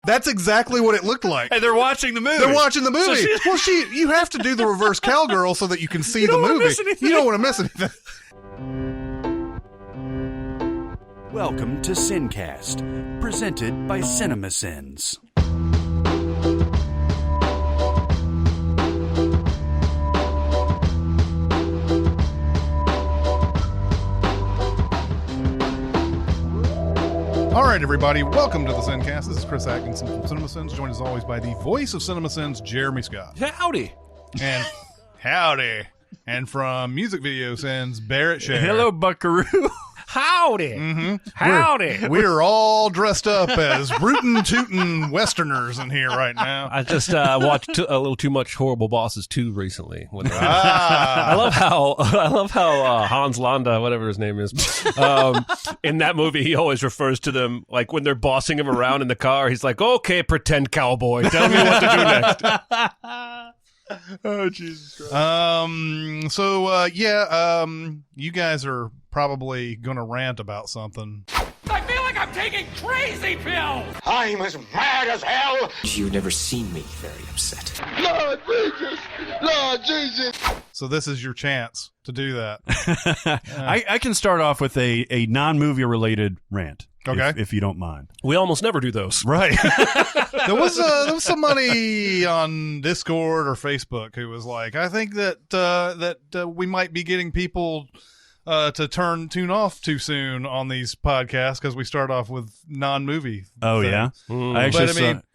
That's exactly what it looked like. And they're watching the movie. They're watching the movie. So you have to do the reverse cowgirl so that you can see the movie. You don't want to miss anything. Welcome to SinCast, presented by Cinemasins. All right, everybody, welcome to the SinCast. This is Chris Atkinson from Cinemasins, joined as always by the voice of Cinemasins, Jeremy Scott. Howdy. And howdy. And from Music Video Sins, Barrett Share. Hello, buckaroo. Howdy. Mm-hmm. Howdy. We're all dressed up as rootin' tootin' Westerners in here right now. I just watched a little too much Horrible Bosses 2 recently. I love how Hans Landa, whatever his name is, in that movie, he always refers to them like when they're bossing him around in the car. He's like, "Okay, pretend cowboy, tell me what to do next." Oh, Jesus Christ. You guys are probably gonna rant about something. I feel like I'm taking crazy pills! I'm as mad as hell! You've never seen me very upset. Lord Jesus! Lord Jesus! So this is your chance to do that. I can start off with a non-movie related rant. Okay. If you don't mind. We almost never do those. Right. There was somebody on Discord or Facebook who was like, I think that we might be getting people to tune off too soon on these podcasts because we start off with non-movie Oh, things. yeah?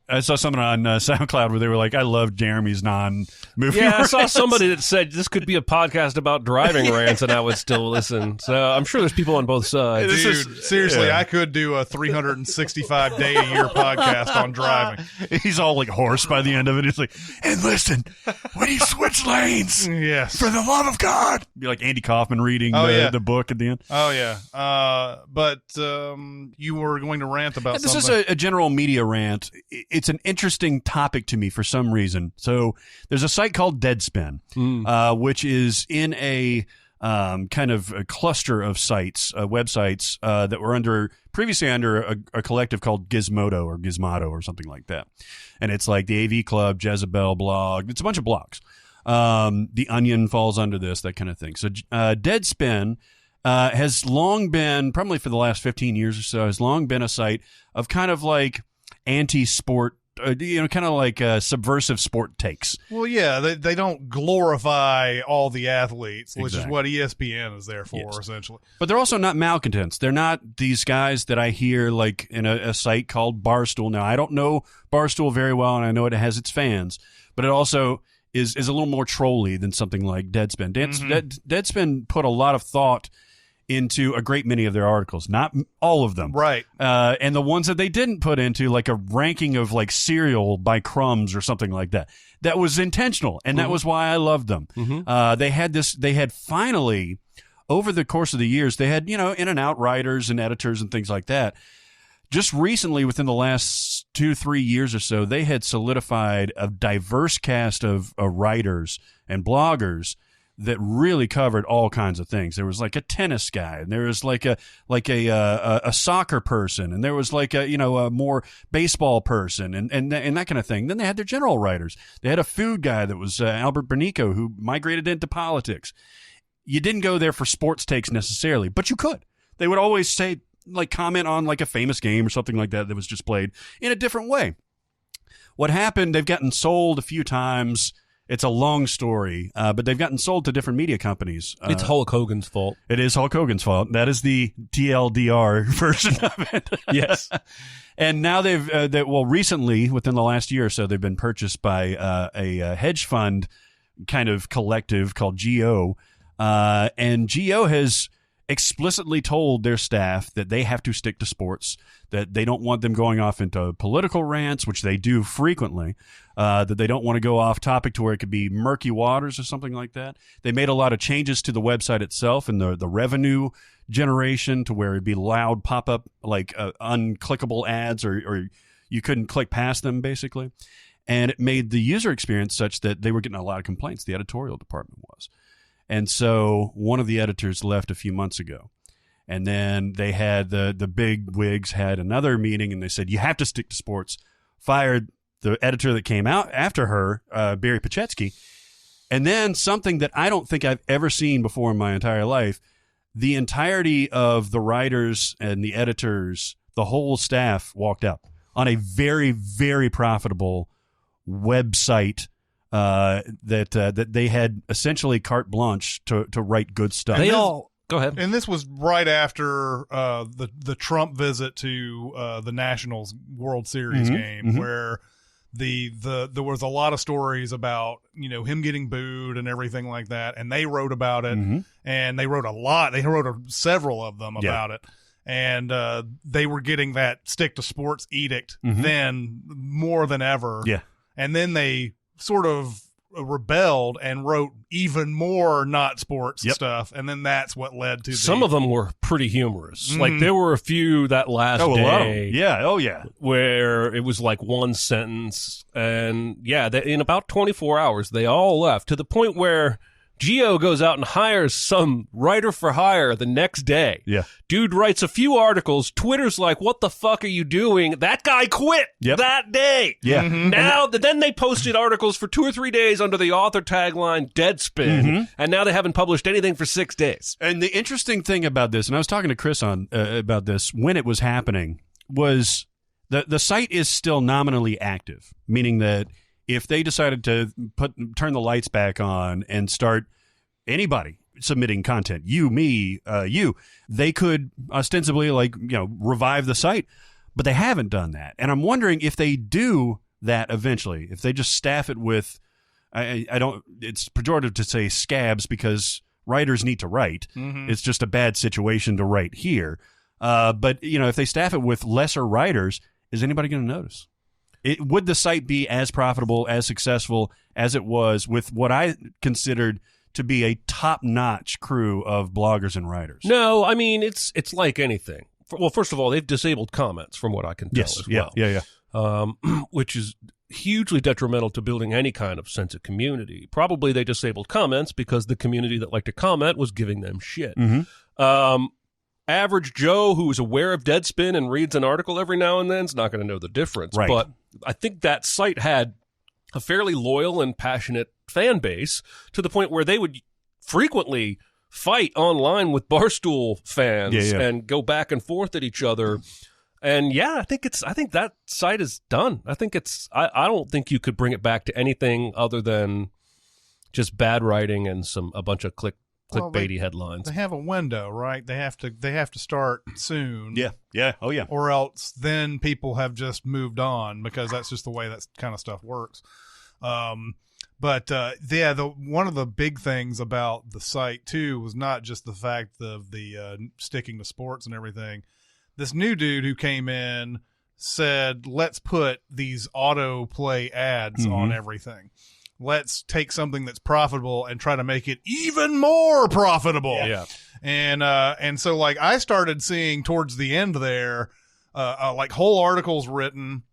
I saw something on SoundCloud where they were like, I love Jeremy's non-movie Yeah, I rants. saw somebody that said this could be a podcast about driving rants, and I would still listen. So I'm sure there's people on both sides. Dude, seriously, I could do a 365-day-a-year podcast on driving. He's all like hoarse by the end of it. He's like, and listen, when you switch lanes, Yes. for the love of God. Be like Andy Kaufman reading the book at the end. Oh, yeah. But you were going to rant about This something. is a general media rant. It's an interesting topic to me for some reason. So there's a site called Deadspin, which is in a kind of a cluster of sites, websites that were previously under a collective called Gizmodo or something like that. And it's like the AV Club, Jezebel blog. It's a bunch of blogs. The Onion falls under this, that kind of thing. So Deadspin has long been, probably for the last 15 years or so, has long been a site of kind of like anti-sport, kind of like subversive sport takes. Well, yeah, they don't glorify all the athletes, which is what ESPN is there for, essentially. But they're also not malcontents. They're not these guys that I hear like in a site called Barstool. Now, I don't know Barstool very well, and I know it has its fans, but it also is a little more trolly than something like Deadspin. Deadspin put a lot of thought into a great many of their articles, not all of them. Right. And the ones that they didn't put into like a ranking of like cereal by crumbs or something like that, that was intentional. And that was why I loved them. They had finally, over the course of the years, they had, in and out writers and editors and things like that. Just recently, within the last 2-3 years or so, they had solidified a diverse cast of writers and bloggers that really covered all kinds of things. There was like a tennis guy, and there was like a soccer person, and there was like a more baseball person, and that kind of thing. Then they had their general writers. They had a food guy that was Albert Bernico, who migrated into politics. You didn't go there for sports takes necessarily, but you could. They would always say, like, comment on like a famous game or something like that was just played in a different way. What happened? They've gotten sold a few times. It's a long story, but they've gotten sold to different media companies. It's Hulk Hogan's fault. It is Hulk Hogan's fault. That is the TLDR version of it. Yes. And now recently, within the last year or so, they've been purchased by a hedge fund kind of collective called GO. And GO has explicitly told their staff that they have to stick to sports, that they don't want them going off into political rants, which they do frequently, that they don't want to go off topic to where it could be murky waters or something like that. They made a lot of changes to the website itself and the revenue generation to where it'd be loud pop-up, like unclickable ads or you couldn't click past them, basically. And it made the user experience such that they were getting a lot of complaints, the editorial department was. And so one of the editors left a few months ago. And then they had the big wigs had another meeting, and they said, you have to stick to sports. Fired the editor that came out after her, Barry Pachetsky. And then something that I don't think I've ever seen before in my entire life, the entirety of the writers and the editors, the whole staff walked out on a very, very profitable website that they had essentially carte blanche to write good stuff. Go ahead. And this was right after the Trump visit to the Nationals World Series game, where there was a lot of stories about him getting booed and everything like that, and they wrote about it, and they wrote a lot. They wrote several of them about it, and they were getting that stick to sports edict then more than ever. Yeah, and then they sort of rebelled and wrote even more not sports stuff, and then that's what led to some of them were pretty humorous. Like there were a few that last day, where it was like one sentence, and in about 24 hours they all left, to the point where Geo goes out and hires some writer for hire the next day. Yeah. Dude writes a few articles. Twitter's like, what the fuck are you doing? That guy quit that day. Yeah. Now, then they posted articles for 2 or 3 days under the author tagline Deadspin, and now they haven't published anything for 6 days. And the interesting thing about this, and I was talking to Chris on about this when it was happening, was the site is still nominally active, meaning that if they decided to turn the lights back on and start anybody submitting content, you, me, they could ostensibly revive the site, but they haven't done that. And I'm wondering if they do that eventually, if they just staff it with, it's pejorative to say scabs because writers need to write. It's just a bad situation to write here. But if they staff it with lesser writers, is anybody going to notice? Would the site be as profitable, as successful as it was with what I considered to be a top-notch crew of bloggers and writers? No, I mean, it's like anything. Well, first of all, they've disabled comments from what I can tell as well. Yeah. Which is hugely detrimental to building any kind of sense of community. Probably they disabled comments because the community that liked to comment was giving them shit. Average Joe who is aware of Deadspin and reads an article every now and then is not going to know the difference. Right. But I think that site had a fairly loyal and passionate fan base to the point where they would frequently fight online with Barstool fans and go back and forth at each other. And I think that site is done. I don't think you could bring it back to anything other than just bad writing and a bunch of clickbaity headlines. They have a window, right? They have to start soon. Yeah. Oh yeah. Or else then people have just moved on because that's just the way that kind of stuff works. But one of the big things about the site too was not just the fact of the sticking to sports and everything. This new dude who came in said, let's put these autoplay ads on everything. Let's take something that's profitable and try to make it even more profitable. Yeah. And so I started seeing towards the end there, whole articles written,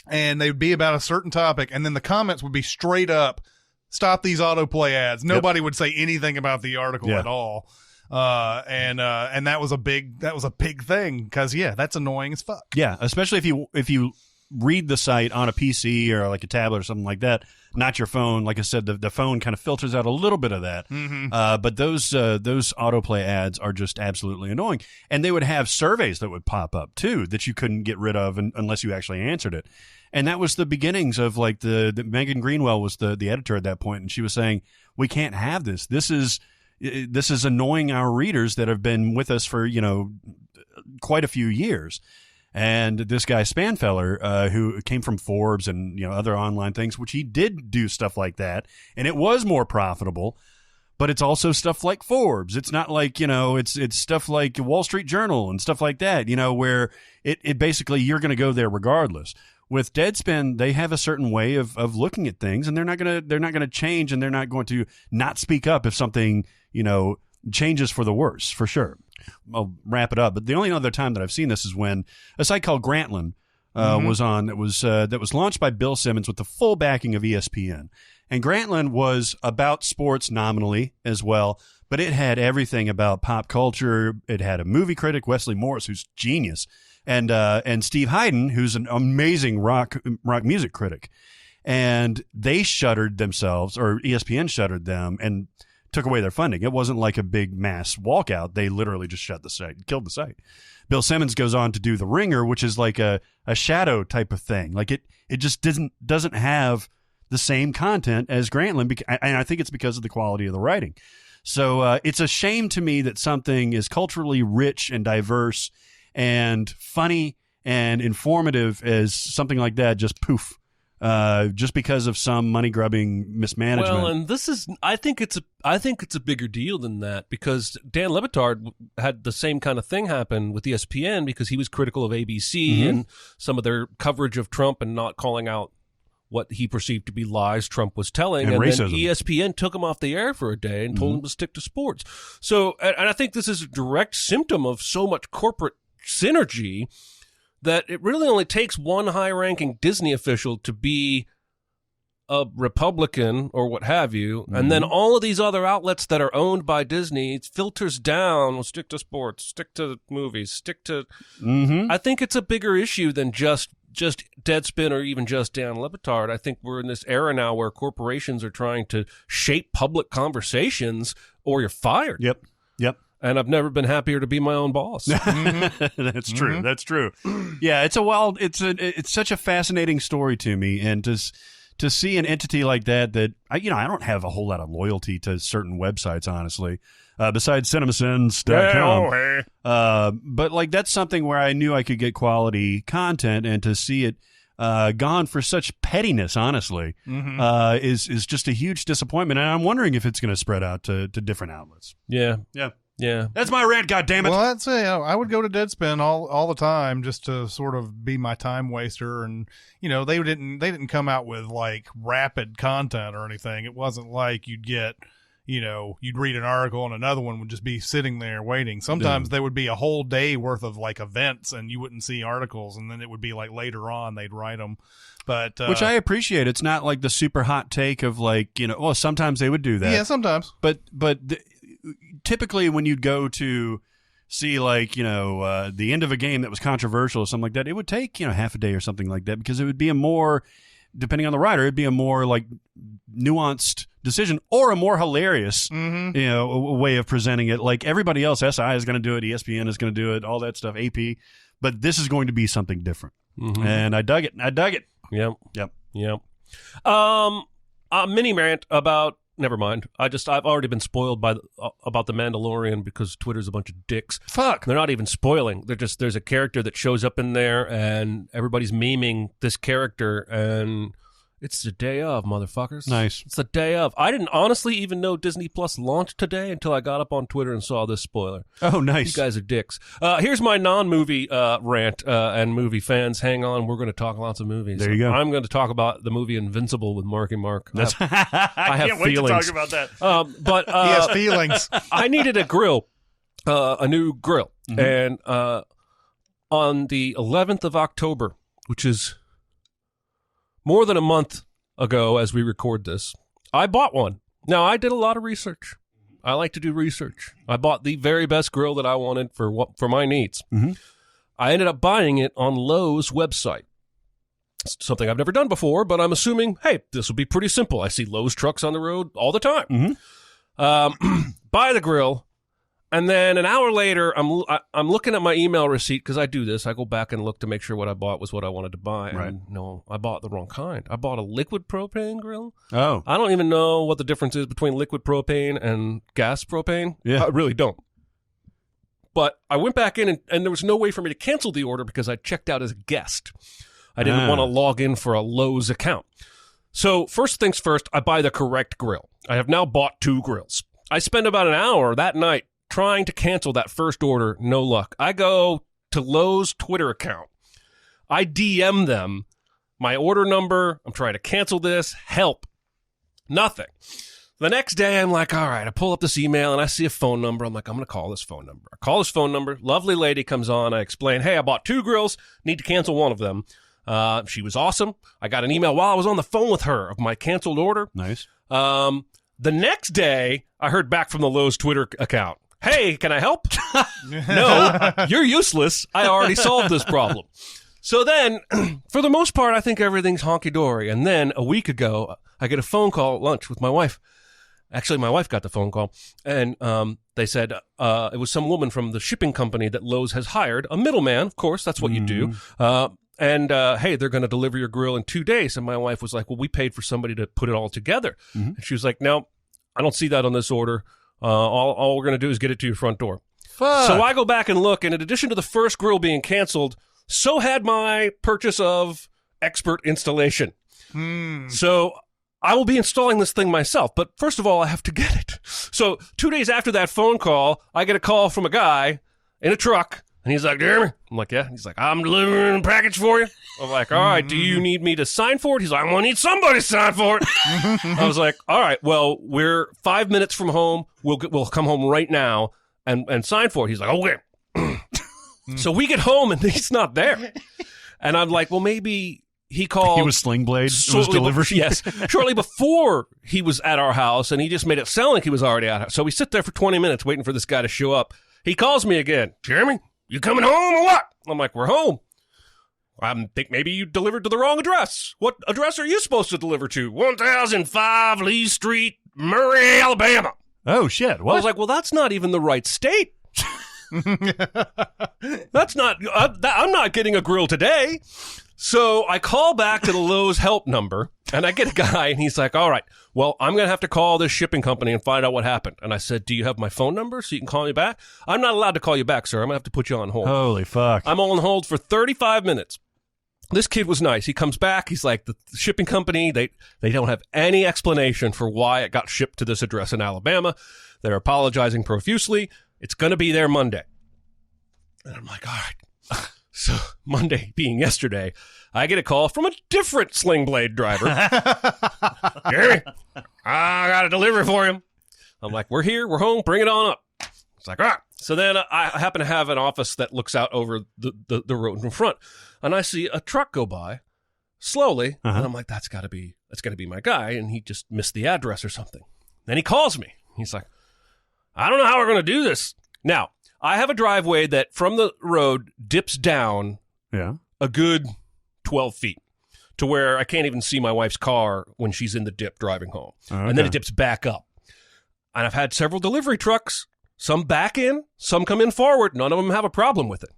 and they would be about a certain topic. And then the comments would be straight up, stop these autoplay ads. Nobody would say anything about the article at all. And that was a big thing because that's annoying as fuck. Yeah. Especially if you read the site on a PC or like a tablet or something like that, not your phone. Like I said, the phone kind of filters out a little bit of that. But those autoplay ads are just absolutely annoying. And they would have surveys that would pop up too that you couldn't get rid of unless you actually answered it. And that was the beginnings of the Megan Greenwell was the editor at that point, and she was saying, we can't have this. This is annoying our readers that have been with us for quite a few years. And this guy Spanfeller, who came from Forbes and other online things, which he did do stuff like that, and it was more profitable. But it's also stuff like Forbes. It's not like it's stuff like Wall Street Journal and stuff like that. Where it basically you're going to go there regardless. With Deadspin, they have a certain way of looking at things, and they're not gonna change, and they're not going to not speak up if something changes for the worse, for sure. I'll wrap it up. But the only other time that I've seen this is when a site called Grantland was on. That was launched by Bill Simmons with the full backing of ESPN. And Grantland was about sports nominally as well, but it had everything about pop culture. It had a movie critic, Wesley Morris, who's genius, and Steve Hyden, who's an amazing rock music critic. And they shuttered themselves, or ESPN shuttered them, and took away their funding. It wasn't like a big mass walkout. They literally just shut the site, killed the site. Bill Simmons goes on to do The Ringer, which is like a shadow type of thing. Like it just doesn't have the same content as Grantland, and I think it's because of the quality of the writing. So it's a shame to me that something is culturally rich and diverse and funny and informative as something like that just poof. Just because of some money grubbing mismanagement. Well, and this is, I think it's a bigger deal than that, because Dan Le Batard had the same kind of thing happen with ESPN because he was critical of ABC and some of their coverage of Trump and not calling out what he perceived to be lies Trump was telling. And racism. then ESPN took him off the air for a day and told him to stick to sports. So, and I think this is a direct symptom of so much corporate synergy that it really only takes one high-ranking Disney official to be a Republican or what have you, and then all of these other outlets that are owned by Disney, it filters down, well, stick to sports, stick to movies, stick to... I think it's a bigger issue than just Deadspin or even just Dan Le Batard. I think we're in this era now where corporations are trying to shape public conversations or you're fired. Yep. And I've never been happier to be my own boss. That's true. That's true. Yeah, it's such a fascinating story to me, and to see an entity like that I don't have a whole lot of loyalty to certain websites, honestly, besides Cinemasins.com. But like that's something where I knew I could get quality content, and to see it gone for such pettiness, honestly, is just a huge disappointment. And I'm wondering if it's going to spread out to different outlets. Yeah, that's my rant. God damn it! Well, I'd say I would go to Deadspin all the time just to sort of be my time waster, and they didn't come out with like rapid content or anything. It wasn't like you'd get you'd read an article and another one would just be sitting there waiting. Sometimes there would be a whole day worth of like events and you wouldn't see articles, and then it would be like later on they'd write them. But which I appreciate. It's not like the super hot take of like well, sometimes they would do that. Yeah, sometimes. But typically when you'd go to see like the end of a game that was controversial or something like that, it would take half a day or something like that, because it would be a more, depending on the writer, it'd be a more like nuanced decision or a more hilarious way of presenting it. Like everybody else, SI is going to do it, ESPN is going to do it, all that stuff, AP, but this is going to be something different. And I dug it. Yep. Mini rant about. Never mind. I've already been spoiled about the Mandalorian because Twitter's a bunch of dicks. Fuck. They're not even spoiling. There's a character that shows up in there and everybody's memeing this character, and it's the day of, motherfuckers. Nice. It's the day of. I didn't honestly even know Disney Plus launched today until I got up on Twitter and saw this spoiler. Oh, nice. You guys are dicks. Here's my non-movie rant, and movie fans, hang on. We're going to talk lots of movies. There you go. I'm going to talk about the movie Invincible with Marky Mark. I have can't wait feelings. to talk about that. But he has feelings. I needed a grill, a new grill. And on the 11th of October, which is more than a month ago as we record this, I bought one. Now, I did a lot of research. I like to do research. I bought the very best grill that I wanted for my needs. I ended up buying it on Lowe's website. It's something I've never done before, but I'm assuming, hey, this will be pretty simple. I see Lowe's trucks on the road all the time. Buy the grill. And then an hour later, I'm looking at my email receipt because I do this. I go back and look to make sure what I bought was what I wanted to buy. Right. And no, I bought the wrong kind. I bought a liquid propane grill. Oh. I don't even know what the difference is between liquid propane and gas propane. Yeah. I really don't. But I went back in and there was no way for me to cancel the order because I checked out as a guest. I didn't want to log in for a Lowe's account. So first things first, I buy the correct grill. I have now bought 2 grills. I spend about an hour that night trying to cancel that first order, no luck. I go to Lowe's Twitter account. I DM them my order number. I'm trying to cancel this. Help. Nothing. The next day, I'm like, all right, I pull up this email and I see a phone number. I'm like, I'm going to call this phone number. I call this phone number. Lovely lady comes on. I explain, hey, I bought 2 grills. Need to cancel one of them. She was awesome. I got an email while I was on the phone with her of my canceled order. Nice. The next day, I heard back from the Lowe's Twitter account. Hey, can I help? No, you're useless. I already solved this problem. So then, for the most part, I think everything's honky-dory. And then a week ago, I get a phone call at lunch with my wife. Actually, my wife got the phone call. And they said it was some woman from the shipping company that Lowe's has hired, a middleman, of course. That's what you do. And hey, they're going to deliver your grill in 2 days. And my wife was like, well, we paid for somebody to put it all together. And she was like, no, I don't see that on this order. All we're going to do is get it to your front door. Fuck. So I go back and look, and in addition to the first grill being canceled, so had my purchase of expert installation. So I will be installing this thing myself. But first of all, I have to get it. So 2 days after that phone call, I get a call from a guy in a truck. And he's like, Jeremy? I'm like, yeah. He's like, I'm delivering a package for you. I'm like, all right, do you need me to sign for it? He's like, I'm going to need somebody to sign for it. I was like, all right, well, we're 5 minutes from home. We'll come home right now and sign for it. He's like, okay. So we get home and he's not there. And I'm like, well, maybe he called. He was Sling Blade. It was delivered. Yes. Shortly before he was at our house, and he just made it sound like he was already at our house. So we sit there for 20 minutes waiting for this guy to show up. He calls me again. Jeremy? You coming home or what? I'm like, we're home. I think maybe you delivered to the wrong address. What address are you supposed to deliver to? 1005 Lee Street, Murray, Alabama. Oh, shit. What? I was like, well, that's not even the right state. That's not, I'm not getting a grill today. So I call back to the Lowe's help number, and I get a guy, and he's like, all right, well, I'm going to have to call this shipping company and find out what happened. And I said, do you have my phone number so you can call me back? I'm not allowed to call you back, sir. I'm going to have to put you on hold. Holy fuck. I'm on hold for 35 minutes. This kid was nice. He comes back. He's like, the shipping company, they don't have any explanation for why it got shipped to this address in Alabama. They're apologizing profusely. It's going to be there Monday. And I'm like, all right. So Monday being yesterday, I get a call from a different Sling Blade driver. Jeremy, I got a delivery for him. I'm like, we're here. We're home. Bring it on up. It's like, all right. So then I happen to have an office that looks out over the road in front. And I see a truck go by slowly. And I'm like, that's got to be my guy. And he just missed the address or something. Then he calls me. He's like, I don't know how we're going to do this. Now, I have a driveway that from the road dips down a good 12 feet to where I can't even see my wife's car when she's in the dip driving home. And then it dips back up. And I've had several delivery trucks, some back in, some come in forward. None of them have a problem with it.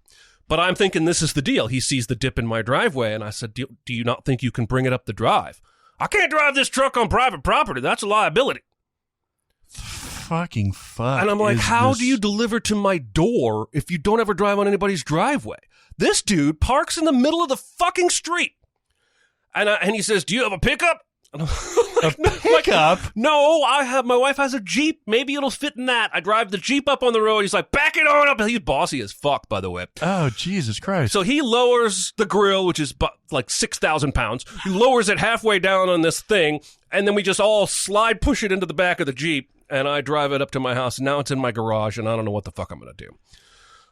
But I'm thinking this is the deal. He sees the dip in my driveway, and I said, do you not think you can bring it up the drive? I can't drive this truck on private property. That's a liability. Fucking fuck. And I'm like, how do you deliver to my door if you don't ever drive on anybody's driveway? This dude parks in the middle of the fucking street. And he says, do you have a pickup? And I'm like, a pickup? No, my wife has a Jeep. Maybe it'll fit in that. I drive the Jeep up on the road. He's like, back it on up. He's bossy as fuck, by the way. Oh, Jesus Christ. So he lowers the grill, which is like 6,000 pounds. He lowers it halfway down on this thing. And then we just all push it into the back of the Jeep. And I drive it up to my house, and now it's in my garage, and I don't know what the fuck I'm going to do.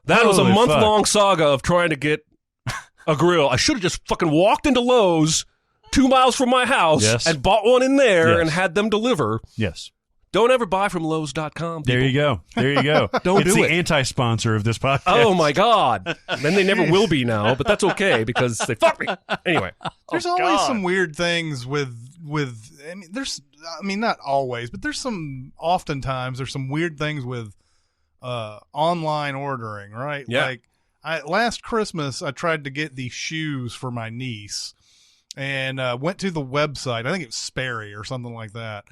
That was a month-long saga of trying to get a grill. I should have just fucking walked into Lowe's 2 miles from my house and bought one in there and had them deliver. Yes. Don't ever buy from Lowe's.com. There you go. There you go. Don't it's do the it. anti-sponsor of this podcast. Oh, my God. Then they never will be now, but that's okay because they fucked me. Anyway. There's always some weird things with not always, but oftentimes there's some weird things with online ordering, right? Yeah. Like last Christmas, I tried to get these shoes for my niece and went to the website. I think it was Sperry or something like that.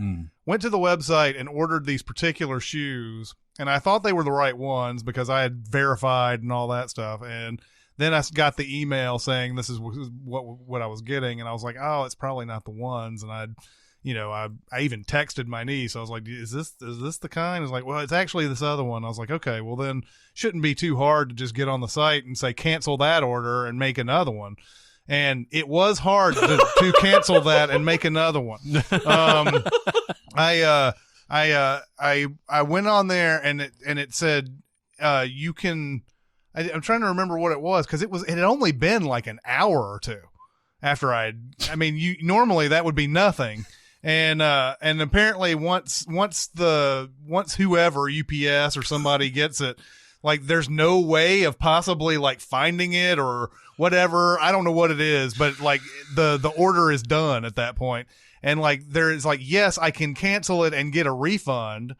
Went to the website and ordered these particular shoes, and I thought they were the right ones because I had verified and all that stuff. And then I got the email saying this is what I was getting, and I was like, oh, it's probably not the ones. And I even texted my niece. I was like, is this the kind? It's like, well, it's actually this other one. I was like, okay, well then shouldn't be too hard to just get on the site and say cancel that order and make another one. And it was hard to cancel that and make another one. I went on there and it said you can. I'm trying to remember what it was because it had only been like an hour or two after normally that would be nothing. And apparently once whoever, UPS or somebody gets it, like there's no way of possibly like finding it or whatever. I don't know what it is, but like the order is done at that point. And like there is like, yes, I can cancel it and get a refund,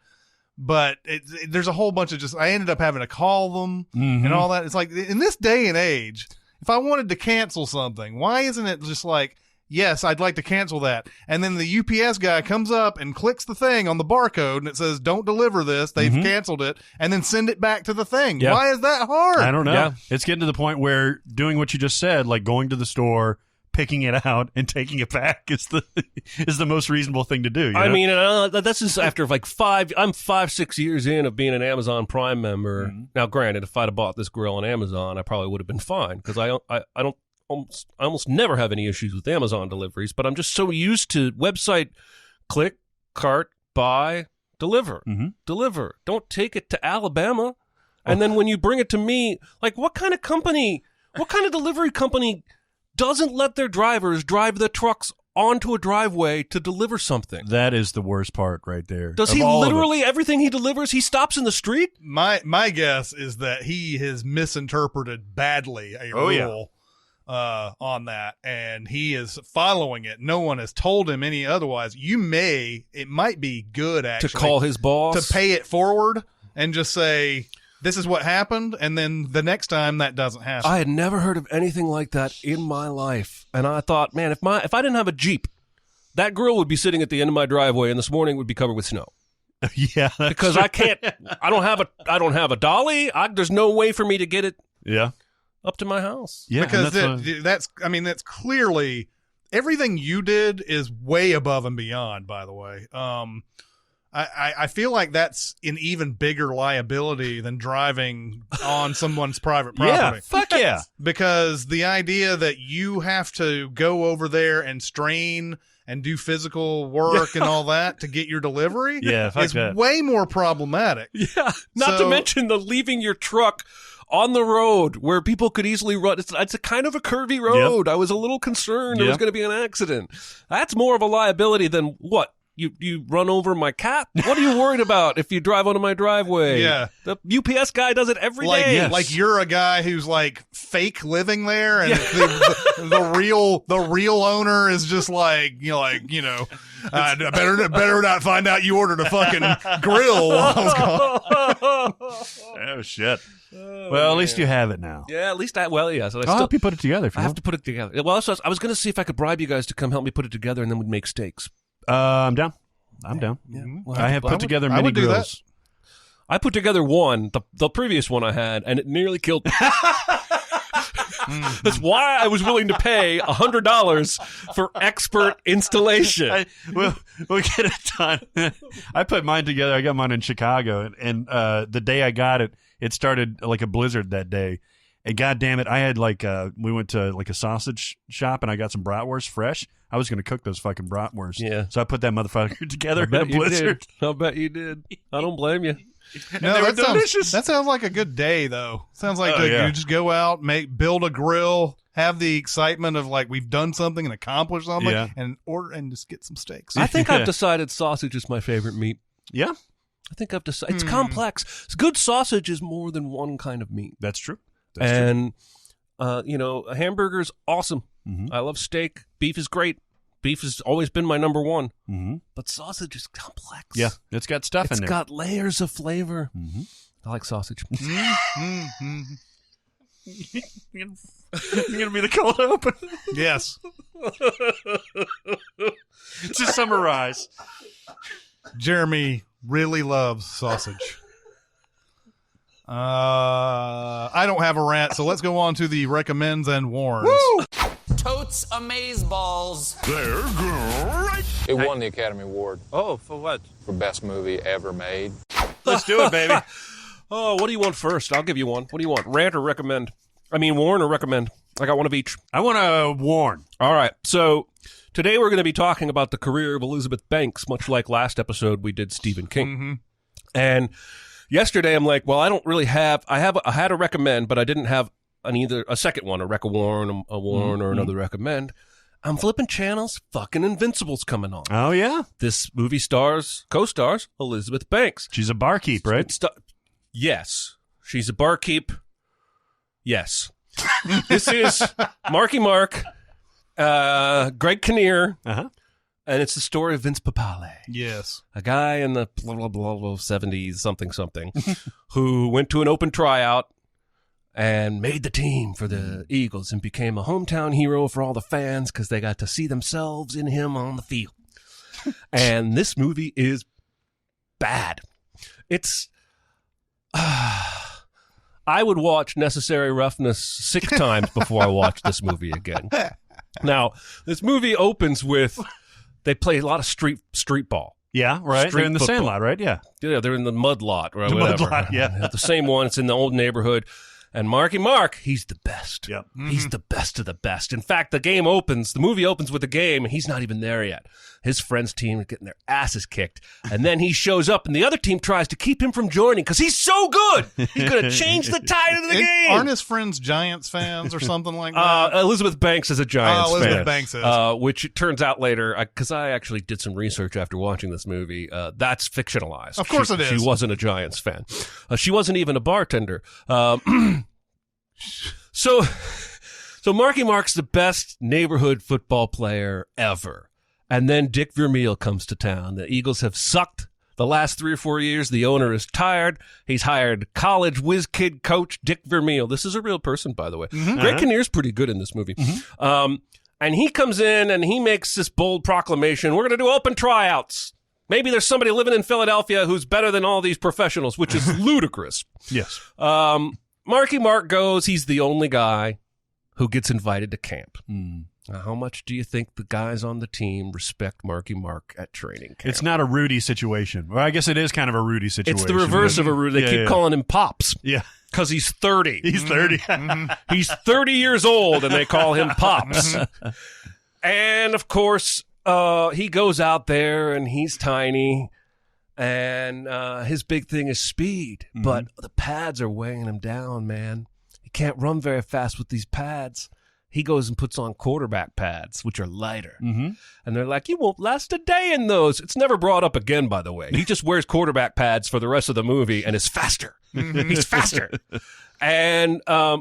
but there's a whole bunch of I ended up having to call them and all that. It's like in this day and age, if I wanted to cancel something, why isn't it just like, yes, I'd like to cancel that. And then the UPS guy comes up and clicks the thing on the barcode and it says, don't deliver this. They've canceled it, and then send it back to the thing. Yeah. Why is that hard? I don't know. Yeah. It's getting to the point where doing what you just said, like going to the store, picking it out and taking it back is the most reasonable thing to do. You know? I mean, that's just after like 5-6 years in of being an Amazon Prime member. Now, granted, if I'd have bought this grill on Amazon, I probably would have been fine because I almost never have any issues with Amazon deliveries, but I'm just so used to website click, cart, buy, deliver, deliver. Don't take it to Alabama. And then when you bring it to me, like what kind of delivery company doesn't let their drivers drive the trucks onto a driveway to deliver something? That is the worst part right there. Does he literally, everything he delivers, he stops in the street? My guess is that he has misinterpreted badly a rule. On that, and he is following it. No one has told him any otherwise. It might be good actually to call his boss, to pay it forward and just say, this is what happened, and then the next time that doesn't happen. I had never heard of anything like that in my life, and I thought, man, if I didn't have a Jeep, that grill would be sitting at the end of my driveway, and this morning would be covered with snow. Yeah, because true. I don't have a dolly. There's no way for me to get it. Yeah. Up to my house. Yeah, because that's clearly everything you did is way above and beyond, by the way. I feel like that's an even bigger liability than driving on someone's private property. Yeah, fuck yeah. Because the idea that you have to go over there and strain and do physical work and all that to get your delivery is way more problematic. Yeah, not to mention the leaving your truck on the road where people could easily run. It's a kind of a curvy road. Yep. I was a little concerned there was going to be an accident. That's more of a liability than what? You run over my cat? What are you worried about if you drive onto my driveway? Yeah. The UPS guy does it every day. Yes. Like you're a guy who's like fake living there, and the real owner is just like, better not find out you ordered a fucking grill while I was gone. Oh shit. Well, at least you have it now. Yeah, at least yeah. So I'll help you put it together. I have to put it together. Well, so I was going to see if I could bribe you guys to come help me put it together, and then we'd make steaks. I'm down. Yeah. I have put together many grills. I put together one, the previous one I had, and it nearly killed me. That's why I was willing to pay $100 for expert installation. We'll get it done. I put mine together. I got mine in Chicago, and the day I got it, it started like a blizzard that day. And God damn it, I had we went to like a sausage shop, and I got some bratwurst fresh. I was going to cook those fucking bratwurst. Yeah. So I put that motherfucker together in a blizzard. I'll bet you did. I don't blame you. No, that delicious. That sounds like a good day, though. Sounds like you just go out, build a grill, have the excitement of like we've done something and accomplished something, and order and just get some steaks. I think I've decided sausage is my favorite meat. Yeah. I think I've decided. It's complex. Good sausage is more than one kind of meat. That's true. A hamburger is awesome. Mm-hmm. I love steak. Beef is great. Beef has always been my number one. Mm-hmm. But sausage is complex. Yeah, it's got stuff in there. It's got layers of flavor. Mm-hmm. I like sausage. Mm-hmm. You're going to be the cold open? Yes. To summarize, Jeremy really loves sausage. I don't have a rant, so let's go on to the recommends and warns. Woo! Totes amazeballs. They're great. It won the Academy Award. Oh, for what? For best movie ever made. Let's do it, baby. Oh, what do you want first? I'll give you one. What do you want? Rant or recommend? Warn or recommend? I got one of each. I want to warn. All right. So today we're going to be talking about the career of Elizabeth Banks, much like last episode we did Stephen King. Mm-hmm. And yesterday I'm like, well, I don't really have. I had a recommend, but I didn't have either a second one, a rec a warn, a warn, or another recommend. I'm flipping channels. Fucking Invincible's coming on. Oh, yeah? This movie co-stars Elizabeth Banks. She's a barkeep, right? Yes. She's a barkeep. Yes. This is Marky Mark, Greg Kinnear, and it's the story of Vince Papale. Yes. A guy in the blah, blah, blah, blah, 70s, something, who went to an open tryout and made the team for the Eagles and became a hometown hero for all the fans because they got to see themselves in him on the field. And this movie is bad. It's... I would watch Necessary Roughness 6 times before I watch this movie again. Now, this movie opens with... They play a lot of street ball. Yeah, right. They're in the football. Sandlot, right? Yeah. Yeah, they're in the mud lot or The whatever. mud lot, yeah. The same one. It's in the old neighborhood. And Marky Mark, he's the best. Yep. He's the best of the best. In fact, the movie opens with a game, and he's not even there yet. His friend's team are getting their asses kicked. And then he shows up, and the other team tries to keep him from joining because he's so good. He's going to change the tide of the game. Aren't his friends Giants fans or something like that? Elizabeth Banks is a Giants fan. Elizabeth Banks is. Which it turns out later, because I actually did some research after watching this movie, that's fictionalized. Of course it is. She wasn't a Giants fan. She wasn't even a bartender. So Marky Mark's the best neighborhood football player ever. And then Dick Vermeil comes to town. The Eagles have sucked the last 3 or 4 years. The owner is tired. He's hired college whiz kid coach Dick Vermeil. This is a real person, by the way. Greg Kinnear's pretty good in this movie. And he comes in and he makes this bold proclamation. We're going to do open tryouts. Maybe there's somebody living in Philadelphia who's better than all these professionals, which is ludicrous. Yes. Marky Mark goes. He's the only guy who gets invited to camp. Now, how much do you think the guys on the team respect Marky Mark at training camp? It's not a Rudy situation. Well, I guess it is kind of a Rudy situation. It's the reverse of a Rudy. They keep calling him Pops. Yeah. Because he's 30. He's 30. He's 30 years old, and they call him Pops. And, of course, he goes out there, and he's tiny. And his big thing is speed, but the pads are weighing him down, man. He can't run very fast with these pads. He goes and puts on quarterback pads, which are lighter. And they're like, you won't last a day in those. It's never brought up again, by the way. He just wears quarterback pads for the rest of the movie and is faster. He's faster. And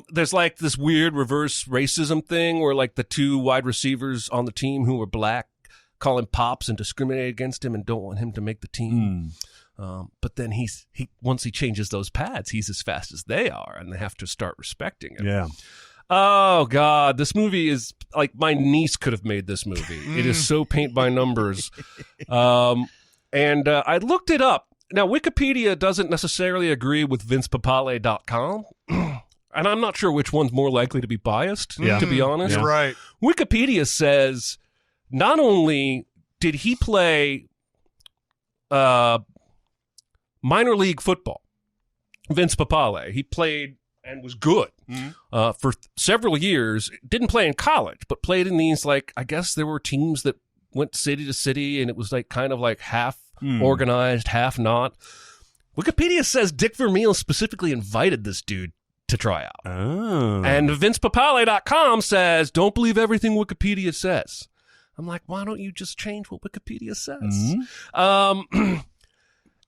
there's like this weird reverse racism thing where like the 2 wide receivers on the team who are black call him Pops and discriminate against him and don't want him to make the team. But then he once he changes those pads, he's as fast as they are, and they have to start respecting him. Yeah. Oh, God. This movie is like my niece could have made this movie. It is so paint by numbers. And I looked it up. Now, Wikipedia doesn't necessarily agree with VincePapale.com. And I'm not sure which one's more likely to be biased, to be honest. You're right. Wikipedia says not only did he play minor league football, Vince Papale, he played and was good for several years. Didn't play in college, but played in these, like, I guess there were teams that went city to city, and it was like kind of like half organized, half not. Wikipedia says Dick Vermeil specifically invited this dude to try out. Oh. And VincePapale.com says, don't believe everything Wikipedia says. I'm like, why don't you just change what Wikipedia says?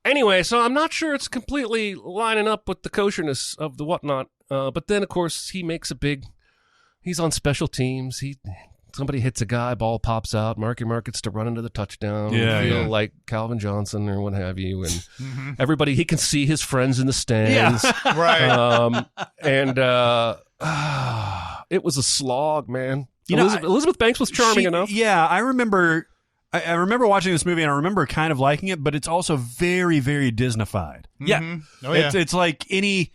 Anyway, so I'm not sure it's completely lining up with the kosherness of the whatnot. But then, of course, he makes he's on special teams. Somebody hits a guy, ball pops out. Marky Mark gets to run into the touchdown. Like Calvin Johnson or what have you. And everybody, he can see his friends in the stands. Yeah. Right. It was a slog, man. Elizabeth Banks was charming enough. Yeah, I remember watching this movie, and I remember kind of liking it, but it's also very, very Disneyfied. Yeah. Oh, yeah. It's like any,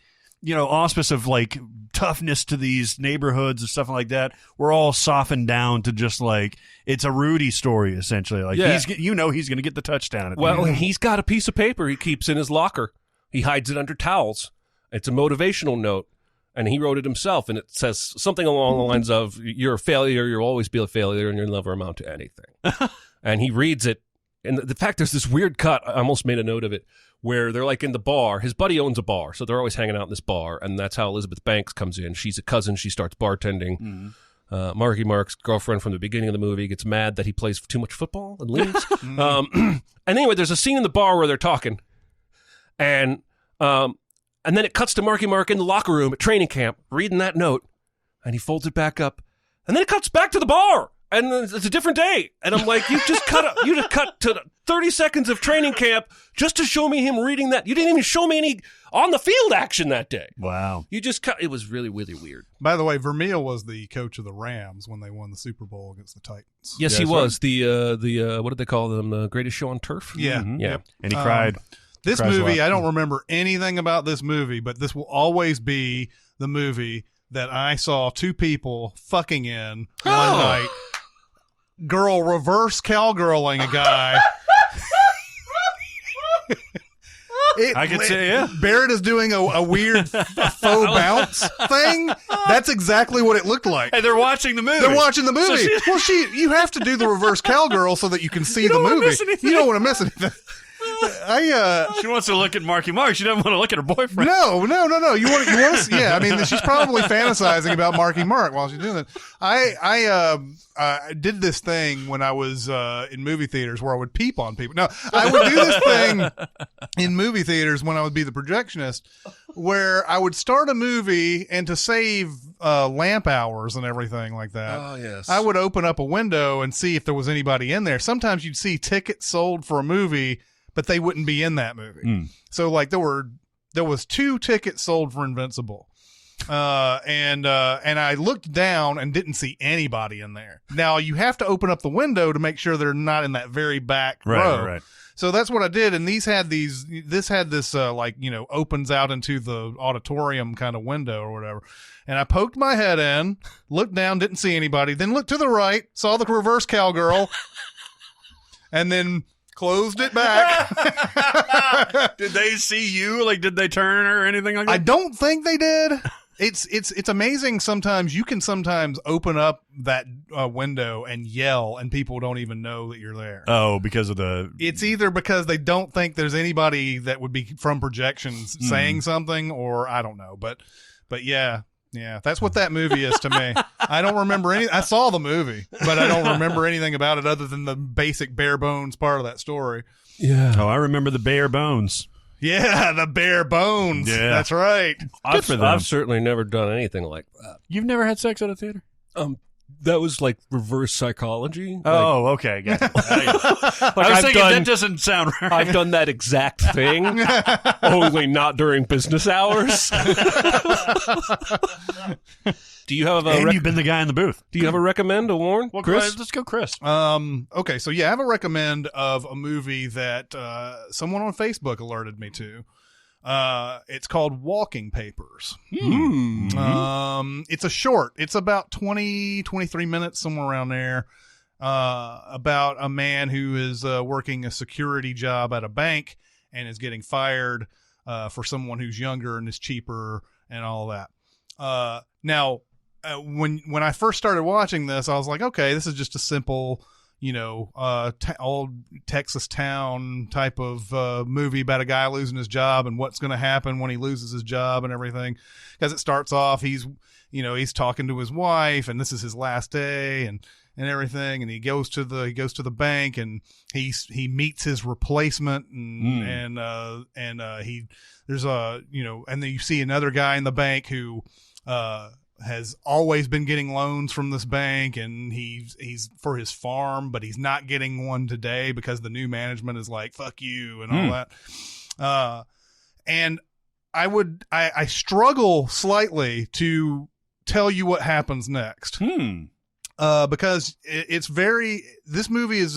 auspice of like toughness to these neighborhoods and stuff like that. We're all softened down to just like, it's a Rudy story, essentially. Like, he's going to get the touchdown. He's got a piece of paper he keeps in his locker. He hides it under towels. It's a motivational note. And he wrote it himself, and it says something along the lines of, you're a failure, you'll always be a failure, and you'll never amount to anything. And he reads it, and the fact there's this weird cut, I almost made a note of it, where they're like in the bar. His buddy owns a bar, so they're always hanging out in this bar, and that's how Elizabeth Banks comes in. She's a cousin. She starts bartending. Marky Mark's girlfriend from the beginning of the movie gets mad that he plays too much football and leaves. And anyway, there's a scene in the bar where they're talking, and then it cuts to Marky Mark in the locker room at training camp reading that note, and he folds it back up, and then it cuts back to the bar, and it's a different day, and I'm like, you just cut to 30 seconds of training camp just to show me him reading that. You didn't even show me any on the field action that day. Wow. You just cut. It was really, really weird. By the way, Vermeil was the coach of the Rams when they won the Super Bowl against the Titans. Yes, he was. The what did they call them? The greatest show on turf? Yeah. Mm-hmm. Yeah. Yep. And he cried. This movie, I don't remember anything about this movie, but this will always be the movie that I saw two people fucking in one night. Girl reverse cowgirling a guy. I could say, yeah. Barrett is doing a weird faux bounce thing. That's exactly what it looked like. Hey, they're watching the movie. They're watching the movie. You have to do the reverse cowgirl so that you can see the movie. You don't want to miss anything. She wants to look at Marky Mark. She doesn't want to look at her boyfriend. No. You want to? Yeah, I mean, she's probably fantasizing about Marky Mark while she's doing it. I did this thing when I was in movie theaters where I would peep on people. No, I would do this thing in movie theaters when I would be the projectionist, where I would start a movie and to save lamp hours and everything like that. Oh, yes. I would open up a window and see if there was anybody in there. Sometimes you'd see tickets sold for a movie, but they wouldn't be in that movie. So like there was 2 tickets sold for Invincible. And I looked down and didn't see anybody in there. Now you have to open up the window to make sure they're not in that very back row. Right. So that's what I did. And this had this opens out into the auditorium kind of window or whatever. And I poked my head in, looked down, didn't see anybody, then looked to the right, saw the reverse cowgirl, and then closed it back. Did they see you? Like, did they turn or anything like that? I don't think they did. It's amazing. Sometimes you can open up that window and yell, and people don't even know that you're there. Oh, because of the. It's either because they don't think there's anybody that would be from projections saying something, or I don't know. But yeah, that's what that movie is to me. I don't remember any. I saw the movie, but I don't remember anything about it other than the basic bare bones part of that story. Yeah. Oh, I remember the bare bones. Yeah, the bare bones. Yeah. That's right. Good for them. I've certainly never done anything like that. You've never had sex at a theater? That was like reverse psychology. Oh, okay. Gotcha. I was thinking that doesn't sound right. I've done that exact thing, only not during business hours. Do you have a? You've been the guy in the booth. Do you have a recommend, a Warren? Well, Chris? let's go, Chris. Okay, so yeah, I have a recommend of a movie that someone on Facebook alerted me to. It's called Walking Papers. It's a short. It's about 23 minutes, somewhere around there. About a man who is working a security job at a bank and is getting fired for someone who's younger and is cheaper and all that. Now, when I first started watching this, I was like, okay, this is just a simple, old Texas town type of movie about a guy losing his job and what's going to happen when he loses his job and everything. Because it starts off, he's talking to his wife, and this is his last day, and everything, and he goes to the bank, and he meets his replacement, and then you see another guy in the bank who has always been getting loans from this bank, and he's for his farm, but he's not getting one today because the new management is like, fuck you and all that. And I struggle slightly to tell you what happens next. Because this movie is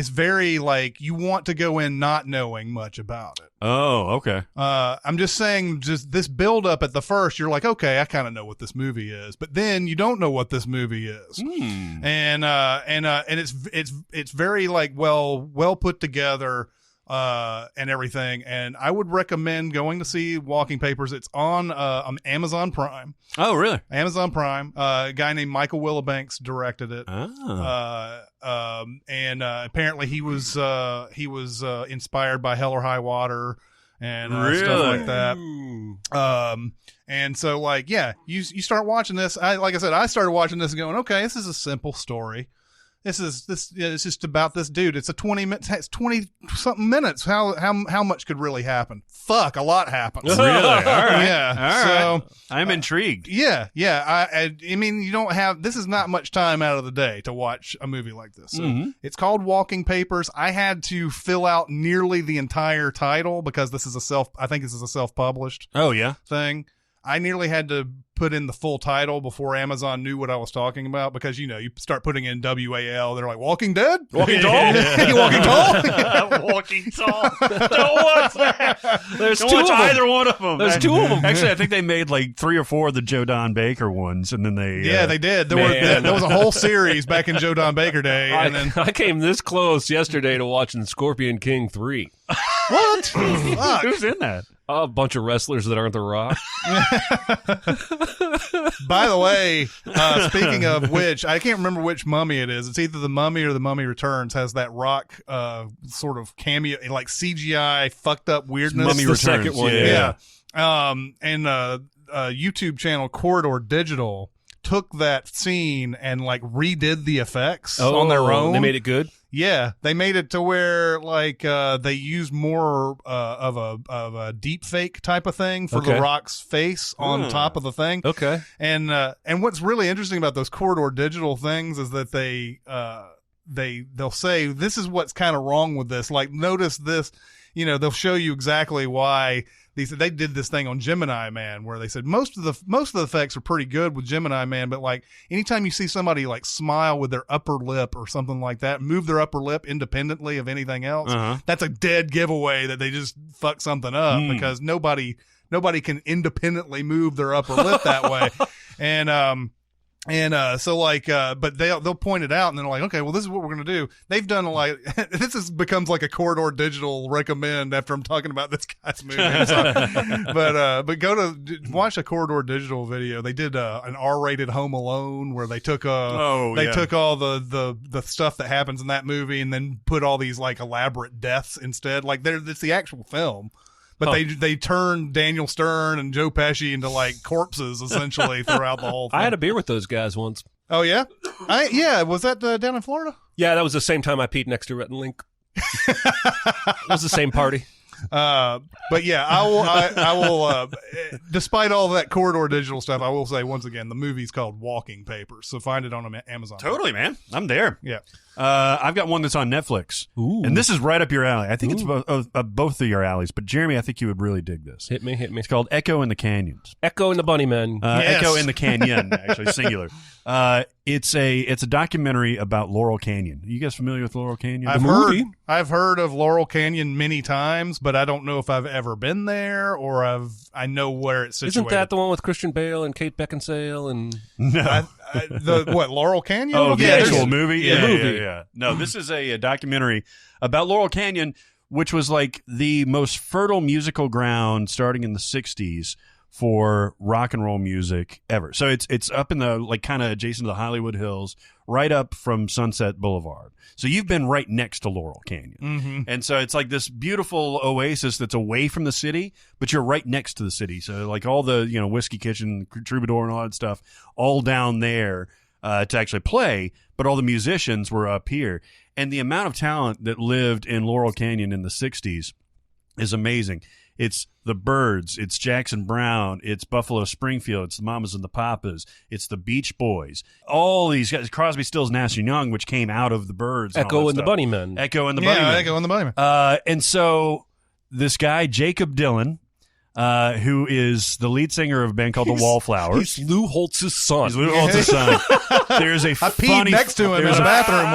very like, you want to go in not knowing much about it. Oh, okay. I'm just saying, just this build up at the first, you're like, okay, I kind of know what this movie is, but then you don't know what this movie is. And it's very like well put together, and everything. And I would recommend going to see Walking Papers. It's on Amazon Prime. Oh, really? Amazon Prime. A guy named Michael Willibanks directed it. And apparently he was inspired by Hell or High Water and Really? stuff like that. And so like, yeah, you start watching this. Like I said, I started watching this and going, okay, this is a simple story. It's just about this dude. It's 20 something minutes. How much could really happen? Fuck, a lot happens. Really? All right. Yeah. All right. So I'm intrigued. yeah. I mean, you don't have. This is not much time out of the day to watch a movie like this. So It's called Walking Papers. I had to fill out nearly the entire title because this is I think this is a self-published Oh, yeah? thing. I nearly had to put in the full title before Amazon knew what I was talking about because, you start putting in WAL. They're like, Walking Dead? Walking Tall? You Walking Tall? Walking Tall. Don't watch that. There's Don't two watch of them. either one of them. There's two of them. Actually, I think they made like 3 or 4 of the Joe Don Baker ones, and then they... Yeah, they did. There was a whole series back in Joe Don Baker Day. And then I came this close yesterday to watching Scorpion King 3. what? Fuck. Who's in that? A bunch of wrestlers that aren't The Rock. By the way, speaking of which, I can't remember which mummy it is. It's either The Mummy or The Mummy Returns. Has that Rock sort of cameo, like CGI fucked up weirdness. Mummy the Returns. second one, Yeah. And YouTube channel Corridor Digital took that scene and like redid the effects on their own. They made it good? Yeah, they made it to where like they used more of a deep fake type of thing for Okay. The Rock's face on top of the thing. Okay. And what's really interesting about those Corridor Digital things is that they'll say this is what's kind of wrong with this. Like notice this, they'll show you exactly why. They did this thing on Gemini Man where they said most of the effects are pretty good with Gemini Man, but like anytime you see somebody like smile with their upper lip or something like that, move their upper lip independently of anything else, that's a dead giveaway that they just fucked something up because nobody can independently move their upper lip that way. So like, but they'll point it out and they're like, okay, well, this is what we're going to do. They've done becomes like a Corridor Digital recommend after I'm talking about this guy's movie. But watch a Corridor Digital video. They did an R-rated Home Alone where they took took all the stuff that happens in that movie and then put all these like elaborate deaths instead. Like it's the actual film. But they turned Daniel Stern and Joe Pesci into like corpses essentially throughout the whole thing. I had a beer with those guys once. Oh yeah, was that down in Florida? Yeah, that was the same time I peed next to Rhett and Link. It was the same party. But yeah, I will. Despite all that Corridor Digital stuff, I will say once again, the movie's called Walking Papers, so find it on Amazon. Totally, man. I'm there. Yeah. I've got one that's on Netflix. Ooh. And this is right up your alley. I think it's both of your alleys. But Jeremy, I think you would really dig this. Hit me. It's called Echo in the Canyons. Echo and the Bunnymen. Yes. Echo in the Canyon, actually, singular. It's a documentary about Laurel Canyon. Are you guys familiar with Laurel Canyon? I've heard of Laurel Canyon many times, but I don't know if I've ever been there or I know where it's situated. Isn't that the one with Christian Bale and Kate Beckinsale and No. Laurel Canyon? Oh, the there's- actual movie? the movie. Yeah. No, this is a documentary about Laurel Canyon, which was like the most fertile musical ground starting in the 60s for rock and roll music ever. So it's up in the like kind of adjacent to the Hollywood Hills, right up from Sunset Boulevard. So you've been right next to Laurel Canyon. Mm-hmm. And so it's like this beautiful oasis that's away from the city, but you're right next to the city. So like all the, Whiskey Kitchen, Troubadour and all that stuff, all down there to actually play, but all the musicians were up here. And the amount of talent that lived in Laurel Canyon in the 60s is amazing. It's the Byrds, it's Jackson Browne, it's Buffalo Springfield, it's the Mamas and the Papas, it's the Beach Boys. All these guys, Crosby, Stills, Nash and Young, which came out of the Byrds. Echo and the Bunnymen. Echo and the Yeah, Bunnymen. Echo and the Bunnymen. And so this guy, Jacob Dylan, who is the lead singer of a band called the Wallflowers. He's Lou Holtz's son. He's Lou Holtz's son. There's a I peed next to him in the bathroom.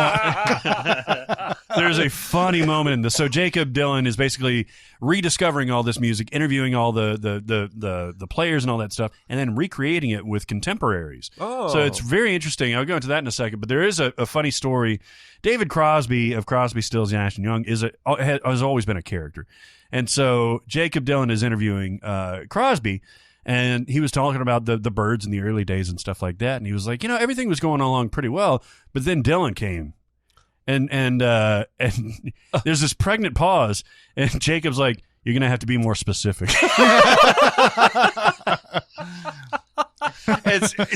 There's a funny moment in this. So Jacob Dylan is basically rediscovering all this music, interviewing all the players and all that stuff, and then recreating it with contemporaries. Oh. So it's very interesting. I'll go into that in a second. But there is a funny story. David Crosby of Crosby, Stills, Nash and Young has always been a character. And so Jacob Dylan is interviewing Crosby, and he was talking about the Byrds in the early days and stuff like that. And he was like, everything was going along pretty well, but then Dylan came. And there's this pregnant pause, and Jacob's like, You're going to have to be more specific.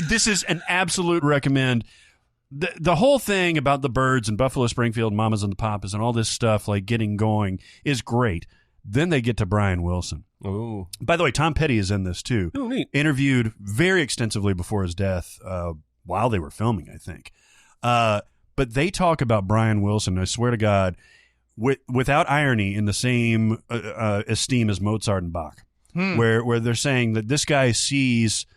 This is an absolute recommend. The whole thing about the Birds and Buffalo Springfield, Mamas and the Papas, and all this stuff like getting going is great. Then they get to Brian Wilson. Oh, by the way, Tom Petty is in this too. Oh, neat. Interviewed very extensively before his death, while they were filming, I think. But they talk about Brian Wilson, I swear to God, without irony, in the same esteem as Mozart and Bach, where they're saying that this guy sees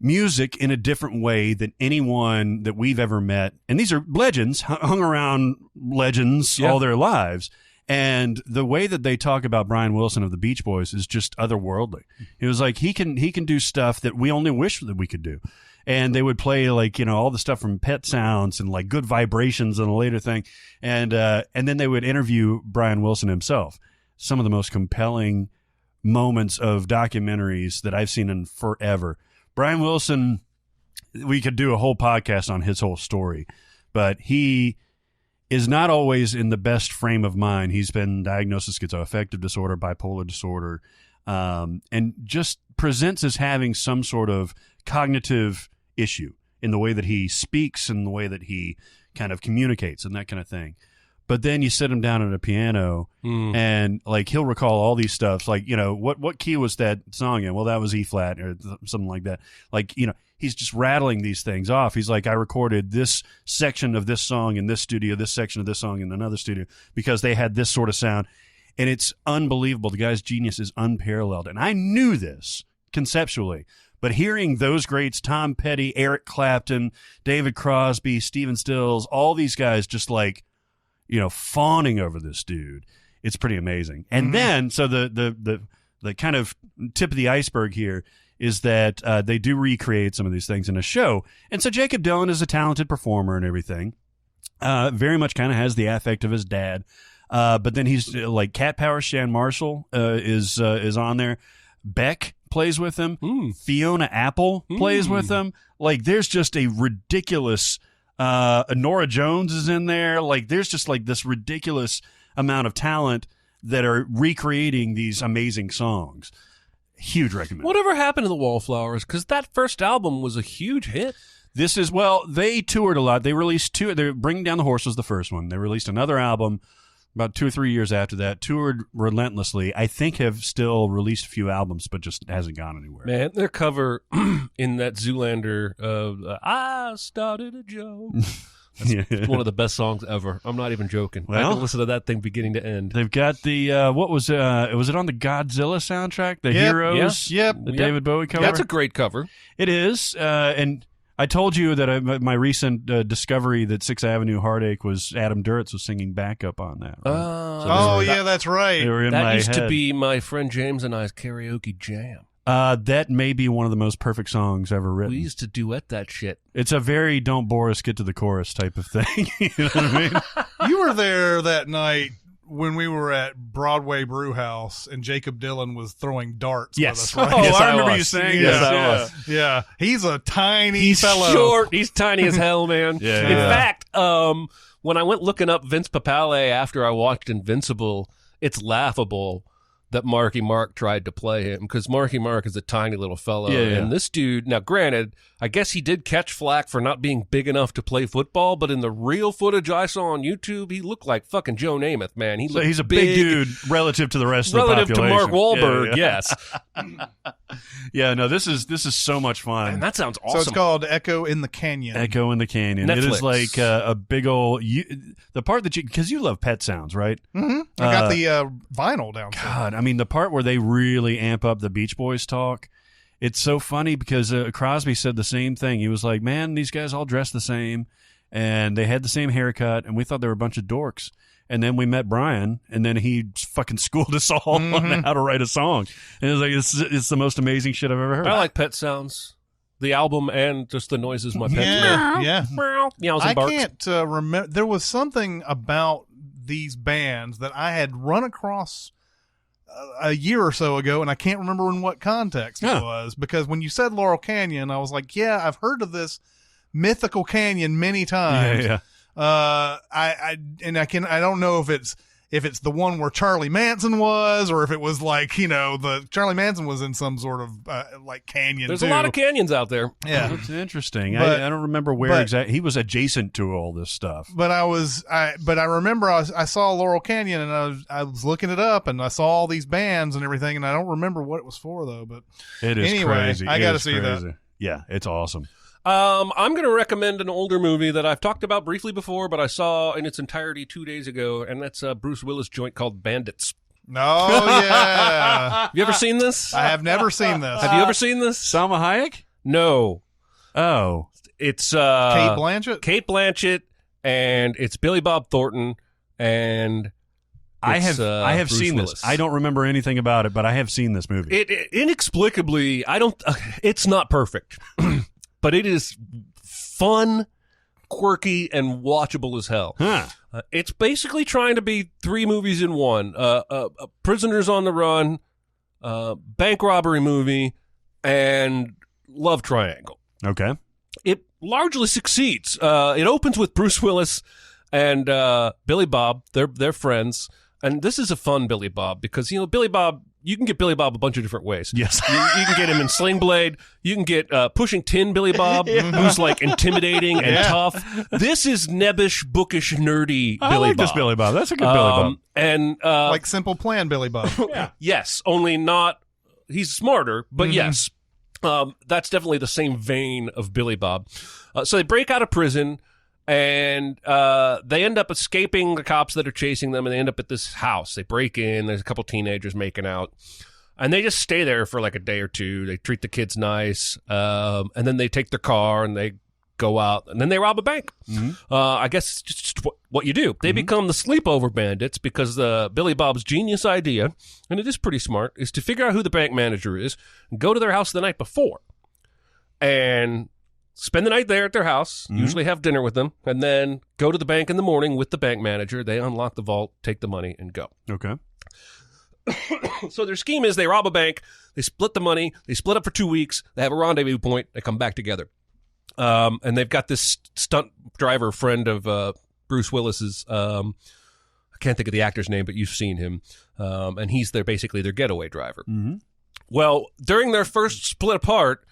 music in a different way than anyone that we've ever met. And these are legends, hung around legends all their lives. And the way that they talk about Brian Wilson of the Beach Boys is just otherworldly. It was like he can do stuff that we only wish that we could do. And they would play like, all the stuff from Pet Sounds and like Good Vibrations and a later thing. And then they would interview Brian Wilson himself. Some of the most compelling moments of documentaries that I've seen in forever. Brian Wilson, we could do a whole podcast on his whole story, but he is not always in the best frame of mind. He's been diagnosed with schizoaffective disorder, bipolar disorder, and just presents as having some sort of cognitive issue in the way that he speaks and the way that he kind of communicates and that kind of thing. But then you sit him down at a piano and like he'll recall all these stuffs like, what key was that song in? Well, that was E flat or something like that. Like, he's just rattling these things off. He's like, I recorded this section of this song in this studio, this section of this song in another studio because they had this sort of sound. And it's unbelievable. The guy's genius is unparalleled. And I knew this conceptually. But hearing those greats, Tom Petty, Eric Clapton, David Crosby, Stephen Stills, all these guys just like, fawning over this dude, it's pretty amazing. And then, so the kind of tip of the iceberg here is that they do recreate some of these things in a show. And so Jacob Dylan is a talented performer and everything. Very much kind of has the affect of his dad. But then he's like Cat Power Shan Marshall is on there. Beck plays with him. Fiona Apple plays with him. Like there's just a ridiculous Nora Jones is in there. Like there's just like this ridiculous amount of talent that are recreating these amazing songs. Huge recommend. Whatever happened to the Wallflowers? Because that first album was a huge hit. This is, they toured a lot. They released they're Bringing Down the Horse was the first one. They released another album about 2 or 3 years after that, toured relentlessly. I think have still released a few albums, but just hasn't gone anywhere. Man, their cover in that Zoolander of I Started a Joke. That's one of the best songs ever. I'm not even joking. I can listen to that thing beginning to end. They've got the, was it on the Godzilla soundtrack? The Heroes? The David Bowie cover? That's a great cover. It is. And I told you that my recent discovery that 6th Avenue Heartache was Adam Duritz was singing backup on that. Right? That's right. They were in that my used head. to be my friend James and I's karaoke jam. That may be one of the most perfect songs ever written. We used to duet that shit. It's a very don't bore us, get to the chorus type of thing. You know what I mean? You were there that night when we were at Broadway Brew House and Jacob Dylan was throwing darts with us, right? Yes, I remember was. you saying Yes, that. I was. Yeah. He's a tiny fellow. He's short. He's tiny as hell, man. In Yeah. fact, when I went looking up Vince Papale after I watched Invincible, it's laughable that Marky Mark tried to play him because Marky Mark is a tiny little fellow. And this dude, now granted, I guess he did catch flack for not being big enough to play football, but in the real footage I saw on YouTube, he looked like fucking Joe Namath, man. He's a big dude relative to the rest of the population. Relative to Mark Wahlberg, yes. Yeah, no, this is so much fun. Man, that sounds awesome. So it's called Echo in the Canyon. Echo in the Canyon. Netflix. It is like a big old the part that because you love Pet Sounds, right? Mm-hmm. I got the vinyl down. God, I mean the part where they really amp up the Beach Boys talk. It's so funny because Crosby said the same thing. He was like, "Man, these guys all dress the same, and they had the same haircut, and we thought they were a bunch of dorks." And then we met Brian, and then he fucking schooled us all on how to write a song. And it was like, it's the most amazing shit I've ever heard. I like Pet Sounds, the album, and just the noises my pets make. Yeah. Meows and I barks. can't remember. There was something about these bands that I had run across a year or so ago, and I can't remember in what context it was. Because when you said Laurel Canyon, I was like, yeah, I've heard of this mythical canyon many times. Yeah. I don't know if it's if it's the one where Charlie Manson was, or if it was like, the Charlie Manson was in some sort of like canyon. There's too. a lot of canyons out there. Yeah, that's interesting. But, I don't remember where exactly he was adjacent to all this stuff. But I remember I saw Laurel Canyon, and I was looking it up, and I saw all these bands and everything, and I don't remember what it was for though. But it is anyway, crazy. I got to see that. Yeah, it's awesome. I'm going to recommend an older movie that I've talked about briefly before, but I saw in its entirety 2 days ago, and that's a Bruce Willis joint called Bandits. Oh, yeah. Have you ever seen this? I have never seen this. Have you ever seen this? Salma Hayek? No. Oh. It's Kate Blanchett? Kate Blanchett, and it's Billy Bob Thornton, and I have Bruce seen Willis. this. I don't remember anything about it, but I have seen this movie. It inexplicably, it's not perfect, but it is fun, quirky, and watchable as hell. Huh. It's basically trying to be 3 movies in one: Prisoners on the Run, bank robbery movie, and love triangle. Okay. It largely succeeds. It opens with Bruce Willis and Billy Bob. They're friends. And this is a fun Billy Bob because, Billy Bob, you can get Billy Bob a bunch of different ways. Yes. You can get him in Sling Blade. You can get Pushing Tin Billy Bob, who's like intimidating and tough. This is nebbish, bookish, nerdy Billy I like Bob. this Billy Bob. That's a good Billy Bob. And like Simple Plan Billy Bob. Yeah. Yes, only not, he's smarter, but yes. That's definitely the same vein of Billy Bob. So they break out of prison, and they end up escaping the cops that are chasing them, and they end up at this house. They break in. There's a couple teenagers making out, and they just stay there for like a day or two. They treat the kids nice, and then they take their car, and they go out, and then they rob a bank. I guess it's just what you do. They become the sleepover bandits because Billy Bob's genius idea, and it is pretty smart, is to figure out who the bank manager is and go to their house the night before and spend the night there at their house, usually have dinner with them, and then go to the bank in the morning with the bank manager. They unlock the vault, take the money, and go. Okay. So their scheme is they rob a bank, they split the money, they split up for 2 weeks, they have a rendezvous point, they come back together. And they've got this stunt driver friend of Bruce Willis's. I can't think of the actor's name, but you've seen him. And he's basically their getaway driver. Well, during their first split apart,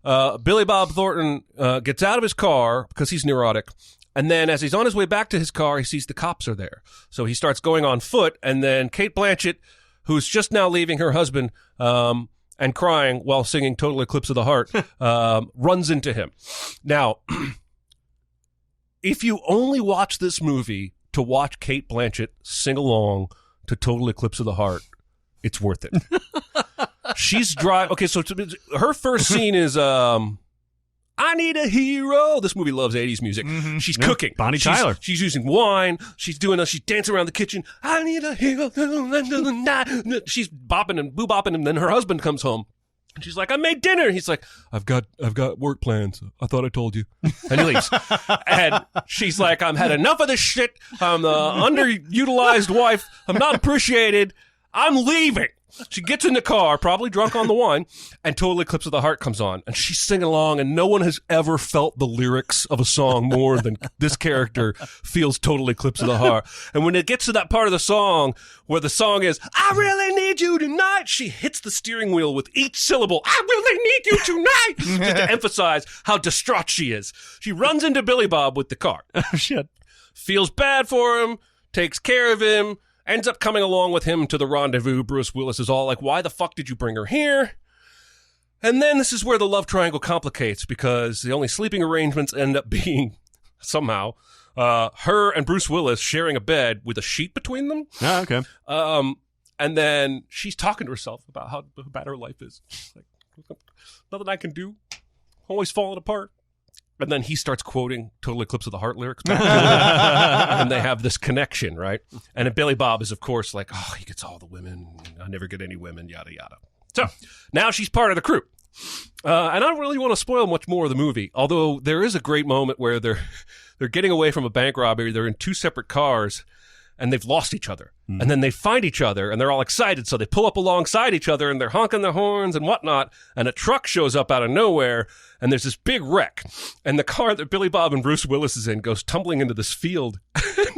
Billy Bob Thornton gets out of his car because he's neurotic. And then as he's on his way back to his car, he sees the cops are there. So he starts going on foot. And then Kate Blanchett, who's just now leaving her husband, and crying while singing Total Eclipse of the Heart, runs into him. Now, if you only watch this movie to watch Kate Blanchett sing along to Total Eclipse of the Heart, it's worth it. She's driving. Okay, so her first scene is, I need a hero. This movie loves 80s music. She's cooking. Bonnie Tyler. She's using wine. She's dancing around the kitchen. I need a hero. She's bopping and boo-bopping, and then her husband comes home. And she's like, I made dinner. He's like, I've got work plans. I thought I told you. And he leaves. And she's like, I've had enough of this shit. I'm the underutilized wife. I'm not appreciated. I'm leaving. She gets in the car, probably drunk on the wine, and Total Eclipse of the Heart comes on. And she's singing along, and no one has ever felt the lyrics of a song more than this character feels Total Eclipse of the Heart. And when it gets to that part of the song where the song is, I really need you tonight, she hits the steering wheel with each syllable, I really need you tonight, just to emphasize how distraught she is. She runs into Billy Bob with the car. Oh, shit. Feels bad for him, takes care of him, ends up coming along with him to the rendezvous. Bruce Willis is all like, why the fuck did you bring her here? And then this is where the love triangle complicates because the only sleeping arrangements end up being, somehow, her and Bruce Willis sharing a bed with a sheet between them. Oh, okay. And then she's talking to herself about how bad her life is. Like, nothing I can do. Always falling apart. And then he starts quoting Total Eclipse of the Heart lyrics back to her. And they have this connection, right? And then Billy Bob is, of course, like, oh, he gets all the women. I never get any women, yada, yada. So now she's part of the crew. And I don't really want to spoil much more of the movie, although there is a great moment where they're getting away from a bank robbery. They're in 2 separate cars. and they've lost each other. And then they find each other, and they're all excited, so they pull up alongside each other, and they're honking their horns and whatnot, and a truck shows up out of nowhere, and there's this big wreck, and the car that Billy Bob and Bruce Willis is in goes tumbling into this field.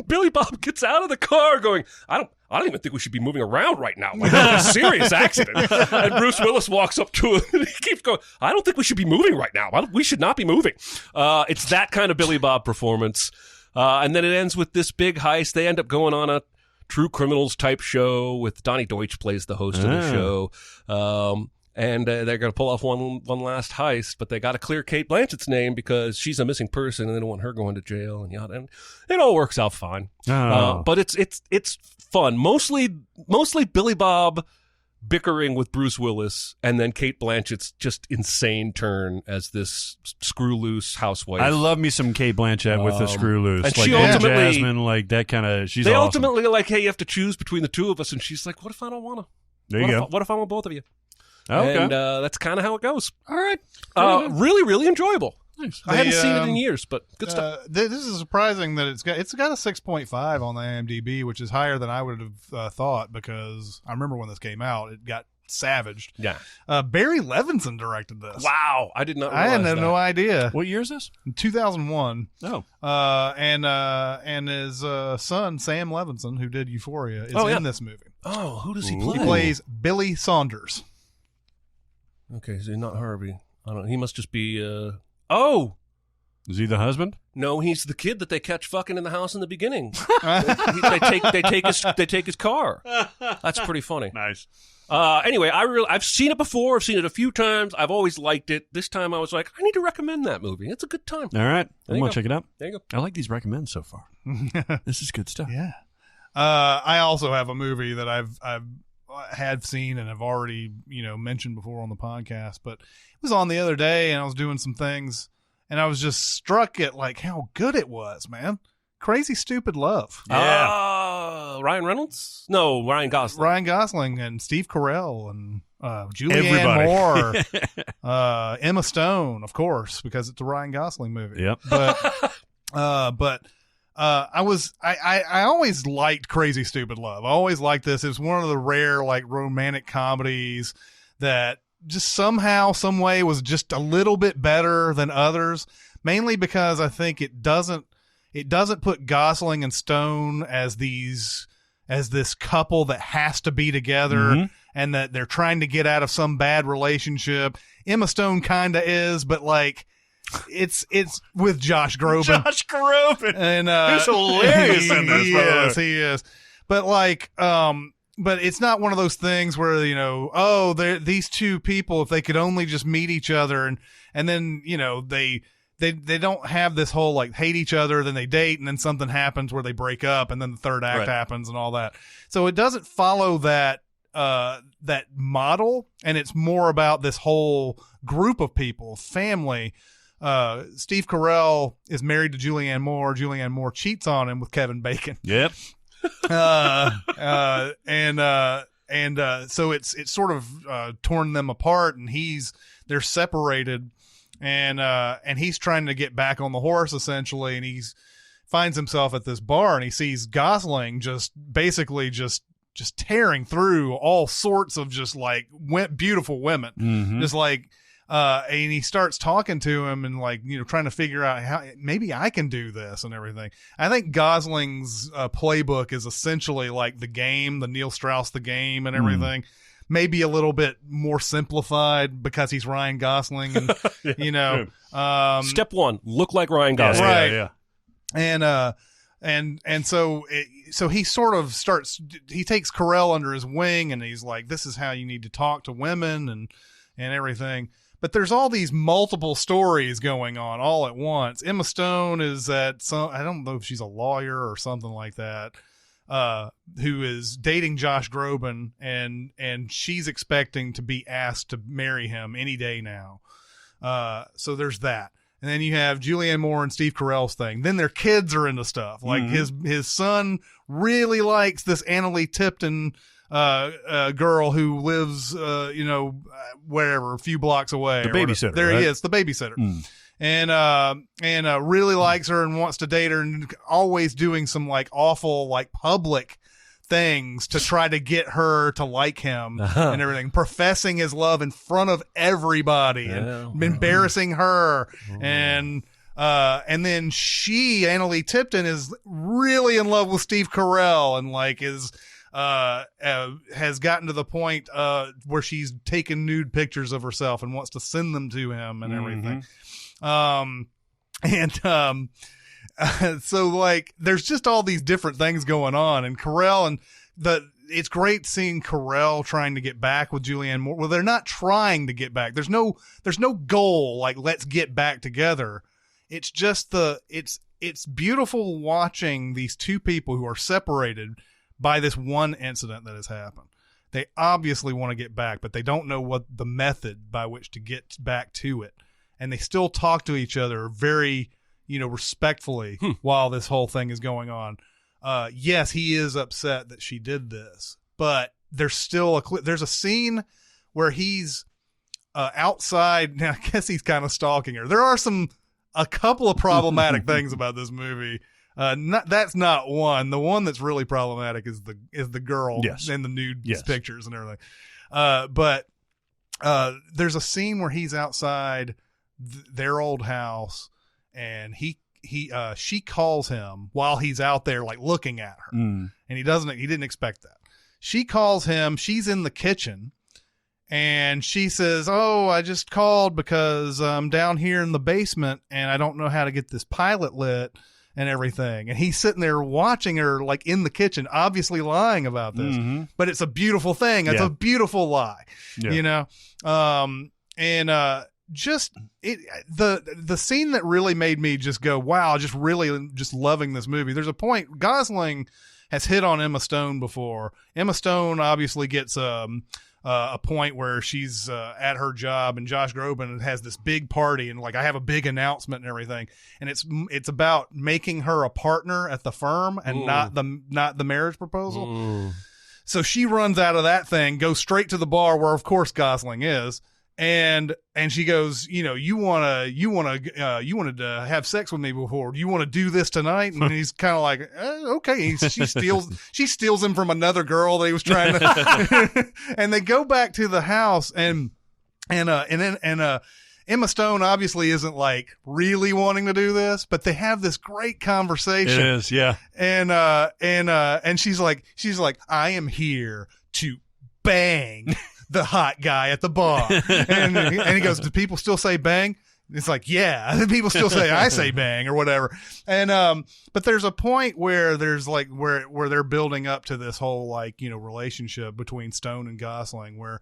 Billy Bob gets out of the car going, I don't even think we should be moving around right now. Like, it's a serious accident. And Bruce Willis walks up to him, and he keeps going, I don't think we should be moving right now. We should not be moving. It's that kind of Billy Bob performance. And then it ends with this big heist. They end up going on a True Criminals type show with Donnie Deutsch plays the host of the show. And they're going to pull off one last heist, but they got to clear Cate Blanchett's name because she's a missing person and they don't want her going to jail and yada. And it all works out fine. But it's fun. Mostly Billy Bob bickering with Bruce Willis, and then Cate Blanchett's just insane turn as this screw loose housewife. I love me some Cate Blanchett with the screw loose. And like she ultimately, Jasmine, like that kind of. She's they awesome. ultimately like, hey, you have to choose between the two of us, and she's like, what if I don't want to? There you go. What if I want both of you? Okay. And that's kind of how it goes. All right. Really, really enjoyable. Nice. I haven't seen it in years, but good stuff. This is surprising that it's got a 6.5 on the IMDb, which is higher than I would have thought, because I remember when this came out, it got savaged. Yeah. Barry Levinson directed this. Wow, I did not realize I had that. no idea. What year is this? 2001. Oh. And his son Sam Levinson, who did Euphoria, is in this movie. Oh, who does he play? He plays Billy Saunders. Okay, so not Harvey. I don't know. He must just be Is he the husband? No, he's the kid that they catch fucking in the house in the beginning. they take his car. That's pretty funny. Nice. Anyway, I've seen it before. I've seen it a few times. I've always liked it. This time I was like, I need to recommend that movie. It's a good time. All right. There I'm you going go. to check it out. There you go. I like these recommends so far. This is good stuff. Yeah. I also have a movie that I've had seen and have already, mentioned before on the podcast, but it was on the other day and I was doing some things and I was just struck at like how good it was, man. Crazy Stupid Love. Yeah. Ryan Reynolds? No, Ryan Gosling. Ryan Gosling and Steve Carell and Julianne Moore, Emma Stone, of course, because it's a Ryan Gosling movie. Yep. But I always liked Crazy Stupid Love. I always liked this. It was one of the rare like romantic comedies that just somehow, some way was just a little bit better than others, mainly because I think it doesn't put Gosling and Stone as this couple that has to be together and that they're trying to get out of some bad relationship. Emma Stone kind of is, but like it's with Josh Groban. And He's hilarious in this. He is. But like but it's not one of those things where, these two people, if they could only just meet each other and then, they don't have this whole like hate each other, then they date, and then something happens where they break up, and then the third act happens and all that. So it doesn't follow that model, and it's more about this whole group of people, family. Steve Carell is married to Julianne Moore. Julianne Moore cheats on him with Kevin Bacon. Yep. So it's sort of torn them apart, and they're separated. And he's trying to get back on the horse essentially, and he finds himself at this bar and he sees Gosling just tearing through all sorts of just like beautiful women, just like and he starts talking to him and like trying to figure out how maybe I can do this and everything. I think Gosling's playbook is essentially like The Game, the Neil Strauss The Game and everything. Maybe a little bit more simplified because he's Ryan Gosling, and Step one: look like Ryan Gosling. Right. Yeah. And so he sort of he takes Carell under his wing, and he's like, this is how you need to talk to women and everything. But there's all these multiple stories going on all at once. Emma Stone is I don't know if she's a lawyer or something like that. Who is dating Josh Groban, and she's expecting to be asked to marry him any day now. So there's that. And then you have Julianne Moore and Steve Carell's thing. Then their kids are into stuff. Like his son really likes this Annalie Tipton girl who lives wherever, a few blocks away. The babysitter. There right? he is, the babysitter. and really likes her and wants to date her, and always doing some like awful like public things to try to get her to like him and everything, professing his love in front of everybody and embarrassing her. And then Anna Lee Tipton is really in love with Steve Carell and like has gotten to the point where she's taken nude pictures of herself and wants to send them to him and everything. So like there's just all these different things going on, and Carell and it's great seeing Carell trying to get back with Julianne Moore. Well, they're not trying to get back. There's no goal like let's get back together. It's just it's beautiful watching these two people who are separated by this one incident that has happened. They obviously want to get back, but they don't know what the method by which to get back to it. And they still talk to each other very, respectfully while this whole thing is going on. Yes, he is upset that she did this, but there's still there's a scene where he's outside. Now, I guess he's kind of stalking her. There are a couple of problematic things about this movie. That's not one. The one that's really problematic is the girl and the nude pictures and everything. But there's a scene where he's outside their old house, and she calls him while he's out there like looking at her, and he didn't expect that. She calls him. She's in the kitchen, and she says, "Oh, I just called because I'm down here in the basement and I don't know how to get this pilot lit and everything." And he's sitting there watching her like in the kitchen, obviously lying about this, but it's a beautiful thing. It's a beautiful lie, just the scene that really made me just go, wow, just really just loving this movie. There's a point Gosling has hit on Emma Stone before. Emma Stone obviously gets a point where she's at her job, and Josh Groban has this big party, and like I have a big announcement and everything, and it's about making her a partner at the firm and not the marriage proposal. So she runs out of that thing, goes straight to the bar where of course Gosling is. And she goes, you wanted to have sex with me before. Do you want to do this tonight? And he's kind of like, okay. She steals him from another girl that he was trying to, and they go back to the house, and Emma Stone obviously isn't like really wanting to do this, but they have this great conversation. It is, yeah. And she's like, I am here to bang the hot guy at the bar. And he goes, do people still say bang? It's like, yeah, people still say I say bang or whatever. And but there's a point where there's like where they're building up to this whole like, relationship between Stone and Gosling, where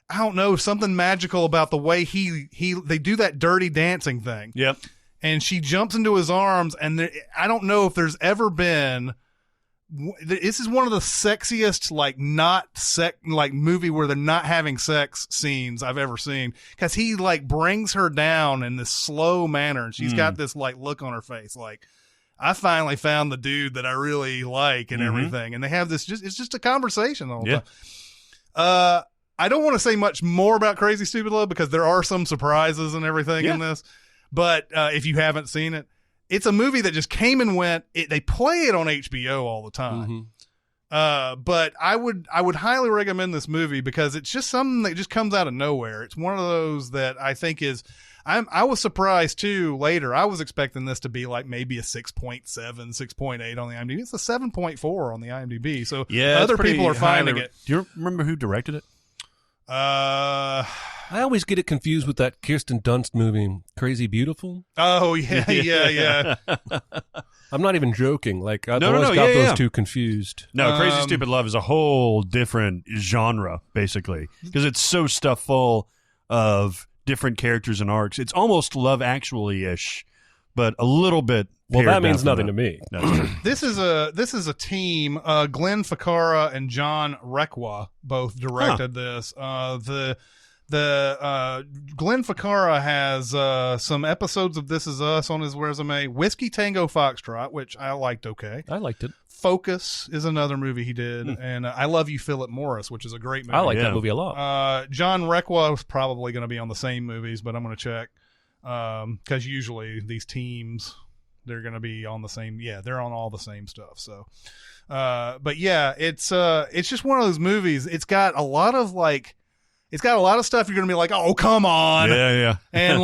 I don't know, something magical about the way they do that dirty dancing thing. Yep. And she jumps into his arms, and I don't know if there's ever been. This is one of the sexiest, like movie where they're not having sex scenes I've ever seen, because he like brings her down in this slow manner, and she's got this like look on her face, like I finally found the dude that I really like and everything. And they have this it's just a conversation the whole time. I don't want to say much more about Crazy Stupid Love because there are some surprises and everything in this, but if you haven't seen it, it's a movie that just came and went. They play it on HBO all the time. But I would highly recommend this movie because it's just something that just comes out of nowhere. It's one of those that I think is, I was surprised too later. I was expecting this to be like maybe a 6.7, 6.8 on the IMDb. It's a 7.4 on the IMDb. So other people are finding it. Do you remember who directed it? I always get it confused with that Kirsten Dunst movie, Crazy Beautiful. Oh, yeah. I'm not even joking. Like, I always got those two confused. No, Crazy Stupid Love is a whole different genre, basically, because it's so stuff full of different characters and arcs. It's almost Love Actually-ish, but a little bit. Well, that means nothing to me. No, This is a team. Glenn Ficarra and John Requa both directed this. The Glenn Ficarra has some episodes of This Is Us on his resume. Whiskey Tango Foxtrot, which I liked. Okay, I liked it. Focus is another movie he did, and I Love You, Philip Morris, which is a great movie. I like that movie a lot. John Requa was probably going to be on the same movies, but I'm going to check. because usually these teams, they're going to be on the same. Yeah, they're on all the same stuff. So, but yeah, it's just one of those movies. It's got a lot of stuff you're going to be like, oh, come on. Yeah. And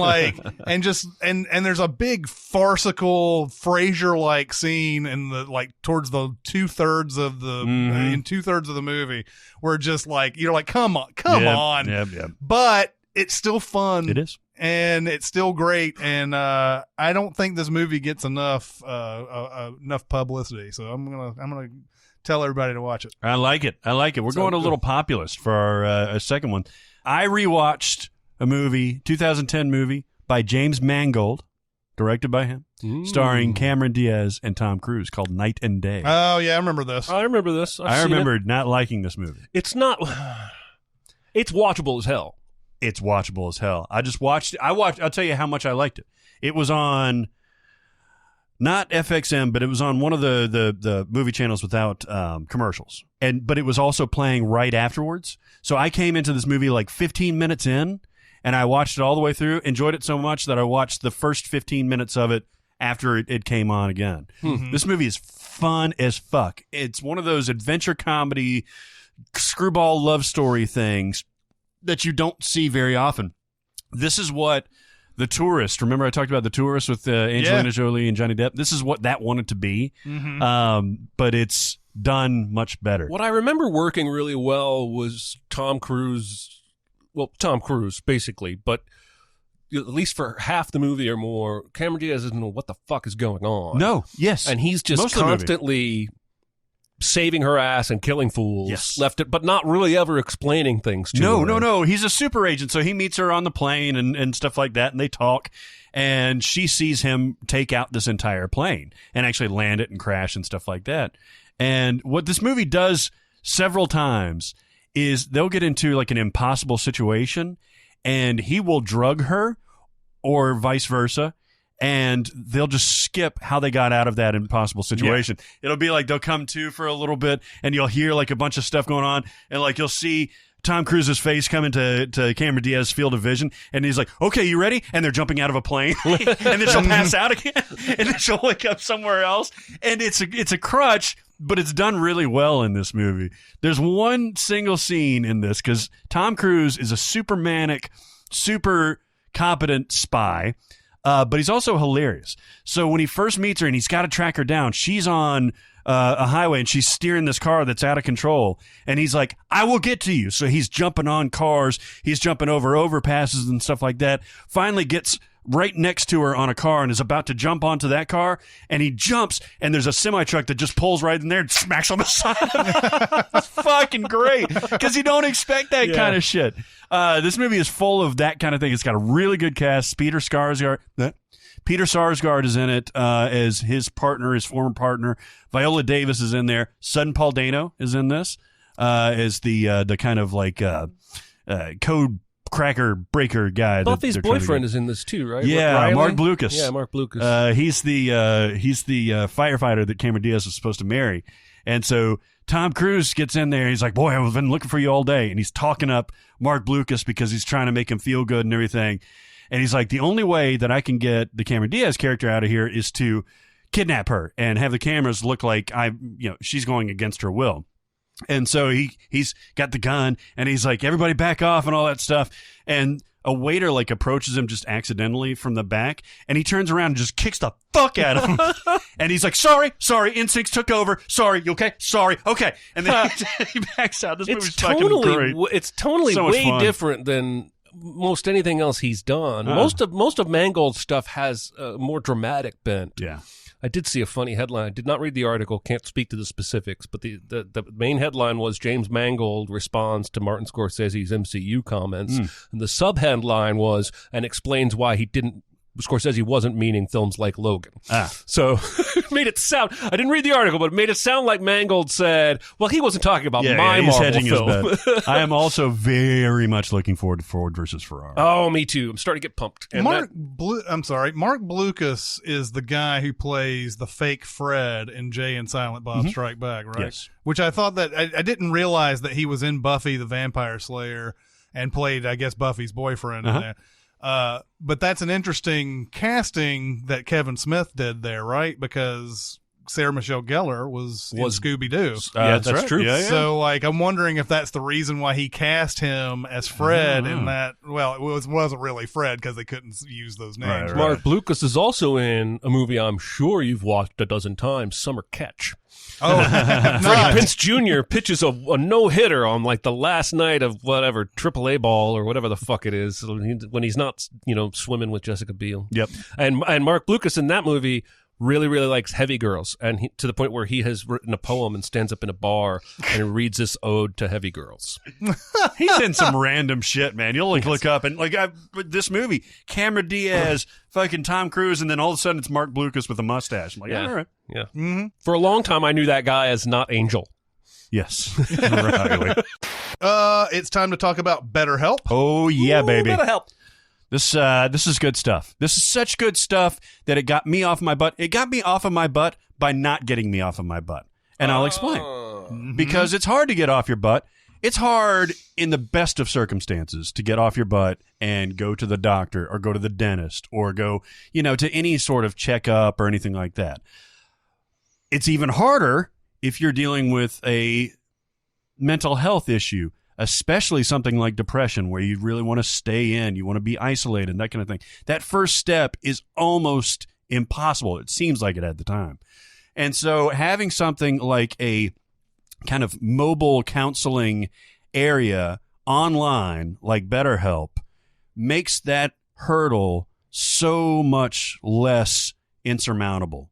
and there's a big farcical Frasier-like scene in the, towards the 2/3 of the, in 2/3 of the movie where just you're like, come on. Yeah. But it's still fun. It is. And it's still great. And, I don't think this movie gets enough publicity. So I'm going to tell everybody to watch it. I like it. We're going a little populist for our second one. I rewatched a movie, 2010 movie by James Mangold, directed by him, starring Cameron Diaz and Tom Cruise, called Night and Day. Oh yeah, I remember this. I remember this. I remember not liking this movie. It's not. It's watchable as hell. It's watchable as hell. I just watched it. I'll tell you how much I liked it. It was on not FXM, but it was on one of the movie channels without commercials. But it was also playing right afterwards. So I came into this movie 15 minutes in, and I watched it all the way through, enjoyed it so much that I watched the first 15 minutes of it after it came on again. Mm-hmm. This movie is fun as fuck. It's one of those adventure comedy, screwball love story things that you don't see very often. This is what The Tourist, remember I talked about The Tourist with Angelina Jolie and Johnny Depp? This is what that wanted to be, but it's done much better. What I remember working really well was Tom Cruise, basically, but at least for half the movie or more, Cameron Diaz doesn't know what the fuck is going on. No, yes. And he's just constantly saving her ass and killing fools, but not really ever explaining things to her. No. He's a super agent, so he meets her on the plane and stuff like that, and they talk, and she sees him take out this entire plane and actually land it and crash and stuff like that. And what this movie does several times is they'll get into an impossible situation, and he will drug her or vice versa, and they'll just skip how they got out of that impossible situation. Yeah. It'll be they'll come to for a little bit, and you'll hear a bunch of stuff going on, and you'll see Tom Cruise's face come into Cameron Diaz's field of vision, and he's like, okay, you ready? And they're jumping out of a plane, and then she'll pass out again, and then she'll wake up somewhere else, and it's a crutch, but it's done really well in this movie. There's one single scene in this, because Tom Cruise is a super manic, super competent spy, but he's also hilarious. So when he first meets her and he's got to track her down, she's on a highway and she's steering this car that's out of control. And he's like, I will get to you. So he's jumping on cars. He's jumping over overpasses and stuff like that. Finally gets right next to her on a car and is about to jump onto that car. And he jumps, and there's a semi-truck that just pulls right in there and smacks on the side. It's fucking great, because you don't expect that kind of shit. This movie is full of that kind of thing. It's got a really good cast. Peter Sarsgaard is in it as his partner, his former partner. Viola Davis is in there. Sutton Paul Dano is in this as the kind of code cracker breaker guy. Buffy's boyfriend is in this too, right? Yeah, Mark Blucas. Yeah, Mark Blucas. He's the firefighter that Cameron Diaz is supposed to marry, and so Tom Cruise gets in there. He's like, boy, I've been looking for you all day. And he's talking up Mark Blucas because he's trying to make him feel good and everything. And he's like, the only way that I can get the Cameron Diaz character out of here is to kidnap her and have the cameras look like she's going against her will. And so he's got the gun, and he's like, everybody back off and all that stuff. And a waiter approaches him just accidentally from the back, and he turns around and just kicks the fuck out of him. And he's like, sorry, instincts took over. Sorry, you okay? Sorry, okay. And then he backs out. This movie's fucking great. It's tonally so way different than most anything else he's done. Most of Mangold's stuff has a more dramatic bent. Yeah. I did see a funny headline. I did not read the article, can't speak to the specifics, but the main headline was James Mangold responds to Martin Scorsese's MCU comments. And the sub-headline was, and explains why Scorsese wasn't meaning films like Logan. So it made it sound, I didn't read the article, but it made it sound like Mangold said, well, he wasn't talking about my Marvel film. I am also very much looking forward to Ford versus Ferrari. Oh, me too. I'm starting to get pumped. And Mark Blucas is the guy who plays the fake Fred in Jay and Silent Bob Strike Back, right? Yes. Which I thought that, I didn't realize that he was in Buffy the Vampire Slayer and played, I guess, Buffy's boyfriend in that. But that's an interesting casting that Kevin Smith did there, right? Because Sarah Michelle Gellar was in Scooby-Doo. Yeah, that's right. true. Yeah. So, like, I'm wondering if that's the reason why he cast him as Fred in that. Well, it wasn't really Fred because they couldn't use those names. Right. Mark Blucas is also in a movie I'm sure you've watched a dozen times, Summer Catch. Oh, Freddie Prinze Jr. pitches a no-hitter on like the last night of whatever AAA ball or whatever the fuck it is when he's not, swimming with Jessica Biel. Yep. And Mark Blucas in that movie really, really likes heavy girls, and to the point where he has written a poem and stands up in a bar and reads this ode to heavy girls. He's in some random shit, man. You'll look up and this movie, Cameron Diaz, fucking Tom Cruise, and then all of a sudden it's Mark Blucas with a mustache. I'm like, Yeah. all right. Yeah. Mm-hmm. For a long time, I knew that guy as not Angel. Yes. Right. It's time to talk about BetterHelp. Oh, yeah, baby. BetterHelp. This is good stuff. This is such good stuff that it got me off my butt. It got me off of my butt by not getting me off of my butt. And I'll explain. Because it's hard to get off your butt. It's hard in the best of circumstances to get off your butt and go to the doctor or go to the dentist or go, to any sort of checkup or anything like that. It's even harder if you're dealing with a mental health issue, especially something like depression where you really want to stay in, you want to be isolated, that kind of thing. That first step is almost impossible. It seems like it at the time. And so having something like a kind of mobile counseling area online like BetterHelp makes that hurdle so much less insurmountable.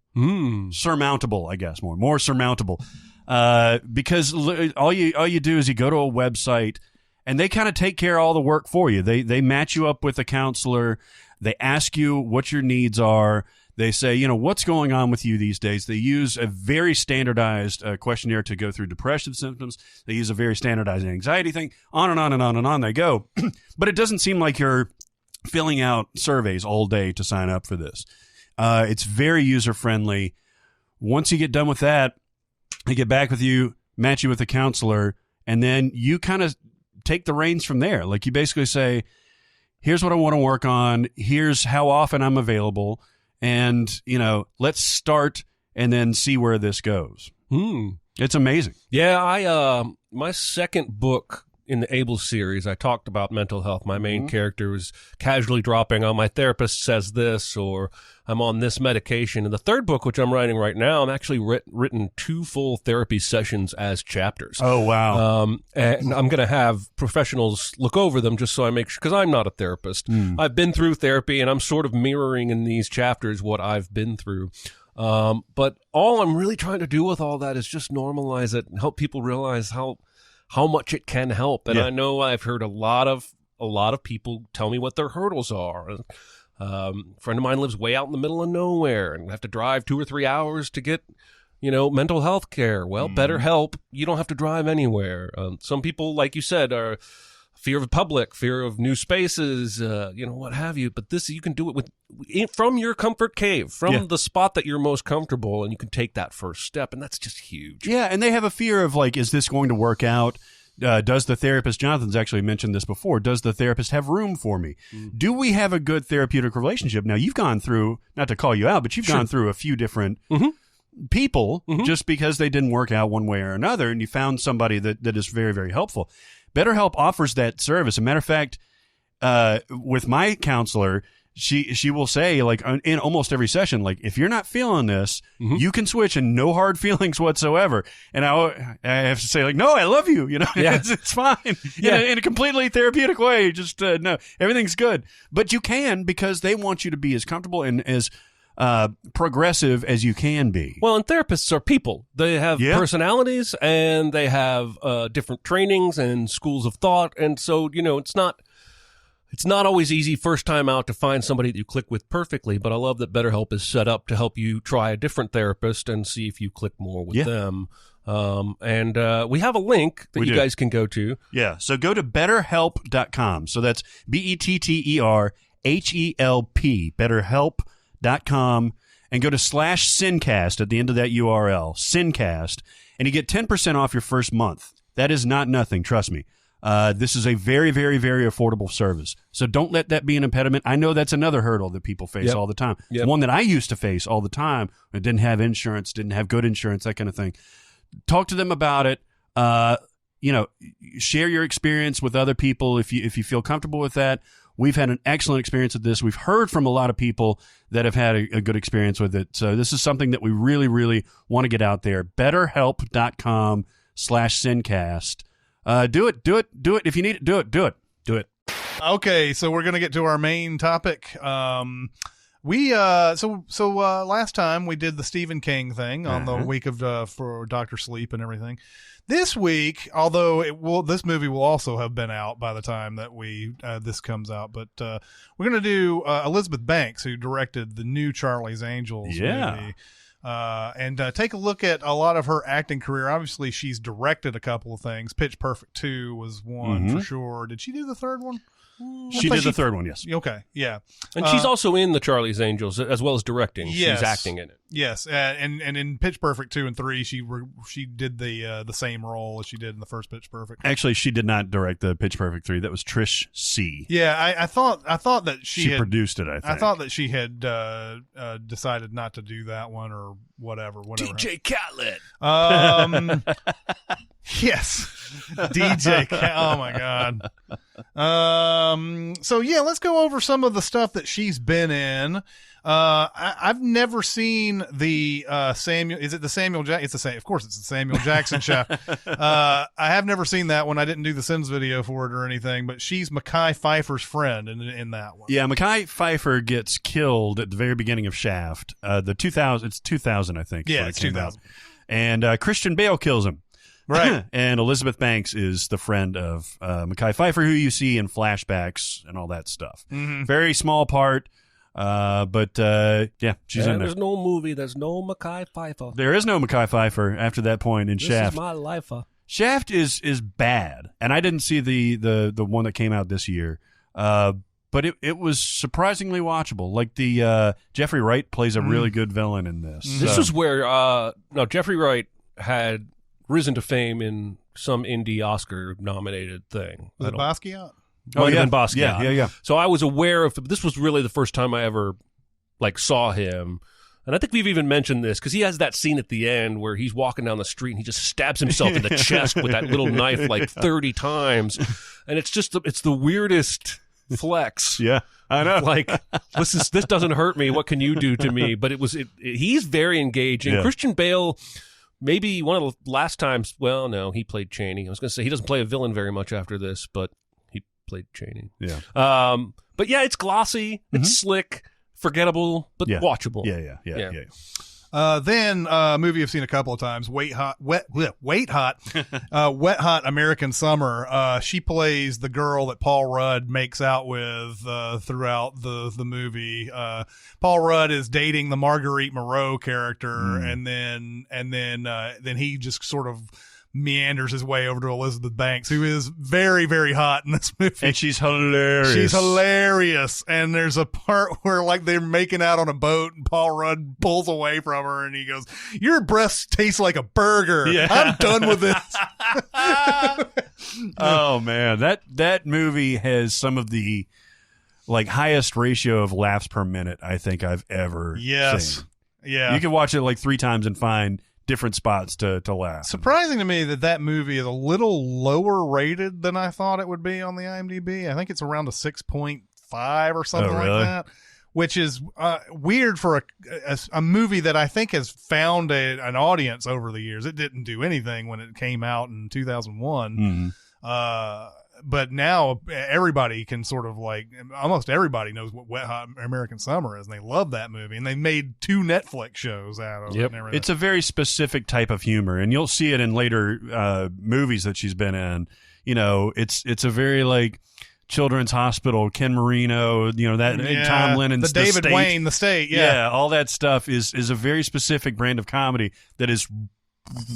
Surmountable, I guess, more surmountable. Because all you do is you go to a website and they kind of take care of all the work for you. They match you up with a counselor. They ask you what your needs are. They say, what's going on with you these days? They use a very standardized questionnaire to go through depressive symptoms. They use a very standardized anxiety thing. On and on and on and on they go. But it doesn't seem like you're filling out surveys all day to sign up for this. It's very user-friendly. Once you get done with that, they get back with you, match you with a counselor, and then you kind of take the reins from there. Like you basically say, here's what I want to work on. Here's how often I'm available. And, let's start and then see where this goes. It's amazing. Yeah, my second book in the Able series, I talked about mental health. My main character was casually dropping on my therapist says this, or I'm on this medication. In the third book, which I'm writing right now, I'm actually written 2 full therapy sessions as chapters. Oh, wow. And I'm going to have professionals look over them just so I make sure, because I'm not a therapist. I've been through therapy, and I'm sort of mirroring in these chapters what I've been through. But all I'm really trying to do with all that is just normalize it and help people realize how much it can help. And I know I've heard a lot of people tell me what their hurdles are. A friend of mine lives way out in the middle of nowhere and have to drive 2 or 3 hours to get, mental health care. Well, BetterHelp, you don't have to drive anywhere. Some people, like you said, are fear of public, fear of new spaces, what have you. But this, you can do it from your comfort cave, from the spot that you're most comfortable, and you can take that first step, and that's just huge. Yeah, and they have a fear of, is this going to work out? Does the therapist, Jonathan's actually mentioned this before, does the therapist have room for me? Do we have a good therapeutic relationship? Now, you've gone through, not to call you out, but you've gone through a few different people just because they didn't work out one way or another, and you found somebody that is very, very helpful. BetterHelp offers that service. As a matter of fact, with my counselor, she will say, in almost every session, if you're not feeling this, you can switch and no hard feelings whatsoever. And I have to say, no, I love you. It's fine. In a completely therapeutic way. Just, no, everything's good. But you can, because they want you to be as comfortable and as progressive as you can be. Well, and therapists are people. They have personalities, and they have different trainings and schools of thought. And so, it's not always easy first time out to find somebody that you click with perfectly, but I love that BetterHelp is set up to help you try a different therapist and see if you click more with them. And we have a link that you guys can go to. Yeah, so go to betterhelp.com. So that's BetterHelp, betterhelp.com, and go to /SinCast at the end of that URL, SinCast, and you get 10% off your first month. That is not nothing, trust me. This is a very, very, very affordable service. So don't let that be an impediment. I know that's another hurdle that people face all the time. It's one that I used to face all the time. I didn't have insurance, didn't have good insurance, that kind of thing. Talk to them about it. Share your experience with other people if you feel comfortable with that. We've had an excellent experience with this. We've heard from a lot of people that have had a good experience with it. So this is something that we really, really want to get out there. BetterHelp.com/SinCast. Do it. If you need it, do it. Okay, so we're gonna get to our main topic. Last time we did the Stephen King thing on the week of for Dr. Sleep and everything. This week, although this movie will also have been out by the time that this comes out, but we're gonna do Elizabeth Banks, who directed the new Charlie's Angels movie. And take a look at a lot of her acting career. Obviously, she's directed a couple of things. Pitch Perfect 2 was one for sure. Did she do the third one? She did the third one, yes. Okay, yeah. And she's also in the Charlie's Angels as well as directing. Yes. She's acting in it. Yes, and in Pitch Perfect 2 and 3, she did the same role as she did in the first Pitch Perfect. Actually, she did not direct the Pitch Perfect 3. That was Trish C. Yeah, I thought that she had produced it. I think. I thought that she had decided not to do that one or whatever. DJ Khaled. Yes, DJ. Oh my God. So yeah, let's go over some of the stuff that she's been in. I've never seen the Samuel. Is it the Samuel Jackson? It's the same. Of course, it's the Samuel Jackson Shaft. I have never seen that one. I didn't do the Sims video for it or anything, but she's Mekhi Phifer's friend in that one. Yeah, Mekhi Phifer gets killed at the very beginning of Shaft. It's 2000, I think. Yeah, it's 2000. And Christian Bale kills him. Right. And Elizabeth Banks is the friend of Mekhi Phifer, who you see in flashbacks and all that stuff. Mm-hmm. Very small part, but she's in there. There's no movie. There's no Mekhi Phifer. There is no Mekhi Phifer after that point in Shaft. This is my life. Shaft is bad, and I didn't see the one that came out this year, but it was surprisingly watchable. Like the Jeffrey Wright plays a really good villain in this. This is where Jeffrey Wright had risen to fame in some indie Oscar-nominated thing. Was it Basquiat? Might have been Basquiat. Yeah. So I was aware of this. Was really the first time I ever saw him. And I think we've even mentioned this because he has that scene at the end where he's walking down the street and he just stabs himself in the chest with that little knife 30 times. And it's the weirdest flex. Yeah, I know. This doesn't hurt me. What can you do to me? But he's very engaging. Yeah. Christian Bale, maybe one of the last times. Well, no, he played Chaney. I was going to say he doesn't play a villain very much after this, but he played Chaney. Yeah. But yeah, it's glossy. It's slick. Forgettable, but watchable. Yeah. Then a movie I've seen a couple of times, Wet Hot American Summer. She plays the girl that Paul Rudd makes out with throughout the movie. Paul Rudd is dating the Marguerite Moreau character, and then he just sort of meanders his way over to Elizabeth Banks, who is very, very hot in this movie. And she's hilarious. And there's a part where they're making out on a boat and Paul Rudd pulls away from her and he goes, "Your breasts taste like a burger. Yeah. I'm done with this." Oh man, that movie has some of the highest ratio of laughs per minute I think I've ever seen. Yeah. You can watch it 3 times and find different spots to laugh. Surprising to me that movie is a little lower rated than I thought it would be on the IMDb. I think it's around a 6.5 or something like that, which is weird for a movie that I think has found an audience over the years. It didn't do anything when it came out in 2001. But now everybody can sort of almost everybody knows what Wet Hot American Summer is, and they love that movie. And they made 2 Netflix shows out of it. And everything. It's a very specific type of humor, and you'll see it in later movies that she's been in. It's a very Children's Hospital, Ken Marino, Tom Lennon, the David State. Wayne, The State. Yeah, all that stuff is a very specific brand of comedy that is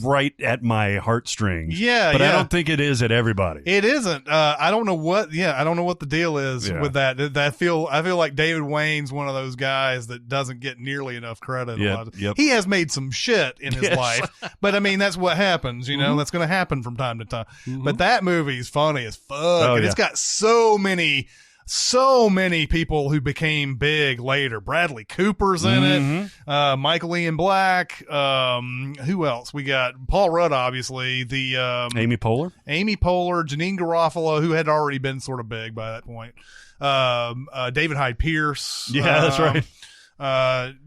right at my heartstrings. Yeah, but yeah. I don't think it is at everybody. It isn't. I don't know what. Yeah, I don't know what the deal is with that. I feel like David Wayne's one of those guys that doesn't get nearly enough credit. Yep. He has made some shit in his life, but I mean that's what happens. You know, that's going to happen from time to time. But that movie's funny as fuck, and it's got so many people who became big later. Bradley Cooper's in it. Michael Ian Black. Who else? We got Paul Rudd, obviously. The Amy Poehler, Janine Garofalo, who had already been sort of big by that point. David Hyde Pierce. Yeah, that's right.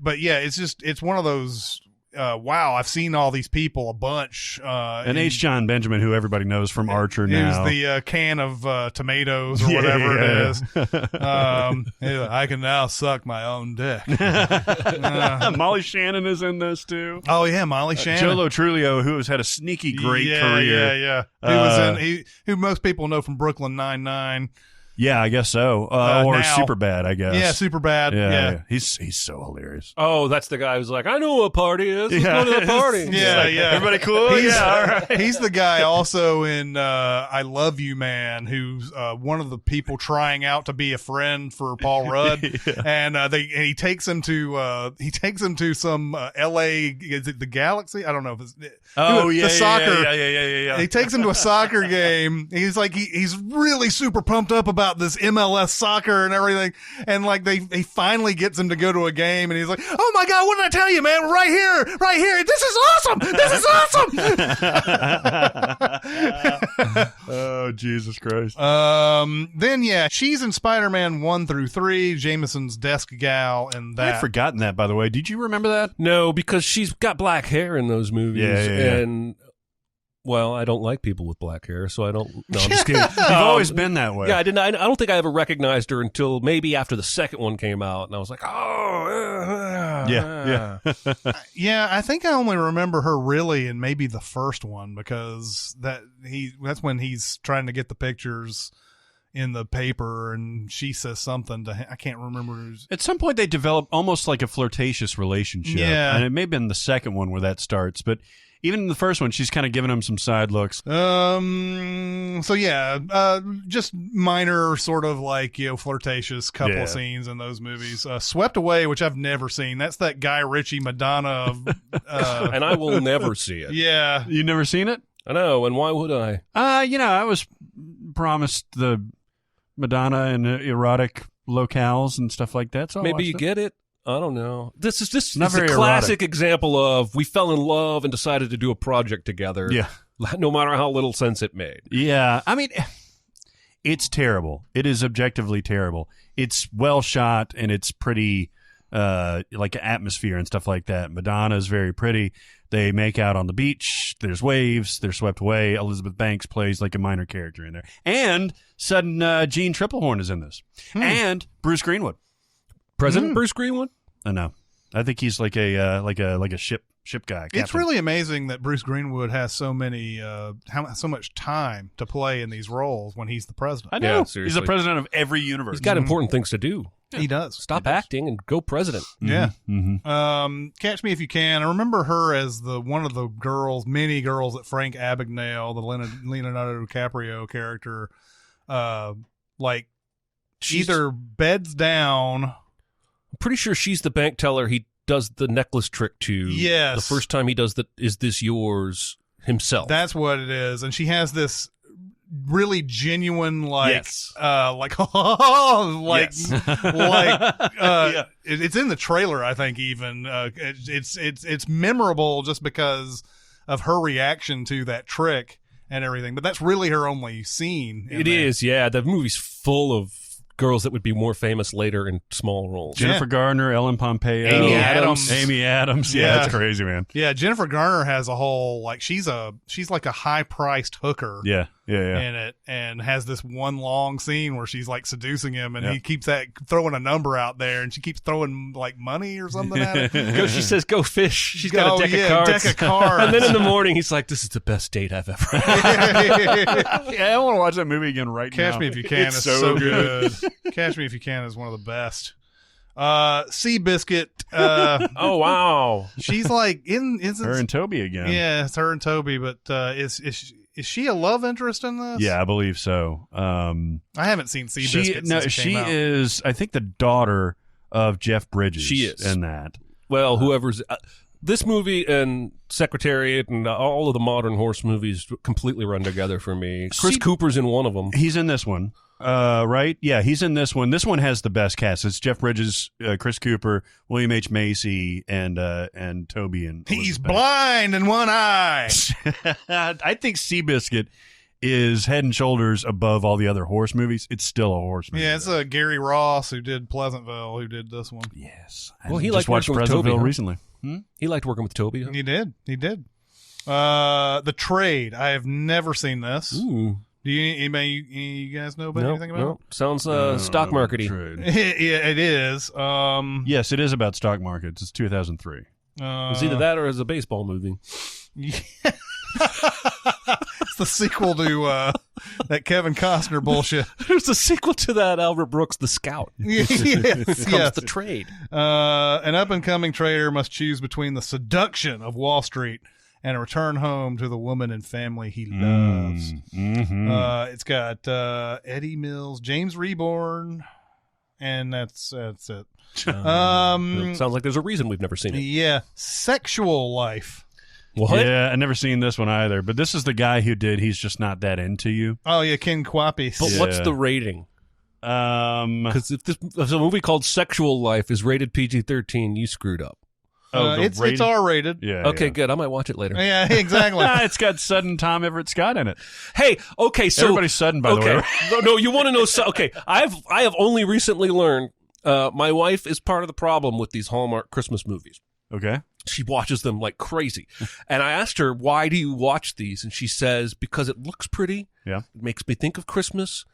But yeah, it's one of those. Wow, I've seen all these people a bunch. And H. John Benjamin, who everybody knows from Archer now. Who's the can of tomatoes or whatever it is. I can now suck my own dick. Molly Shannon is in this too. Oh yeah, Molly Shannon. Joe Lo Truglio, who has had a sneaky great career. Yeah. Who most people know from Brooklyn Nine-Nine. Yeah, I guess so. Or Superbad, I guess. Yeah, Superbad. Yeah. He's so hilarious. Oh, that's the guy who's like, I know what a party is. Let's go to the party. Yeah. Everybody cool? All right. He's the guy also in I Love You Man, who's one of the people trying out to be a friend for Paul Rudd, and he takes him to some L.A. Is it the Galaxy? I don't know if it's the soccer. Yeah. He takes him to a soccer game. He's like he's really super pumped up about this MLS soccer and everything, and like he finally gets him to go to a game, and he's like, "Oh my God, what did I tell you, man? Right here. This is awesome. Oh, Jesus Christ. Then she's in Spider-Man 1 through 3. Jameson's desk gal, and that. I'd forgotten that, by the way. Did you remember that? No, because she's got black hair in those movies. Yeah. And, well, I don't like people with black hair, so I don't. No, I'm just kidding. You've always been that way. Yeah, I didn't. I don't think I ever recognized her until maybe after the second one came out, and I was like, oh, yeah. Yeah, I think I only remember her really in maybe the first one, because that's when he's trying to get the pictures in the paper, and she says something to him. I can't remember. At some point, they develop almost like a flirtatious relationship. Yeah. And it may have been the second one where that starts, but even in the first one, she's kind of giving him some side looks. So yeah, just minor sort of like, flirtatious couple of scenes in those movies. Swept Away, which I've never seen. That's that Guy Ritchie Madonna of, and I will never see it. Yeah. You never seen it? I know, and why would I? I was promised the Madonna in erotic locales and stuff like that. So maybe you get it. I don't know. This is Not a very classic example of we fell in love and decided to do a project together. Yeah. No matter how little sense it made. Yeah. I mean, it's terrible. It is objectively terrible. It's well shot and it's pretty, like atmosphere and stuff like that. Madonna is very pretty. They make out on the beach. There's waves. They're swept away. Elizabeth Banks plays like a minor character in there. And sudden Gene Triplehorn is in this. And Bruce Greenwood. President Bruce Greenwood? I know. I think he's like a ship guy. Captain. It's really amazing that Bruce Greenwood has so much time to play in these roles when he's the president. I know. Yeah, seriously. He's the president of every universe. He's got important things to do. He does. Stop acting and go president. Yeah. Mm-hmm. Catch Me If You Can. I remember her as one of the many girls that Frank Abagnale, the Leonardo DiCaprio character, either beds down. I'm pretty sure she's the bank teller he does the necklace trick to. Yes. The first time he does the "Is this yours?" himself. That's what it is. And she has this really genuine, yes. It's in the trailer, I think, even. It's memorable just because of her reaction to that trick and everything. But that's really her only scene. It is, yeah. The movie's full of girls that would be more famous later in small roles. Jennifer Garner, Ellen Pompeo, Amy Adams. Yeah, that's crazy, man. Yeah, Jennifer Garner has a whole she's like a high priced hooker. Yeah. In it, and has this one long scene where she's like seducing him, and he keeps throwing a number out there, and she keeps throwing like money or something at it. She says, "Go fish." She's got a deck of cards. And then in the morning, he's like, "This is the best date I've ever had." Yeah, I want to watch that movie again right now. Catch Me If You Can is so good. Catch Me If You Can is one of the best. Seabiscuit. Oh wow, she's like her and Toby again. Yeah, it's her and Toby. But is she a love interest in this? Yeah, I believe so. I haven't seen Seabiscuit. She is. I think the daughter of Jeff Bridges. She is in that. Well, whoever's this movie and Secretariat and all of the modern horse movies completely run together for me. Chris Cooper's in one of them. He's in this one. Right? Yeah, he's in this one. This one has the best cast. It's Jeff Bridges, Chris Cooper, William H. Macy, and Toby and he's blind in one eye. I think Seabiscuit is head and shoulders above all the other horse movies. It's still a horse movie. Yeah, it's Gary Ross who did Pleasantville who did this one. Yes. Well, he just watched Pleasantville recently. He liked working with Toby. Huh? He did. The Trade. I have never seen this. Ooh. Do you guys know about anything about it? Sounds stock markety. Yeah, it is. Yes, it is about stock markets. It's 2003. It's either that or it's a baseball movie. Yeah. It's the sequel to that Kevin Costner bullshit. There's a sequel to that Albert Brooks, The Scout. Yes. The Trade. An up-and-coming trader must choose between the seduction of Wall Street and a return home to the woman and family he loves. It's got Eddie Mills, James Reborn, and that's it. Sounds like there's a reason we've never seen it. Yeah, Sexual Life. What? Yeah, I've never seen this one either. But this is the guy who did He's Just Not That Into You. Oh yeah, Ken Kwapis. But what's the rating? Because if a movie called Sexual Life is rated PG-13, you screwed up. It's R-rated. Yeah. Okay, good. I might watch it later. Yeah, exactly. It's got sudden Tom Everett Scott in it. Hey, okay, so everybody's sudden, by the way. No, you want to know? Okay, I have only recently learned. My wife is part of the problem with these Hallmark Christmas movies. Okay. She watches them like crazy. And I asked her, why do you watch these? And she says, because it looks pretty. Yeah. It makes me think of Christmas.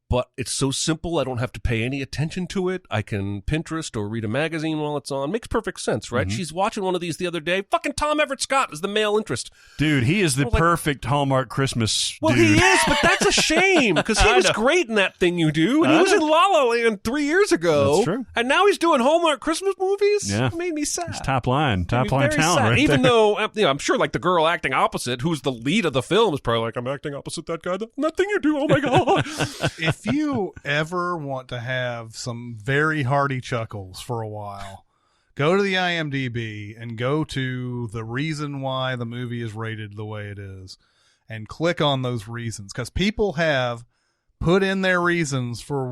But it's so simple, I don't have to pay any attention to it. I can Pinterest or read a magazine while it's on. Makes perfect sense, right? She's watching one of these the other day. Fucking Tom Everett Scott is the male interest. Dude, he is the perfect Hallmark Christmas Well, dude. he is, but that's a shame because he was great in That Thing You Do. And he was in La La Land 3 years ago. That's true. And now he's doing Hallmark Christmas movies? Yeah. It made me sad. It's top line talent sad. right Even there. though, I'm sure like the girl acting opposite, who's the lead of the film, is probably like, I'm acting opposite that guy. That Thing You Do, oh my God. If you ever want to have some very hearty chuckles for a while, go to the IMDb and go to the reason why the movie is rated the way it is and click on those reasons, because people have put in their reasons for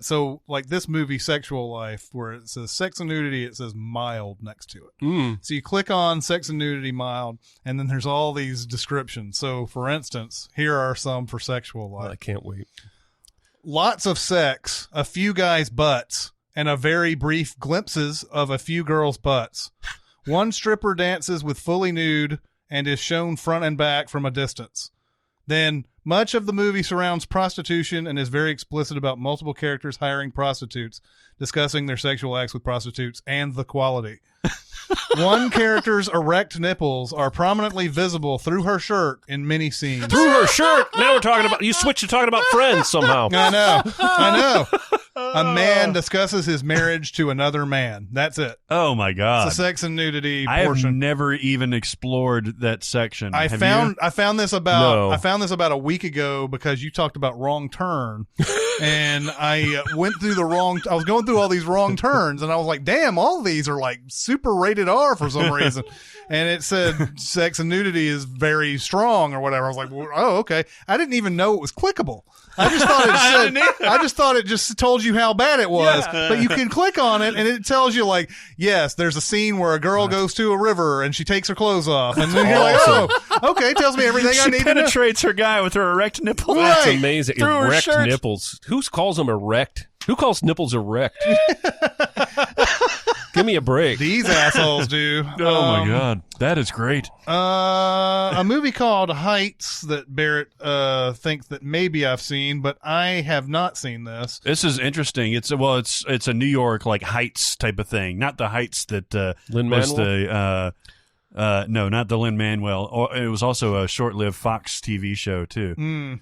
so like this movie Sexual Life, where it says sex and nudity, it says mild next to it. So you click on sex and nudity mild, and then there's all these descriptions. So for instance, here are some for Sexual Life. I can't wait. Lots of sex, a few guys' butts, and a very brief glimpses of a few girls' butts. One stripper dances with fully nude and is shown front and back from a distance. Then, much of the movie surrounds prostitution and is very explicit about multiple characters hiring prostitutes, discussing their sexual acts with prostitutes, and the quality. One character's erect nipples are prominently visible through her shirt in many scenes. Through her shirt? Now we're talking about, you switched to talking about Friends somehow. I know. A man discusses his marriage to another man. That's it. Oh my God. It's the sex and nudity I portion. have never even explored that section. I found this about a week ago because you talked about Wrong Turn, and I went through I was going through all these wrong turns, and I was like, damn, all of these are like super rated R for some reason. And it said sex and nudity is very strong or whatever. I was like, well, oh, okay. I didn't even know it was clickable. I just thought it just told you how bad it was. Yeah. But you can click on it and it tells you like, yes, there's a scene where a girl goes to a river and she takes her clothes off. And then you're like, oh, okay. It tells me everything I need to know. She penetrates her guy with her erect nipple. Right. That's amazing. Through erect her shirt. nipples. Who calls them erect? Who calls nipples erect? Give me a break. These assholes do. Oh my God. That is great. A movie called Heights that Barrett thinks that maybe I've seen, but I have not seen this. This is interesting. It's a New York like Heights type of thing, not the Heights that was the no, not the Lin-Manuel. It was also a short-lived Fox TV show too.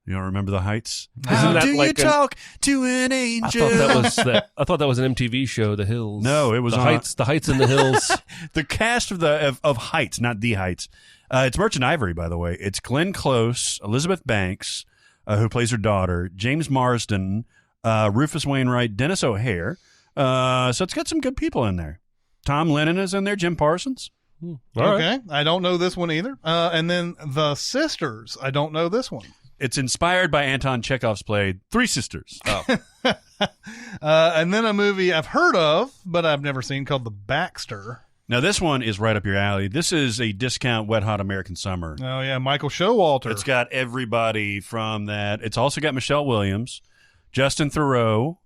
You don't remember The Heights? Isn't that do like you talk to an angel? I thought that was an MTV show, The Hills. No, it was The on- Heights. The Heights in the Hills. The cast of Heights, not The Heights. It's Merchant Ivory, by the way. It's Glenn Close, Elizabeth Banks, who plays her daughter, James Marsden, Rufus Wainwright, Dennis O'Hare. So it's got some good people in there. Tom Lennon is in there, Jim Parsons. Okay. I don't know this one either. And then The Sisters. I don't know this one. It's inspired by Anton Chekhov's play Three Sisters. Oh. And then a movie I've heard of, but I've never seen, called The Baxter. Now, this one is right up your alley. This is a discount Wet Hot American Summer. Oh, yeah. Michael Showalter. It's got everybody from that. It's also got Michelle Williams, Justin Theroux,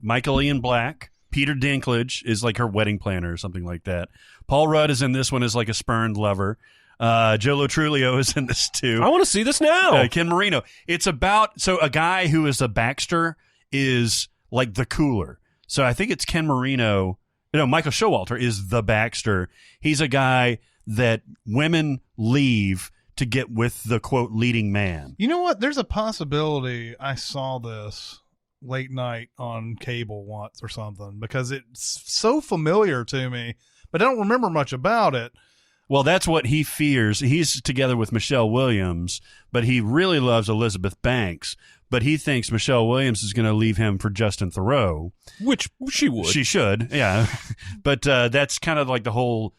Michael Ian Black, Peter Dinklage is like her wedding planner or something like that. Paul Rudd is in this one as like a spurned lover. Joe Lo Truglio is in this too. I want to see this now. Ken Marino. It's about, so a guy who is a Baxter is like the cooler. So I think it's Ken Marino. Michael Showalter is the Baxter. He's a guy that women leave to get with the, quote, leading man. You know what? There's a possibility I saw this late night on cable once or something, because it's so familiar to me, but I don't remember much about it. Well, that's what he fears. He's together with Michelle Williams, but he really loves Elizabeth Banks. But he thinks Michelle Williams is going to leave him for Justin Theroux. Which she would. She should, yeah. But that's kind of like the whole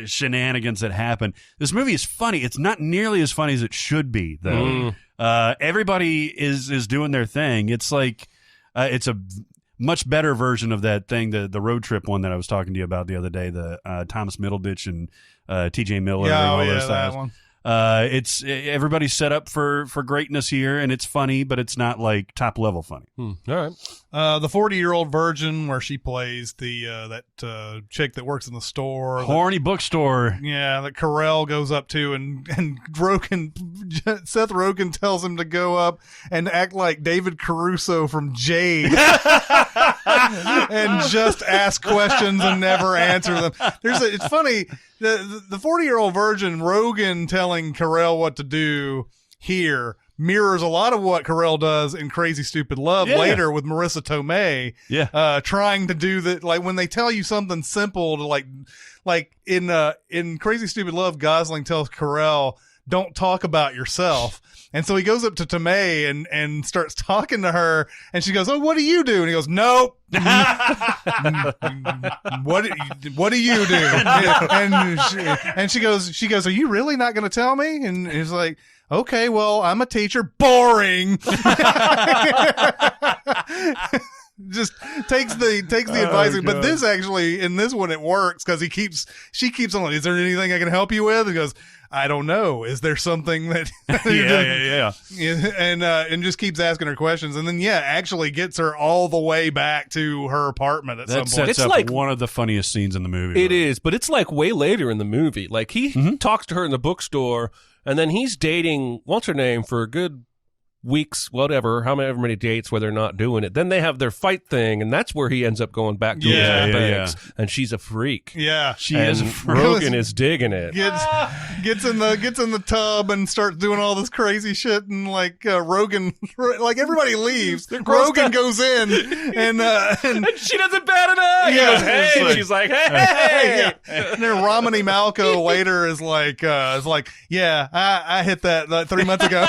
shenanigans that happen. This movie is funny. It's not nearly as funny as it should be, though. Everybody is doing their thing. It's like it's a much better version of that thing, the road trip one that I was talking to you about the other day, the Thomas Middleditch and T.J. Miller. Yeah, and all yeah, those that guys. one. It's everybody's set up for greatness here, and it's funny, but it's not like top level funny. All right. The 40-year-old virgin, where she plays the that chick that works in the store, Horny bookstore. Yeah, that Carell goes up to, and Seth Rogen tells him to go up and act like David Caruso from Jade, and just ask questions and never answer them. It's funny. The 40-year-old virgin, Rogen telling Carell what to do here mirrors a lot of what Carell does in Crazy Stupid Love later with Marissa Tomei. Yeah. Trying to do that, like when they tell you something simple to like in Crazy Stupid Love, Gosling tells Carell, don't talk about yourself. And so he goes up to Tomei and starts talking to her, and she goes, oh, what do you do? And he goes, nope. What do you do? And she goes, are you really not going to tell me? And he's like, okay, well, I'm a teacher. Boring. Just takes the advice. God. But this actually, in this one, it works because she keeps on, is there anything I can help you with? And goes, I don't know. Is there something that yeah. And just keeps asking her questions, and then actually gets her all the way back to her apartment at some point. Sets It's up like one of the funniest scenes in the movie. It is, but it's like way later in the movie. Like he talks to her in the bookstore, and then he's dating what's her name for a good weeks, whatever, however many dates where they're not doing it. Then they have their fight thing, and that's where he ends up going back to Elizabeth Banks, and she's a freak. Yeah, She is a freak. Rogen is digging it. Gets in the tub and starts doing all this crazy shit, and like Rogen, like everybody leaves. Rogen goes in, and she doesn't bat an eye. He goes, hey, it's like, she's like, hey. And then Romany Malco later is like, yeah, I hit that 3 months ago.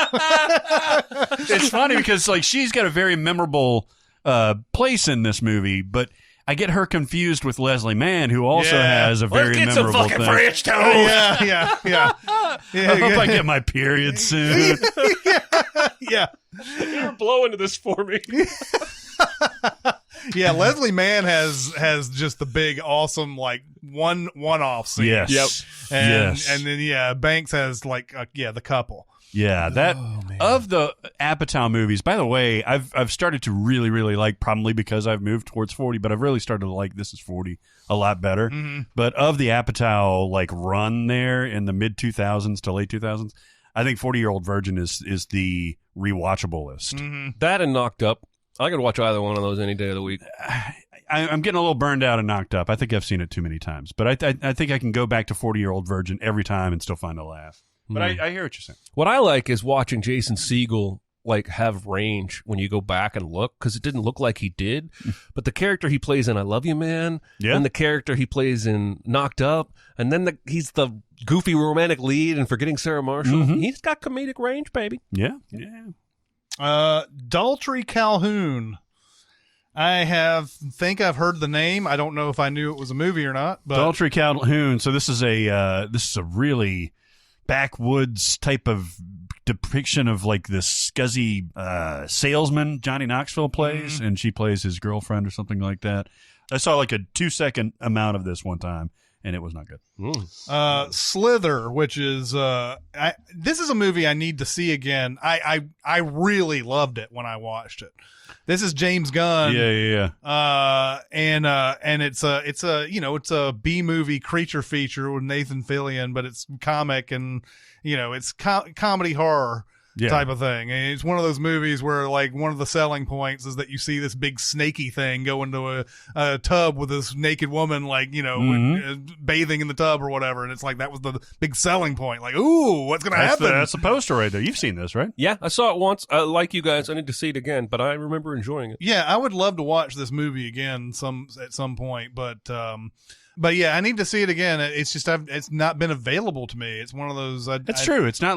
It's funny because like she's got a very memorable place in this movie, but I get her confused with Leslie Mann, who also has a very Let's get some memorable fucking thing. French toast. Yeah. I hope I get my period soon. Yeah. You're blowing to this for me. Yeah, Leslie Mann has just the big, awesome, like one-off scene. Yes. And then Banks has like the couple. Yeah, of the Apatow movies. By the way, I've started to really, really like, probably because I've moved towards 40, but I've really started to like This Is 40 a lot better. Mm-hmm. But of the Apatow like run there in the mid 2000s to late 2000s, I think 40-Year-Old Virgin is the rewatchable list. Mm-hmm. That and Knocked Up. I could watch either one of those any day of the week. I'm getting a little burned out and Knocked Up. I think I've seen it too many times, but I think I can go back to 40-Year-Old Virgin every time and still find a laugh. But I hear what you're saying. What I like is watching Jason Segel have range when you go back and look, because it didn't look like he did. But the character he plays in I Love You, Man, and the character he plays in Knocked Up, and then he's the goofy romantic lead in Forgetting Sarah Marshall. He's got comedic range, baby. Yeah. Daltrey Calhoun. I think I've heard the name. I don't know if I knew it was a movie or not. But Daltrey Calhoun. So this is a really backwoods type of depiction of this scuzzy salesman Johnny Knoxville plays, and she plays his girlfriend or something like that. I saw a 2-second amount of this one time, and it was not good. Slither, which is this is a movie I need to see again. I really loved it when I watched it. This is James Gunn. Yeah. And it's a B movie creature feature with Nathan Fillion, but it's comic and it's comedy horror type of thing. And it's one of those movies where one of the selling points is that you see this big snaky thing go into a tub with this naked woman, bathing in the tub or whatever. And it's that was the big selling point. Ooh, what's going to happen? That's the poster right there. You've seen this, right? Yeah, I saw it once. Like you guys, I need to see it again, but I remember enjoying it. Yeah, I would love to watch this movie again at some point, but yeah, I need to see it again. It's just it's not been available to me. It's one of those. That's true. It's not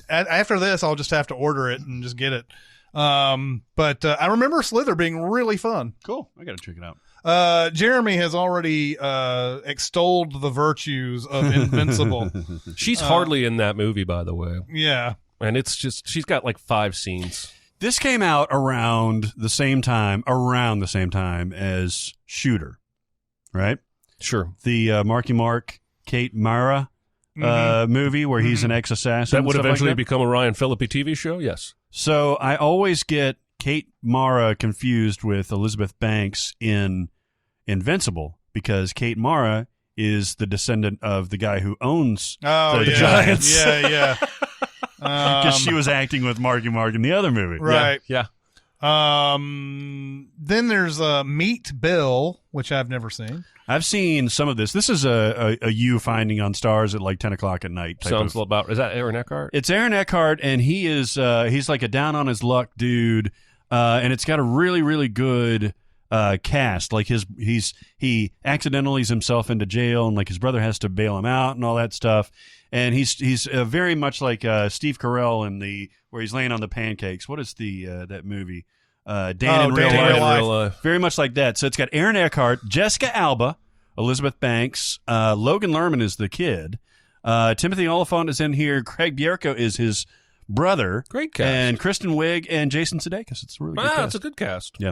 after this, I'll just have to order it and just get it. But I remember Slither being really fun. Cool. I got to check it out. Jeremy has already extolled the virtues of Invincible. She's hardly in that movie, by the way. Yeah, and it's just she's got 5 scenes. This came out around the same time as Shooter, right? Sure. The Marky Mark, Kate Mara movie where he's an ex-assassin. That would eventually become a Ryan Phillippe TV show, yes. So I always get Kate Mara confused with Elizabeth Banks in Invincible because Kate Mara is the descendant of the guy who owns the Giants. Yeah. Because she was acting with Marky Mark in the other movie. Right. Yeah. Then there's Meet Bill, which I've never seen. I've seen some of this. This is a you finding on Stars at 10 o'clock at night. Sounds about. Is that Aaron Eckhart? It's Aaron Eckhart, and he is he's a down on his luck dude, and it's got a really really good cast. He accidentally himself into jail, and his brother has to bail him out and all that stuff. And he's very much like Steve Carell in where he's laying on the pancakes. What is that movie? Dan in Real Life. Very much like that. So it's got Aaron Eckhart, Jessica Alba, Elizabeth Banks, Logan Lerman is the kid, Timothy Oliphant is in here, Craig Bierko is his brother. Great cast. And Kristen Wiig and Jason Sudeikis. It's a really good cast. It's a good cast. Yeah.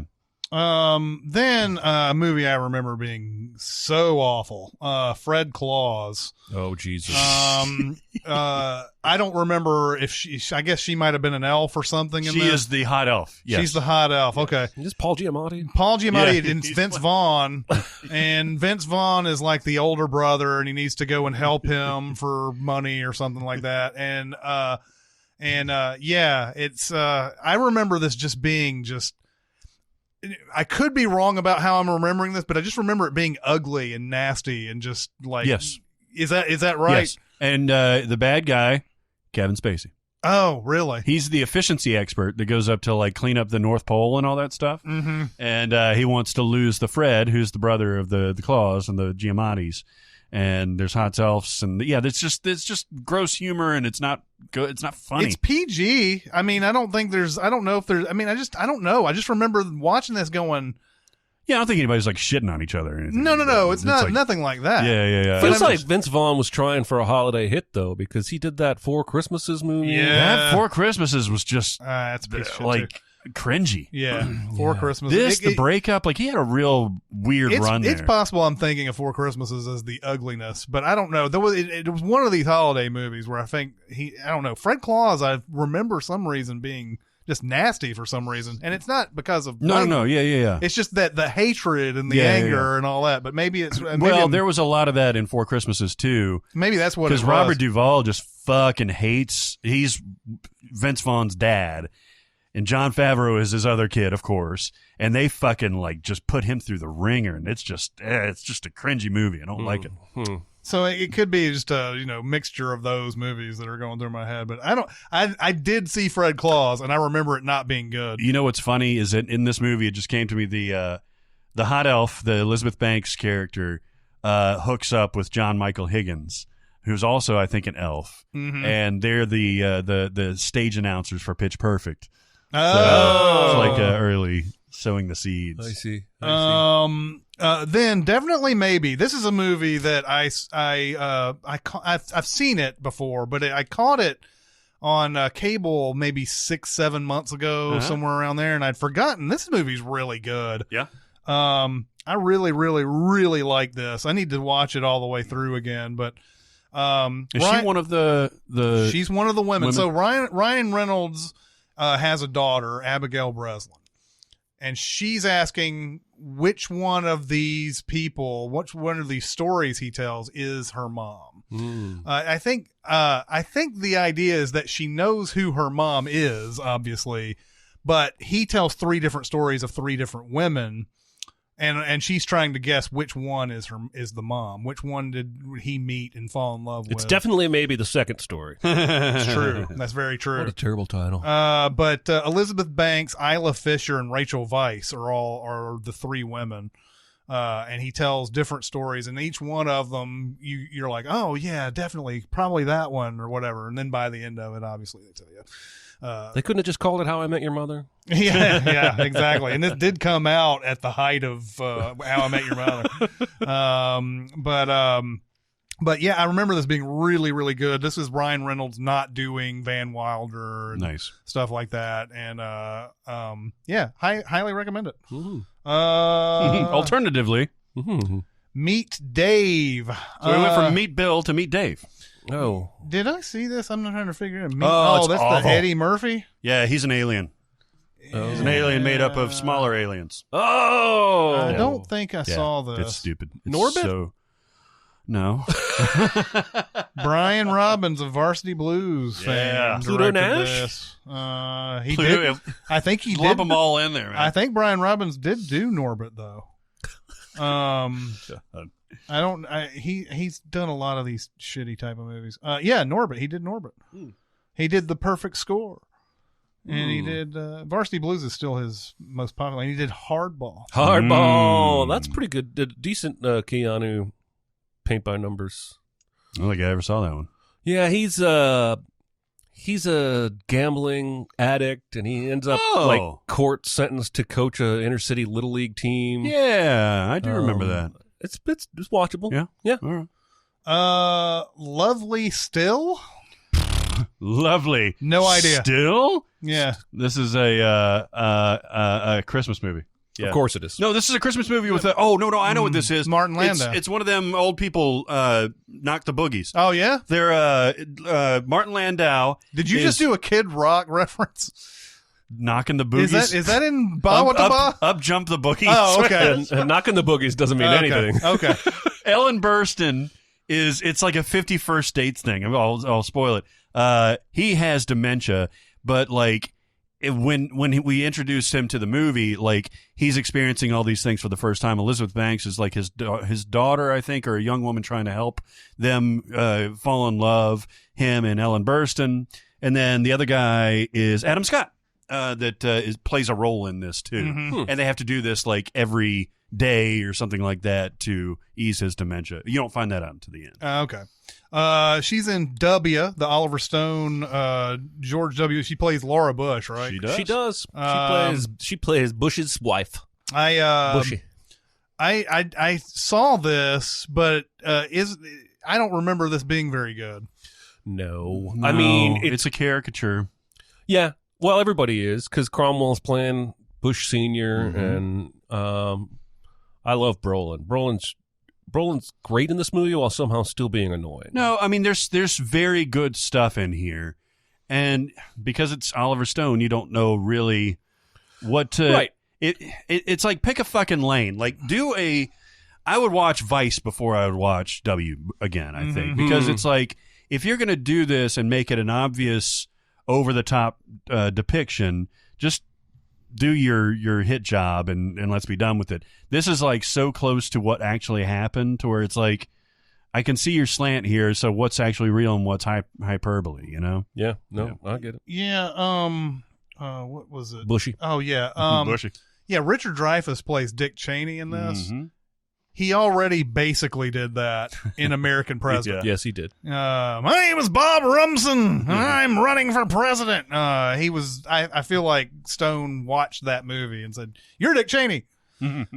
Then a movie I remember being so awful, Fred Claus. Oh Jesus. I don't remember if I guess she might have been an elf or something. She is the hot elf. Yes. She's the hot elf. Okay. Is this Paul Giamatti? Paul Giamatti and Vince Vaughn, and Vince Vaughn is the older brother, and he needs to go and help him for money or something like that. And it's I remember this just being I could be wrong about how I'm remembering this, but I just remember it being ugly and nasty and just yes. Is that right? Yes. And the bad guy, Kevin Spacey. Oh, really? He's the efficiency expert that goes up to clean up the North Pole and all that stuff. Mm-hmm. And he wants to lose the Fred, who's the brother of the Claus and the Giamattis. And there's hot elves, and it's just gross humor, and it's not good. It's not funny. It's PG. I mean, I don't know if there's. I mean, I don't know. I just remember watching this going. Yeah, I don't think anybody's shitting on each other or anything. No. It's not nothing like that. Yeah. Feels like Vince Vaughn was trying for a holiday hit though, because he did that Four Christmases movie. Yeah, that Four Christmases was just that's a piece of shit too. Cringy. Yeah, Four Christmases. The breakup, he had a real weird run there. It's possible I'm thinking of Four Christmases as the ugliness, but I don't know. It was one of these holiday movies where I think I don't know. Fred Claus, I remember some reason being just nasty for some reason, and it's not because of no, yeah. It's just that the hatred and the anger and all that. But maybe it's there was a lot of that in Four Christmases too. Maybe that's what it was. Because Robert Duvall just fucking hates. He's Vince Vaughn's dad. And Jon Favreau is his other kid, of course, and they fucking just put him through the ringer, and it's just a cringy movie. I don't like it. So it could be just a mixture of those movies that are going through my head. But I did see Fred Claus, and I remember it not being good. You know what's funny is that in this movie, it just came to me, the hot elf, the Elizabeth Banks character, hooks up with John Michael Higgins, who's also, I think, an elf, and they're the stage announcers for Pitch Perfect. Oh, so it's like early sowing the seeds. I see. Then definitely maybe this is a movie that I've seen it before, but I caught it on cable maybe 6-7 months ago, somewhere around there, and I'd forgotten. This movie's really good. Yeah. I really, really, really like this. I need to watch it all the way through again, but is she one of the she's one of the women. So Ryan Reynolds has a daughter, Abigail Breslin, and she's asking which one of these people, which one of these stories he tells is her mom. I think the idea is that she knows who her mom is, obviously, but he tells 3 different stories of 3 different women. And she's trying to guess which one is the mom. Which one did he meet and fall in love with? It's definitely maybe the second story. It's true. That's very true. What a terrible title. But Elizabeth Banks, Isla Fisher, and Rachel Weisz are the 3 women. And he tells different stories, and each one of them you're like, oh yeah, definitely, probably that one or whatever. And then by the end of it, obviously they tell you. They couldn't have just called it How I Met Your Mother? Yeah, exactly. And it did come out at the height of How I Met Your Mother. But yeah, I remember this being really, really good. This is Ryan Reynolds not doing Van Wilder and stuff like that. And yeah, highly recommend it. Alternatively, Meet Dave. So we went from Meet Bill to Meet Dave. Oh, did I see this? I'm not trying to figure it out. That's awful. the Eddie Murphy. Yeah, he's an alien. He's an alien made up of smaller aliens. Oh, I don't think I saw this. It's stupid. It's Norbit? No. Brian Robbins of Varsity Blues fame Pluto directed Nash? this. He did. I think he Lump did. them all in there, man. I think Brian Robbins did do Norbit though. He's done a lot of these shitty type of movies. Yeah, Norbit. He did Norbit. He did The Perfect Score. And he did Varsity Blues is still his most popular. And he did Hardball. That's pretty good. Decent Keanu paint by numbers. I don't think I ever saw that one. Yeah, he's a gambling addict, and he ends up like court sentenced to coach a inner city little league team. Yeah, I do remember that. It's watchable. Yeah. All right. Lovely Still. Lovely. No idea. Still? Yeah. This is a Christmas movie. Yeah. Of course it is. No, this is a Christmas movie with I know what this is. Martin Landau. It's one of them old people knock the boogies. Oh, yeah? They're Martin Landau. Did you just do a Kid Rock reference? Knocking the boogies? Is that in Bawataba? Up jump the boogies. Oh, okay. and knocking the boogies doesn't mean anything. Okay. Ellen Burstyn it's like a 51st Dates thing. I'll spoil it. He has dementia, but like when we introduced him to the movie, like he's experiencing all these things for the first time. Elizabeth Banks is like his daughter, I think, or a young woman trying to help them fall in love. Him and Ellen Burstyn, and then the other guy is Adam Scott, that plays a role in this too. And they have to do this like every day or something like that to ease his dementia. You don't find that out until the end. Okay. She's in W, the Oliver Stone, George W. She plays Laura Bush, right? She does. She plays Bush's wife. Bushy. I saw this, but I don't remember this being very good. No. I mean, it's a caricature. Yeah. Well, everybody is, because Cromwell's playing Bush Sr. And I love Brolin. Brolin's great in this movie while somehow still being annoying. No, I mean there's very good stuff in here, and because it's Oliver Stone, you don't know really what to. Right. It's like pick a fucking lane. Like I would watch Vice before I would watch W again. I think because it's like if you're gonna do this and make it an obvious over the top depiction, just do your hit job and let's be done with it. This is like so close to what actually happened to where it's like I can see your slant here. So what's actually real and what's hyperbole? You know? Yeah. No, I get it. Yeah. What was it? Bushy. Oh yeah. Bushy. Yeah. Richard Dreyfuss plays Dick Cheney in this. Mm-hmm. He already basically did that in American President. Yes, he did. My name is Bob Rumson, and I'm running for president. He was. I feel like Stone watched that movie and said, "You're Dick Cheney." Then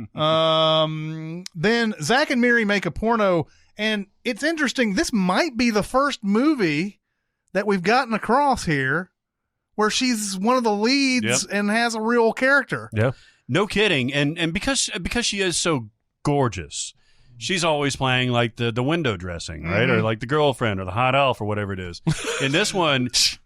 Zack and Miri make a porno, and it's interesting. This might be the first movie that we've gotten across here where she's one of the leads and has a real character. Yeah, no kidding. And because she is so gorgeous, she's always playing like the window dressing, right? Or like the girlfriend or the hot elf or whatever it is. In this one, it's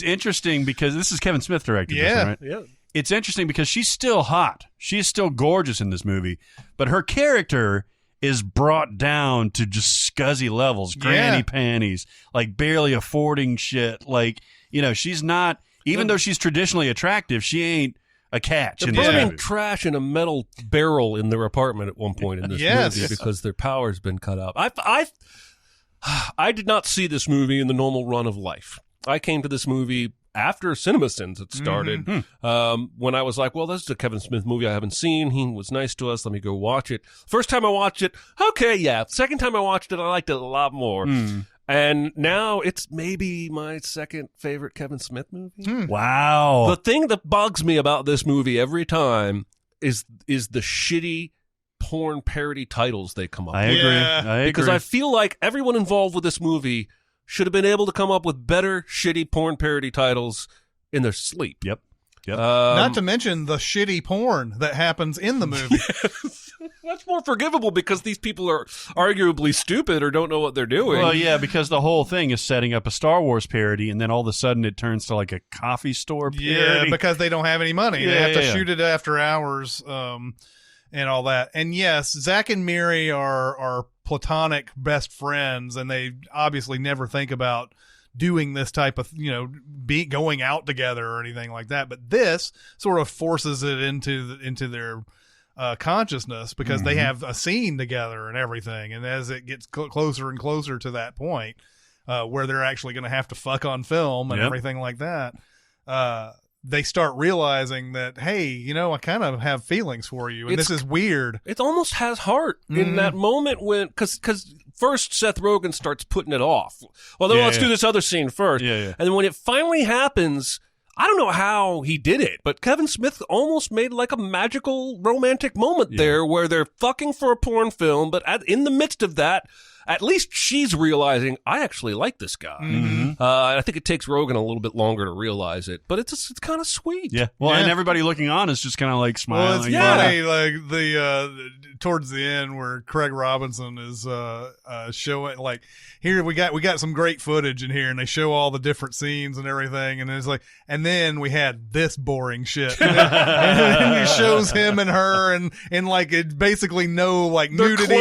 interesting because this is Kevin Smith directed this one, right? Yeah. It's interesting because she's still hot. She's still gorgeous in this movie, but her character is brought down to just scuzzy levels, granny panties, like barely affording shit. Like, you know, she's not, even though she's traditionally attractive, she ain't a catch. They're burning trash in a metal barrel in their apartment at one point in this movie because their power's been cut out. I did not see this movie in the normal run of life. I came to this movie after Cinemasins had started, when I was like, well, this is a Kevin Smith movie I haven't seen. He was nice to us. Let me go watch it. First time I watched it, okay, yeah. Second time I watched it, I liked it a lot more. And now it's maybe my second favorite Kevin Smith movie. Wow. The thing that bugs me about this movie every time is the shitty porn parody titles they come up with. I agree. Because I feel like everyone involved with this movie should have been able to come up with better shitty porn parody titles in their sleep. Yep. Not to mention the shitty porn that happens in the movie. That's more forgivable because these people are arguably stupid or don't know what they're doing. Well, yeah, because the whole thing is setting up a Star Wars parody, and then all of a sudden it turns to like a coffee store parody. Yeah, because they don't have any money. They have to shoot it after hours and all that. And yes, Zack and Miri are platonic best friends, and they obviously never think about doing this type of, going out together or anything like that. But this sort of forces it into their consciousness because they have a scene together and everything. And as it gets closer and closer to that point where they're actually going to have to fuck on film and everything like that, they start realizing that, hey, I kind of have feelings for you, and this is weird. It almost has heart in that moment when, because first Seth Rogen starts putting it off. Well, then let's do this other scene first. And then when it finally happens, I don't know how he did it, but Kevin Smith almost made like a magical romantic moment there where they're fucking for a porn film, but in the midst of that, at least she's realizing, I actually like this guy. I think it takes Rogen a little bit longer to realize it, but it's kind of sweet. Yeah. Well, and everybody looking on is just kind of like smiling. Well, it's funny, like the towards the end where Craig Robinson is showing, like, here we got some great footage in here, and they show all the different scenes and everything, and it's like, and then we had this boring shit, and it shows him and her, and like it basically no like nudity,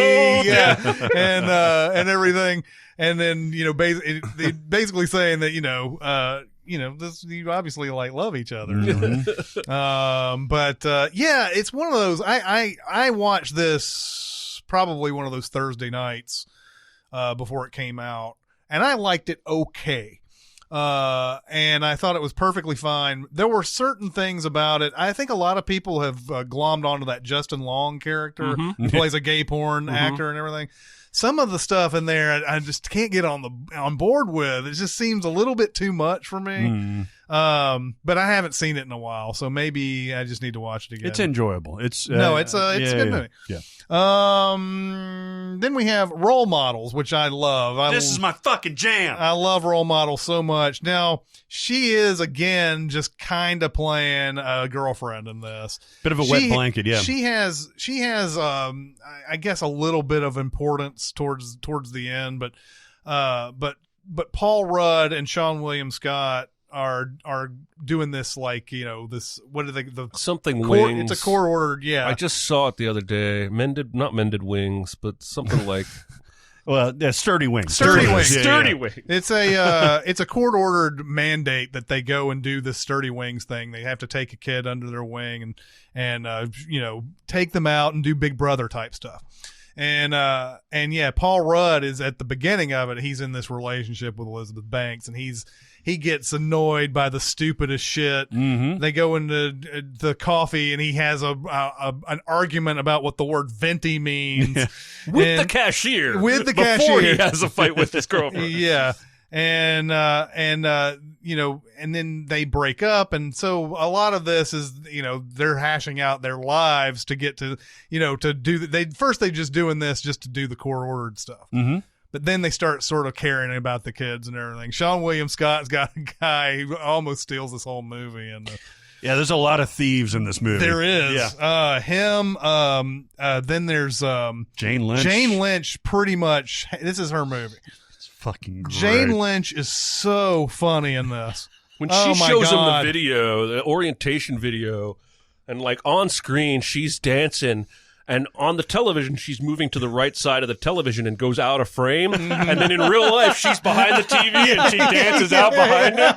and everything, and then basically saying that this, you obviously like love each other. But it's one of those. I watched this probably one of those Thursday nights before it came out, and I liked it okay. And I thought it was perfectly fine. There were certain things about it. I think a lot of people have glommed onto that Justin Long character who plays a gay porn actor and everything. Some of the stuff in there I just can't get on board with. It just seems a little bit too much for me. But I haven't seen it in a while, so maybe I just need to watch it again. It's enjoyable. It's a good movie. Yeah. Then we have Role Models, which I love. This is my fucking jam. I love Role Models so much. Now, she is again just kind of playing a girlfriend in this. Bit of a wet blanket, yeah. She has I guess a little bit of importance towards the end, but Paul Rudd and Sean William Scott are doing this, like, this, what are they, something wings. It's a court ordered, I just saw it the other day. Not mended wings, but something like Well, sturdy wings. Sturdy wings. Yeah, Sturdy yeah. wing. It's a court-ordered mandate that they go and do the sturdy wings thing. They have to take a kid under their wing and take them out and do Big Brother type stuff. And yeah, Paul Rudd is at the beginning of it. He's in this relationship with Elizabeth Banks, and he gets annoyed by the stupidest shit. Mm-hmm. They go into the coffee, and he has an argument about what the word venti means With the cashier. Before he has a fight with his girlfriend. Yeah. And then they break up. And so a lot of this is, they're hashing out their lives to get to, to do they just doing this just to do the court ordered stuff. Mm-hmm. But then they start sort of caring about the kids and everything. Sean William Scott's got a guy who almost steals this whole movie. And yeah, there's a lot of thieves in this movie. there is Yeah. him. Then there's Jane Lynch. Jane Lynch. Pretty much, this is her movie. It's fucking great. Jane Lynch is so funny in this. When she Oh my shows him the God. video, the orientation video, and like on screen, she's dancing. And on the television, she's moving to the right side of the television and goes out of frame. And then in real life, she's behind the TV and she dances out behind him.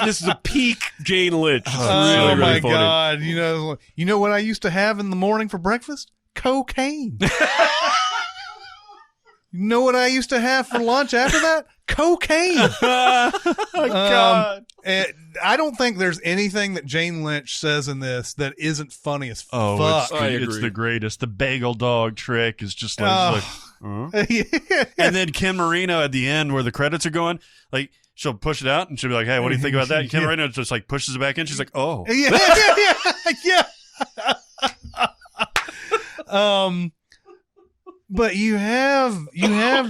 This is a peak Jane Lynch. It's Oh really, my really funny. God! You know what I used to have in the morning for breakfast? Cocaine. You know what I used to have for lunch after that? Cocaine. God. I don't think there's anything that Jane Lynch says in this that isn't funny as Oh, fuck. it's the greatest. The bagel dog trick is just like, and then Ken Marino at the end where the credits are going, like she'll push it out and she'll be like, "Hey, what do you think about that?" And Ken Marino just like pushes it back in. She's like, "Oh, yeah. But you have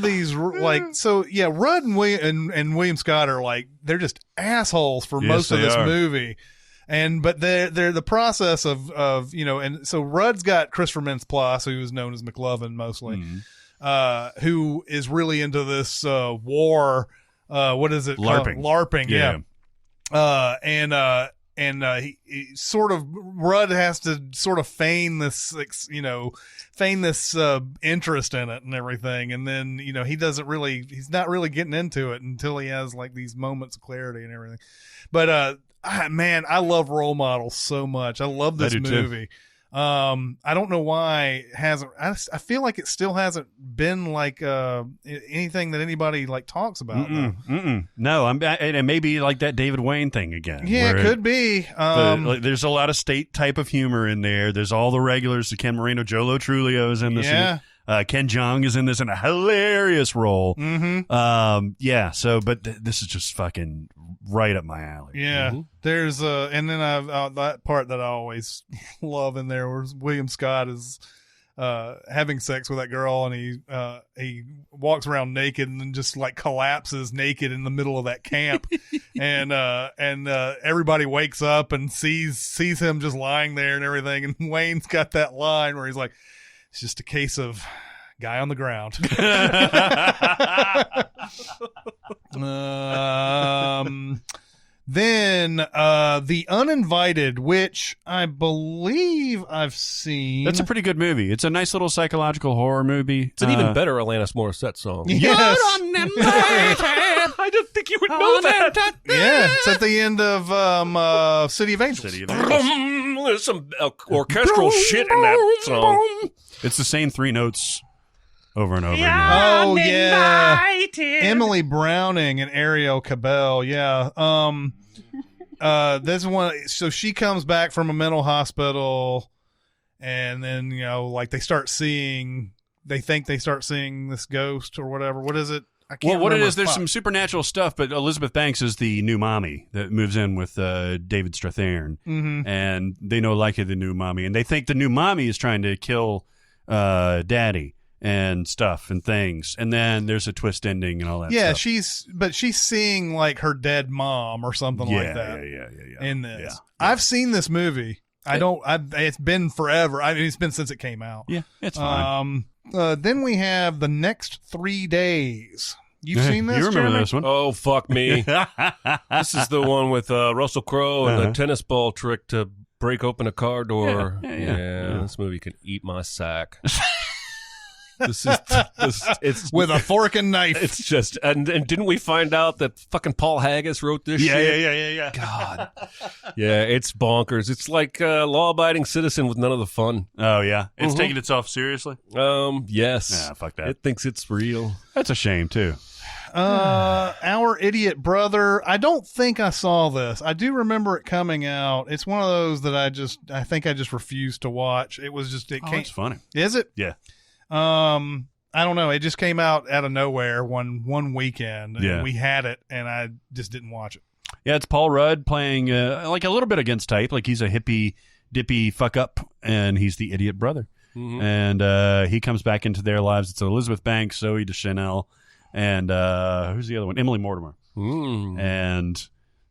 these like, so yeah, Rudd and William Scott are like, they're just assholes for Yes, most of they this are. movie. But they're the process of and so Rudd's got Christopher Mintz-Plasse, who is known as McLovin mostly, who is really into this war, what is it called? LARPing, yeah. He sort of, Rudd has to sort of feign this interest in it and everything. And then, he's not really getting into it until he has like these moments of clarity and everything. But, man, I love Role Models so much. I love this movie. I don't know why it hasn't. I feel like it still hasn't been like anything that anybody like talks about. No, it may be like that David Wayne thing again. Yeah, it could be. There's a lot of state type of humor in there. There's all the regulars. Ken Marino, Jolo Trulio is in this. Yeah. Ken Jeong is in this in a hilarious role. Mm-hmm. So, but this is just fucking right up my alley. Yeah. There's and then I've that part that I always love in there where William Scott is having sex with that girl, and he walks around naked and then just like collapses naked in the middle of that camp. and everybody wakes up and sees him just lying there and everything, and Wayne's got that line where he's like, "It's just a case of guy on the ground." Then The Uninvited, which I believe I've seen. That's a pretty good movie. It's a nice little psychological horror movie. It's an even better Alanis Morissette song. Yes. I didn't think you would know that. Yeah, it's at the end of City of Angels. There's some orchestral shit in that song. It's the same three notes over and over again. Oh yeah, Emily Browning and Ariel Cabell. Yeah. This one. So she comes back from a mental hospital, and then like they think they start seeing this ghost or whatever. What is it? I can't What it remember. is, there's some supernatural stuff, but Elizabeth Banks is the new mommy that moves in with David Strathairn, and they know like the new mommy, and they think the new mommy is trying to kill Daddy and stuff and things, and then there's a twist ending and all that. Yeah, stuff. she's seeing like her dead mom or something like that. Yeah. In this, Yeah. I've seen this movie. It's been forever. I mean, it's been since it came out. Yeah, it's fine. Then we have The Next 3 Days. You've seen this? You remember Jeremy? this one? Oh, fuck me. This is the one with Russell Crowe and the tennis ball trick to break open a car door. Yeah. This movie can eat my sack. It's with a fork and knife. It's just, and didn't we find out that fucking Paul Haggis wrote this shit? Yeah. God. Yeah, it's bonkers. It's like a law-abiding citizen with none of the fun. Oh, yeah. It's taking itself seriously? Yes. Nah, fuck that. It thinks it's real. That's a shame, too. Our Idiot Brother. I don't think I saw this. I do remember it coming out. It's one of those that I think I just refused to watch. It was just, It's funny. Is it? Yeah. I don't know. It just came out out of nowhere one weekend, and Yeah. we had it, and I just didn't watch it. Yeah, it's Paul Rudd playing like a little bit against type. Like he's a hippie, dippy fuck up, and he's the idiot brother. Mm-hmm. And he comes back into their lives. It's Elizabeth Banks, Zoe Deschanel, and who's the other one? Emily Mortimer. And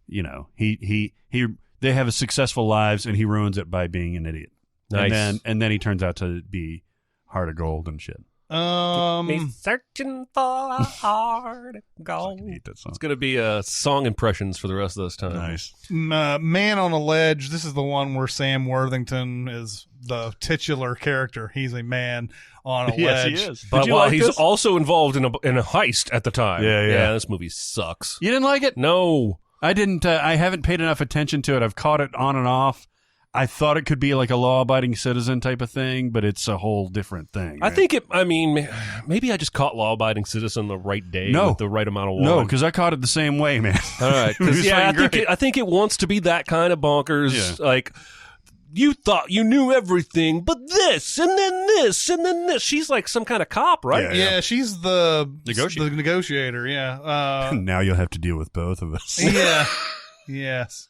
they have a successful lives, and he ruins it by being an idiot. Nice. And then he turns out to be heart of gold and shit. Me searching for a heart of gold. I hate that song. It's going to be song impressions for the rest of this time. Nice. Man on a Ledge. This is the one where Sam Worthington is the titular character. He's a man on a Yes, ledge. he is. But Did you while like he's this? also involved in a heist at the time. Yeah. This movie sucks. You didn't like it? No. I didn't. I haven't paid enough attention to it. I've caught it on and off. I thought it could be like a law-abiding citizen type of thing, but it's a whole different thing. I think maybe I just caught Law-Abiding Citizen the right day with the right amount of wine. No, because I caught it the same way, man. All right. It was I think it wants to be that kind of bonkers. Yeah. Like, you thought you knew everything, but this, and then this, and then this. She's like some kind of cop, right? Yeah, she's the Negotiator. The negotiator, yeah. Now you'll have to deal with both of us. Yeah. Yes.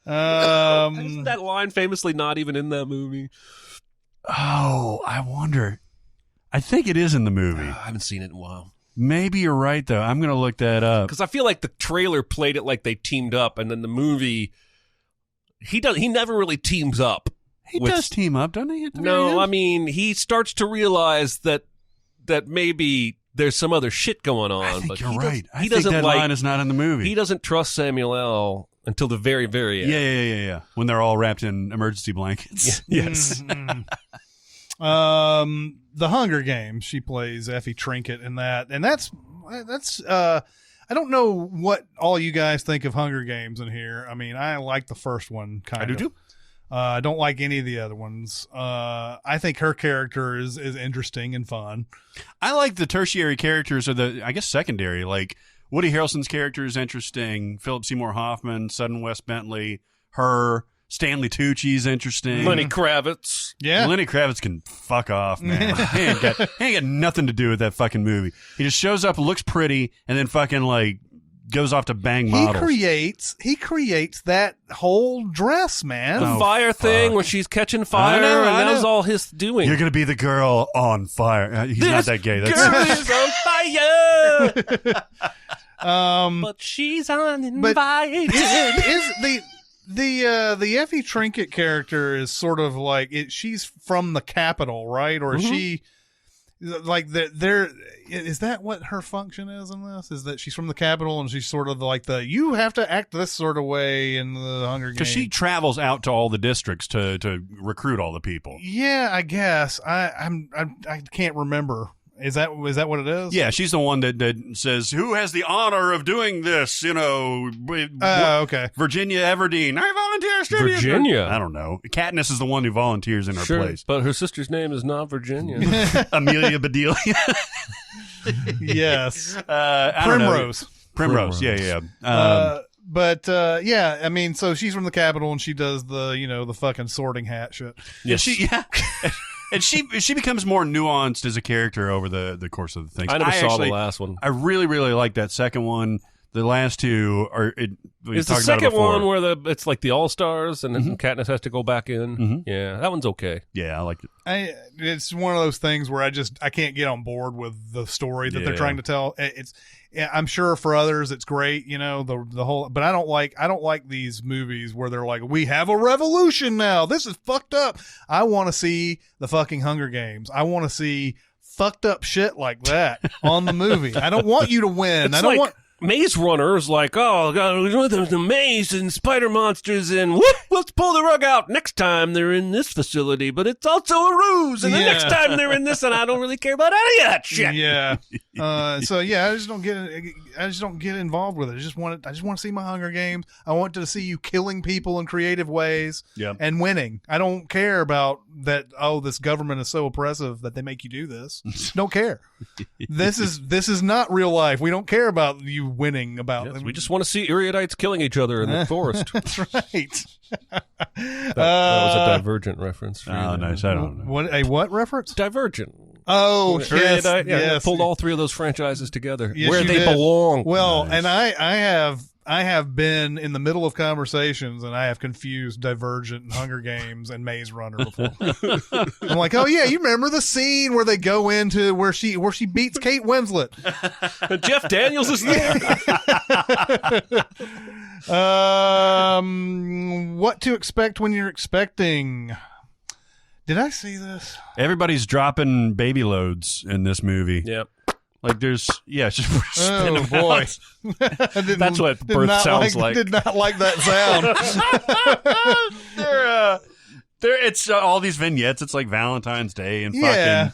Isn't that line famously not even in that movie? Oh, I wonder. I think it is in the movie. I haven't seen it in a while. Maybe you're right, though. I'm going to look that up. Because I feel like the trailer played it like they teamed up, and then the movie, he never really teams up. He does team up, doesn't he? No, I mean, he starts to realize that maybe there's some other shit going on. I think but you're right. I He think doesn't that line is not in the movie. He doesn't trust Samuel L. until the very, very end. Yeah. When they're all wrapped in emergency blankets. Yes. The Hunger Games. She plays Effie Trinket in that, and that's. I don't know what all you guys think of Hunger Games in here. I mean, I like the first one kind of. I do too. I don't like any of the other ones. I think her character is interesting and fun. I like the tertiary characters, or secondary. Like Woody Harrelson's character is interesting. Philip Seymour Hoffman, Sudden West Bentley, her. Stanley Tucci's interesting. Lenny Kravitz. Yeah. Lenny Kravitz can fuck off, man. he ain't got nothing to do with that fucking movie. He just shows up, looks pretty, and then fucking like goes off to bang models. He creates that whole dress, man. The fire thing where she's catching fire, I know. that was all his doing. You're gonna be the girl on fire. He's not that gay. That's girl is on fire. But she's uninvited. Is the Effie Trinket character is sort of like she's from the Capitol, right? Or is she like is that what her function is in this? Is that she's from the Capitol and she's sort of like you have to act this sort of way in the Hunger Games? because she travels out to all the districts to recruit all the people. Yeah, I guess I can't remember. Is that what it is? Yeah, she's the one that says, "Who has the honor of doing this?" You know, okay. Virginia Everdeen. I volunteer. Virginia? I don't know. Katniss is the one who volunteers in her place. But her sister's name is not Virginia. Amelia Bedelia. Yes. I don't know. Primrose. Primrose. Yeah. But I mean, so she's from the Capitol and she does the fucking sorting hat shit. Yes. And she becomes more nuanced as a character over the course of the things. I never saw the last one. I really, really like that second one. The last two are. Is the second one where it's like the All-Stars and then Katniss has to go back in? Mm-hmm. Yeah, that one's okay. Yeah, I liked it. It's one of those things where I can't get on board with the story that they're trying to tell. I'm sure for others it's great, the whole. But I don't like these movies where they're like, we have a revolution now. This is fucked up. I want to see the fucking Hunger Games. I want to see fucked up shit like that on the movie. I don't want you to win. Maze Runner is like, oh, God, there's a maze and spider monsters, and whoop, let's pull the rug out. Next time they're in this facility, but it's also a ruse. And the next time they're in this, and I don't really care about any of that shit. Yeah. I just don't get involved with it. I just want to see my Hunger Games. I want to see you killing people in creative ways and winning. I don't care about that. Oh, this government is so oppressive that they make you do this. Don't care. This is not real life. We don't care about you winning about them. We just want to see Erudite killing each other in the forest. That's right. That was a Divergent reference. For Oh, nice. I don't know. What reference? Divergent. Oh, yes. Erudite, Yes. pulled all three of those franchises together Yes, where you they did. belong. Well, and I have been in the middle of conversations and I have confused Divergent and Hunger Games and Maze Runner before. I'm like, oh yeah, you remember the scene where they go into where she beats Kate Winslet. Jeff Daniels is there. What to expect when you're expecting? Did I see this? Everybody's dropping baby loads in this movie. Yep. Like there's, it's just Oh boy, That's what birth sounds like. Did not like that sound. It's all these vignettes. It's like Valentine's Day and fucking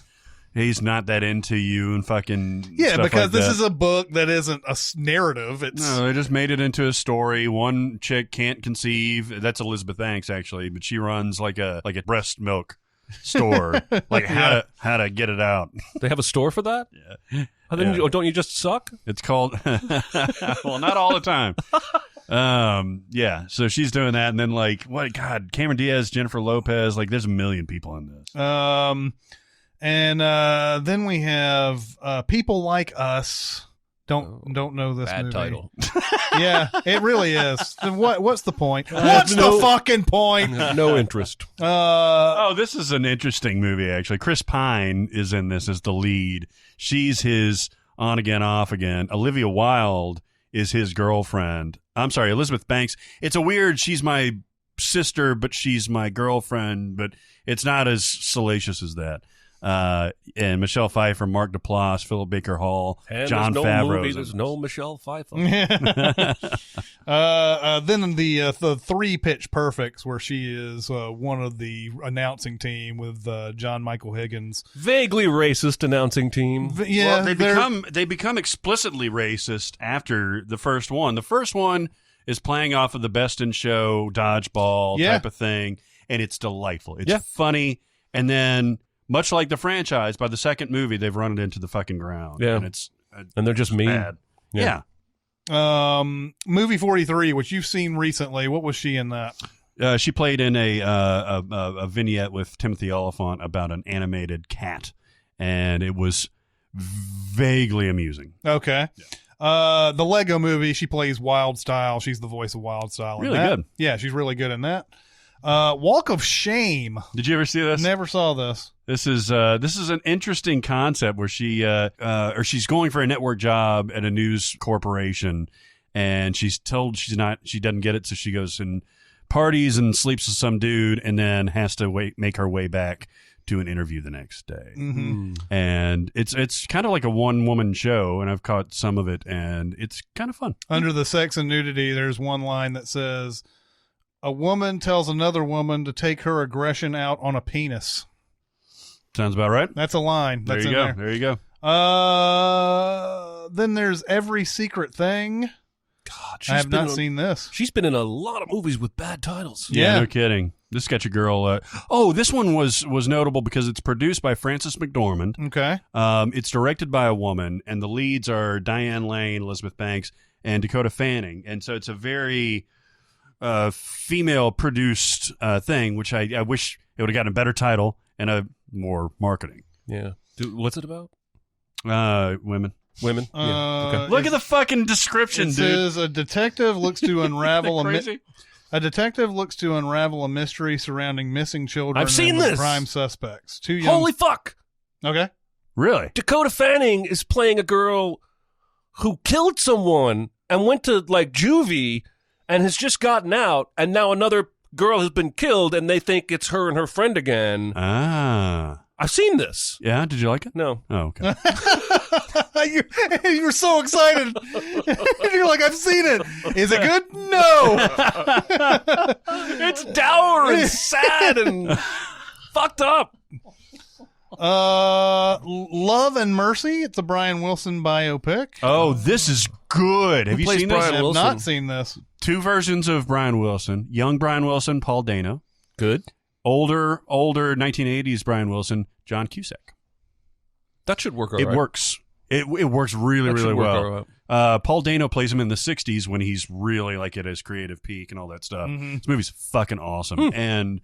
he's not that into you and fucking stuff because like this that. is a book that isn't a narrative. It's No, they just made it into a story. One chick can't conceive. That's Elizabeth Banks actually, but she runs like a breast milk store, like how to get it out. They have a store for that? Yeah. Don't you just suck? It's called well, not all the time. So she's doing that, and then like Cameron Diaz, Jennifer Lopez, like there's a million people in this. And then we have People Like Us. Don't know this Bad movie. title. Yeah, it really is. Then what's the point? What's the fucking point? No interest. This is an interesting movie actually. Chris Pine is in this as the lead. She's his on again, off again. Olivia Wilde is his girlfriend. I'm sorry, Elizabeth Banks. It's a weird, she's my sister, but she's my girlfriend, but it's not as salacious as that. And Michelle Pfeiffer, Mark Duplass, Philip Baker Hall, And John there's no Favreau. movie, there's no Michelle Pfeiffer. Then the Three Pitch Perfects, where she is one of the announcing team with John Michael Higgins. Vaguely racist announcing team. Yeah, Well, they become explicitly racist after the first one. The first one is playing off of the Best in Show dodgeball type of thing, and it's delightful. It's funny, and then much like the franchise, by the second movie, they've run it into the fucking ground. Yeah. And they're just mean. bad. Yeah. Movie 43, which you've seen recently. What was she in that? She played in a vignette with Timothy Oliphant about an animated cat, and it was vaguely amusing. Okay. Yeah. The Lego Movie, she plays Wild Style. She's the voice of Wild Style. Really good. Yeah, she's really good in that. Walk of Shame. Did you ever see this? Never saw this. This is an interesting concept where she's going for a network job at a news corporation, and she's told she doesn't get it, so she goes and parties and sleeps with some dude, and then has to make her way back to an interview the next day. Mm-hmm. And it's kind of like a one woman show, and I've caught some of it, and it's kind of fun. Under the sex and nudity, there's one line that says, "A woman tells another woman to take her aggression out on a penis." Sounds about right. That's a line. There That's you in go. There you go. Then there's Every Secret Thing. God, I have not seen this. She's been in a lot of movies with bad titles. Yeah, no kidding. This got your girl. This one was notable because it's produced by Frances McDormand. Okay. It's directed by a woman, and the leads are Diane Lane, Elizabeth Banks, and Dakota Fanning. And so it's a very female-produced thing, which I wish it would have gotten a better title and a more marketing. Yeah. What's it about? Women. Women? Yeah. Okay. Look at the fucking description, It dude. says a detective looks to unravel Crazy? a detective looks to unravel a mystery surrounding missing children. I've seen and the this. Prime suspects. Two young. Holy fuck! Okay. Really? Dakota Fanning is playing a girl who killed someone and went to like juvie and has just gotten out, and now another girl has been killed, and they think it's her and her friend again. Ah. I've seen this. Yeah, did you like it? No. Oh, okay. You were so excited. You're like, I've seen it. Is it good? No. It's dour and sad and fucked up. Love and Mercy. It's a Brian Wilson biopic. Oh, this is good. Have you plays seen Brian this? I have Wilson? not seen this. 2 versions of Brian Wilson. Young Brian Wilson, Paul Dano. Good. Older 1980s Brian Wilson, John Cusack. That should work all It right. works. It works really, That should really work well. all right. Paul Dano plays him in the 60s when he's really like at his creative peak and all that stuff. This movie's fucking awesome. And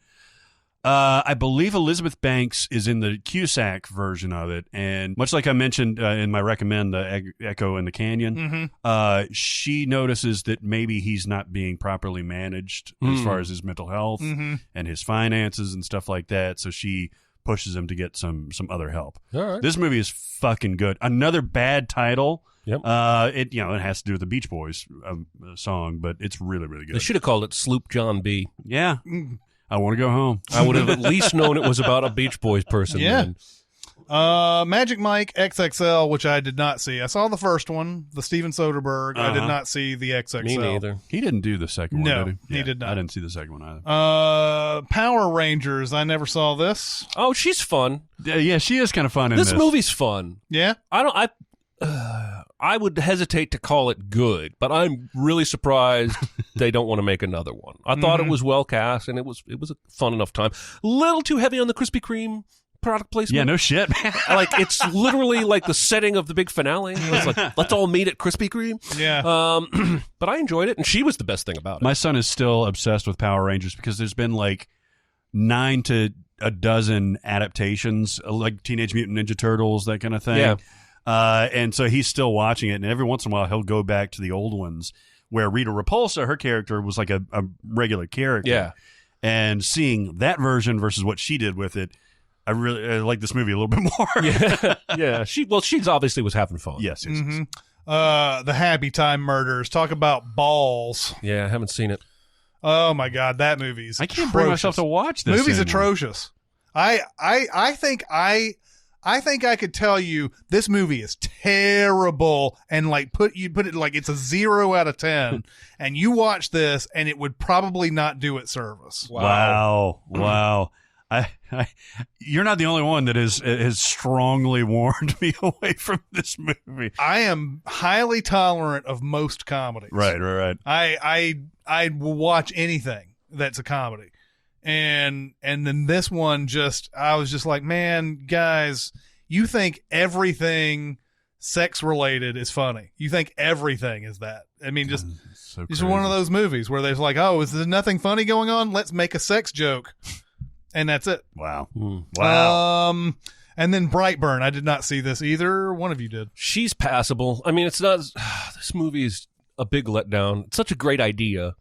I believe Elizabeth Banks is in the Cusack version of it. And much like I mentioned in my recommend, the Echo in the Canyon, she notices that maybe he's not being properly managed as far as his mental health and his finances and stuff like that. So she pushes him to get some other help. All right. This movie is fucking good. Another bad title. Yep. It has to do with the Beach Boys song, but it's really, really good. They should have called it Sloop John B. Yeah. I want to go home. I would have at least known it was about a Beach Boys person. Yeah. Then. Magic Mike XXL, which I did not see. I saw the first one, the Steven Soderbergh. I did not see the XXL. Me neither. He didn't do the second one, No, did he? he did not. I didn't see the second one either. Power Rangers. I never saw this. Oh, she's fun. Yeah, she is kind of fun in This this. movie's fun. Yeah. I would hesitate to call it good, but I'm really surprised they don't want to make another one. I thought it was well cast, and it was a fun enough time. A little too heavy on the Krispy Kreme product placement. Yeah, no shit. Like, it's literally like the setting of the big finale. It's like, let's all meet at Krispy Kreme. Yeah. But I enjoyed it, and she was the best thing about it. My son is still obsessed with Power Rangers because there's been like 9 to a dozen adaptations, like Teenage Mutant Ninja Turtles, that kind of thing. Yeah. And so he's still watching it, and every once in a while he'll go back to the old ones where Rita Repulsa, her character, was like a regular character. Yeah. And seeing that version versus what she did with it, I like this movie a little bit more. Yeah. Yeah. She's obviously was having fun. Yes. The Happy Time Murders. Talk about balls. Yeah, I haven't seen it. Oh my God, that movie's I can't bring myself to watch this. Movie's anymore. atrocious. I think I could tell you this movie is terrible, and like put it like it's a 0 out of 10, and you watch this and it would probably not do it service. Wow. You're not the only one that has strongly warned me away from this movie. I am highly tolerant of most comedies. Right. I will watch anything that's a comedy. And then this one I was just like, man, guys, you think everything sex related is funny. You think everything is that. I mean, just one of those movies where there's like, oh, is there nothing funny going on? Let's make a sex joke. And that's it. Wow. And then Brightburn. I did not see this either. One of you did. She's passable. I mean, it's not. This movie is a big letdown. It's such a great idea.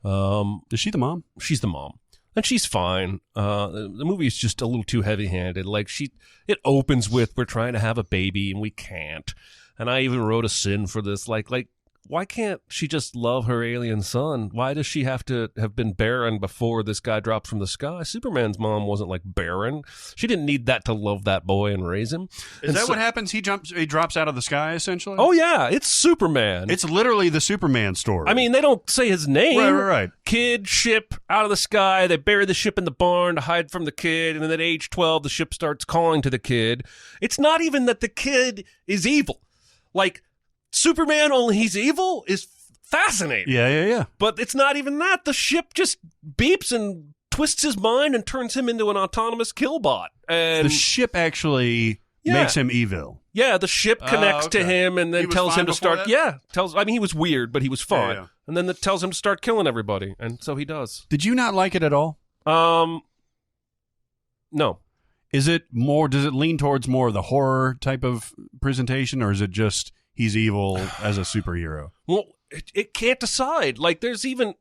Is she the mom? She's the mom. And she's fine. The movie is just a little too heavy-handed. Like, it opens with, we're trying to have a baby and we can't. And I even wrote a sin for this. Like, why can't she just love her alien son? Why does she have to have been barren before this guy dropped from the sky? Superman's mom wasn't like barren. She didn't need that to love that boy and raise him. Is that what happens? He drops out of the sky, essentially? Oh, yeah. It's Superman. It's literally the Superman story. I mean, they don't say his name. Right. Kid, ship, out of the sky. They bury the ship in the barn to hide from the kid. And then at age 12, the ship starts calling to the kid. It's not even that the kid is evil. Like, Superman, only he's evil, is fascinating. Yeah. But it's not even that. The ship just beeps and twists his mind and turns him into an autonomous killbot. And the ship actually makes him evil. Yeah, the ship connects to him and then tells him to start. That? Yeah, I mean, he was weird, but he was fine. Yeah. And then it tells him to start killing everybody, and so he does. Did you not like it at all? No. Does it lean towards more of the horror type of presentation, or is it just he's evil as a superhero? Well, it can't decide. Like, there's even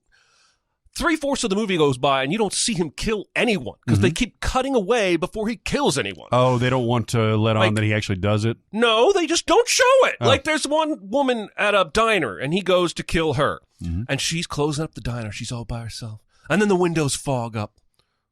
3/4 of the movie goes by and you don't see him kill anyone because they keep cutting away before he kills anyone. Oh, they don't want to let on that he actually does it? No, they just don't show it. Like, there's one woman at a diner and he goes to kill her and she's closing up the diner. She's all by herself. And then the windows fog up.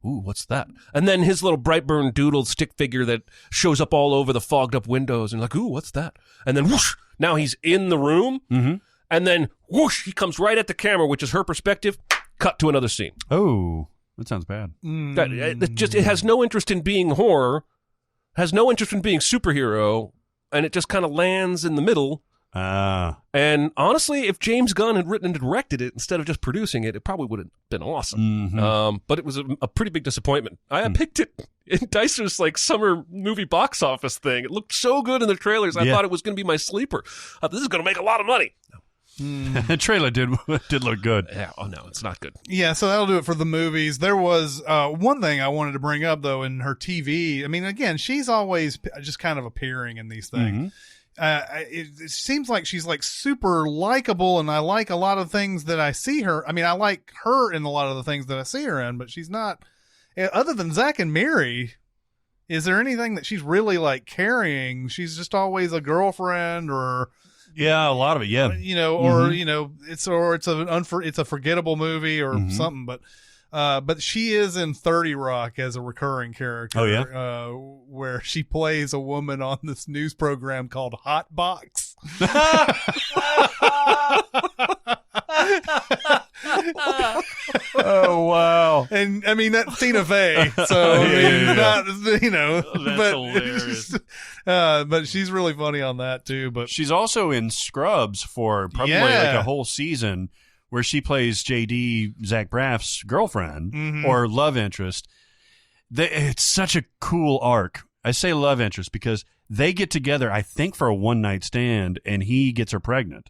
ooh, what's that? And then his little Brightburn doodle stick figure that shows up all over the fogged up windows, and like, ooh, what's that? And then whoosh, now he's in the room, and then whoosh, he comes right at the camera, which is her perspective. Cut to another scene. Oh, that sounds bad. It has no interest in being horror, has no interest in being superhero, and it just kind of lands in the middle. And honestly, if James Gunn had written and directed it instead of just producing it, it probably would have been awesome. But it was a pretty big disappointment. I picked it in Dicer's like summer movie box office thing. It looked so good in the trailers. I thought it was going to be my sleeper. This is going to make a lot of money. The trailer did look good. Yeah. Oh no, it's not good. Yeah, so that'll do it for the movies. There was one thing I wanted to bring up though in her TV. I mean, again, she's always just kind of appearing in these things. It seems like she's like super likable, and I like a lot of things that I see her. I mean, I like her in a lot of the things that I see her in, but she's not. Other than Zack and Miri, is there anything that she's really like carrying? She's just always a girlfriend, or a lot of it, you know, or you know, it's a forgettable movie or something, but she is in 30 Rock as a recurring character. Oh, yeah? Where she plays a woman on this news program called Hot Box. Oh, wow. And I mean, that's Tina Fey. So, I mean, not, you know, that's hilarious. But she's really funny on that too. But she's also in Scrubs for probably like a whole season, where she plays JD, Zach Braff's girlfriend or love interest. It's such a cool arc. I say love interest because they get together, I think, for a one-night stand, and he gets her pregnant.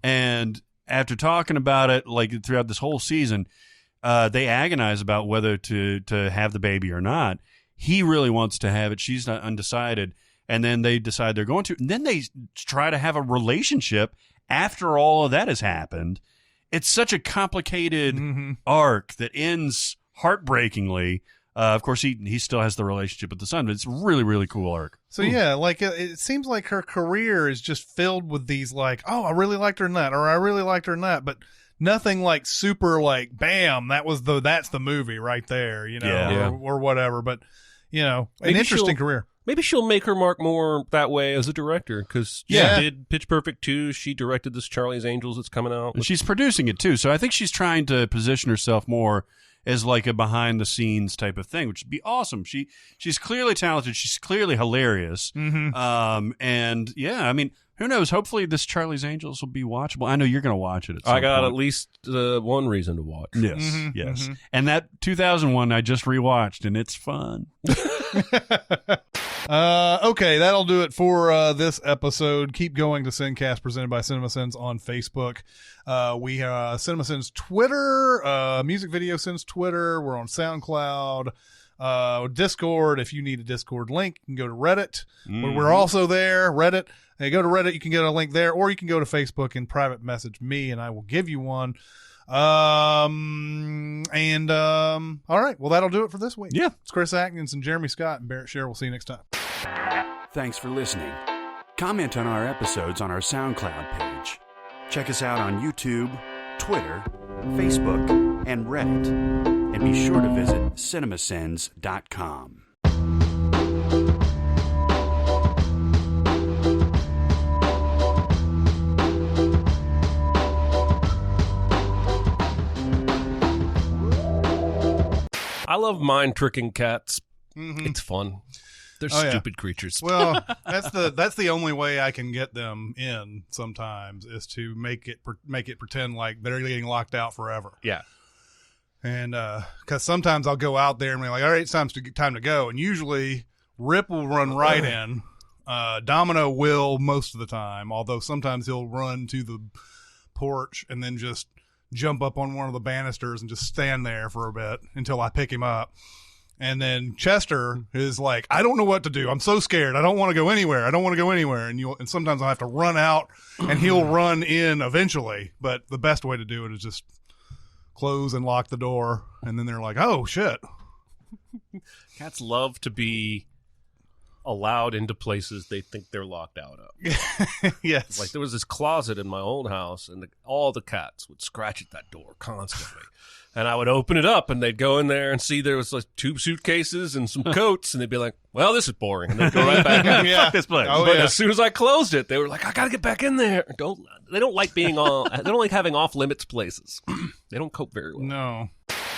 And after talking about it like throughout this whole season, they agonize about whether to have the baby or not. He really wants to have it. She's not undecided. And then they decide they're going to. And then they try to have a relationship after all of that has happened. It's such a complicated arc that ends heartbreakingly. Of course, he still has the relationship with the son, but it's a really, really cool arc. So, yeah, like it seems like her career is just filled with these like, oh, I really liked her in that, or I really liked her in that, but nothing like super like, bam, that's the movie right there, you know, or whatever. But, you know, an interesting career. Maybe she'll make her mark more that way as a director, because she did Pitch Perfect 2. She directed this Charlie's Angels that's coming out. And she's producing it, too. So I think she's trying to position herself more as like a behind-the-scenes type of thing, which would be awesome. She's clearly talented. She's clearly hilarious. And, yeah, I mean, who knows? Hopefully this Charlie's Angels will be watchable. I know you're going to watch it at some I got point. At least one reason to watch. Yes, yes. And that 2001 I just rewatched, and it's fun. Okay, that'll do it for this episode. Keep going to SinCast presented by Cinemasins on Facebook. We have Cinemasins Twitter, Music Video Sins Twitter. We're on SoundCloud, Discord. If you need a Discord link, you can go to Reddit. We're also there, Reddit. Hey, go to Reddit. You can get a link there, or you can go to Facebook and private message me, and I will give you one. All right. Well, that'll do it for this week. Yeah. It's Chris Atkins and Jeremy Scott and Barrett Sher. We'll see you next time. Thanks for listening. Comment on our episodes on our SoundCloud page. Check us out on YouTube, Twitter, Facebook, and Reddit. And be sure to visit cinemasins.com. I love mind tricking cats. It's fun. They're stupid creatures. Well, that's the only way I can get them in sometimes is to make it pretend like they're getting locked out forever. Yeah. And because sometimes I'll go out there and be like, all right, it's time to go. And usually Rip will run right in. Domino will most of the time, although sometimes he'll run to the porch and then just jump up on one of the banisters and just stand there for a bit until I pick him up. And then Chester is like, I don't know what to do. I'm so scared. I don't want to go anywhere. And sometimes I'll have to run out and he'll run in eventually. But the best way to do it is just close and lock the door. And then they're like, oh, shit. Cats love to be allowed into places they think they're locked out of. Yes. Like there was this closet in my old house, and all the cats would scratch at that door constantly. And I would open it up, and they'd go in there and see there was like 2 suitcases and some coats, and they'd be like, "Well, this is boring," and they'd go right back out. Fuck this place. But as soon as I closed it, they were like, "I got to get back in there." They don't like being they don't like having off limits places. They don't cope very well. No.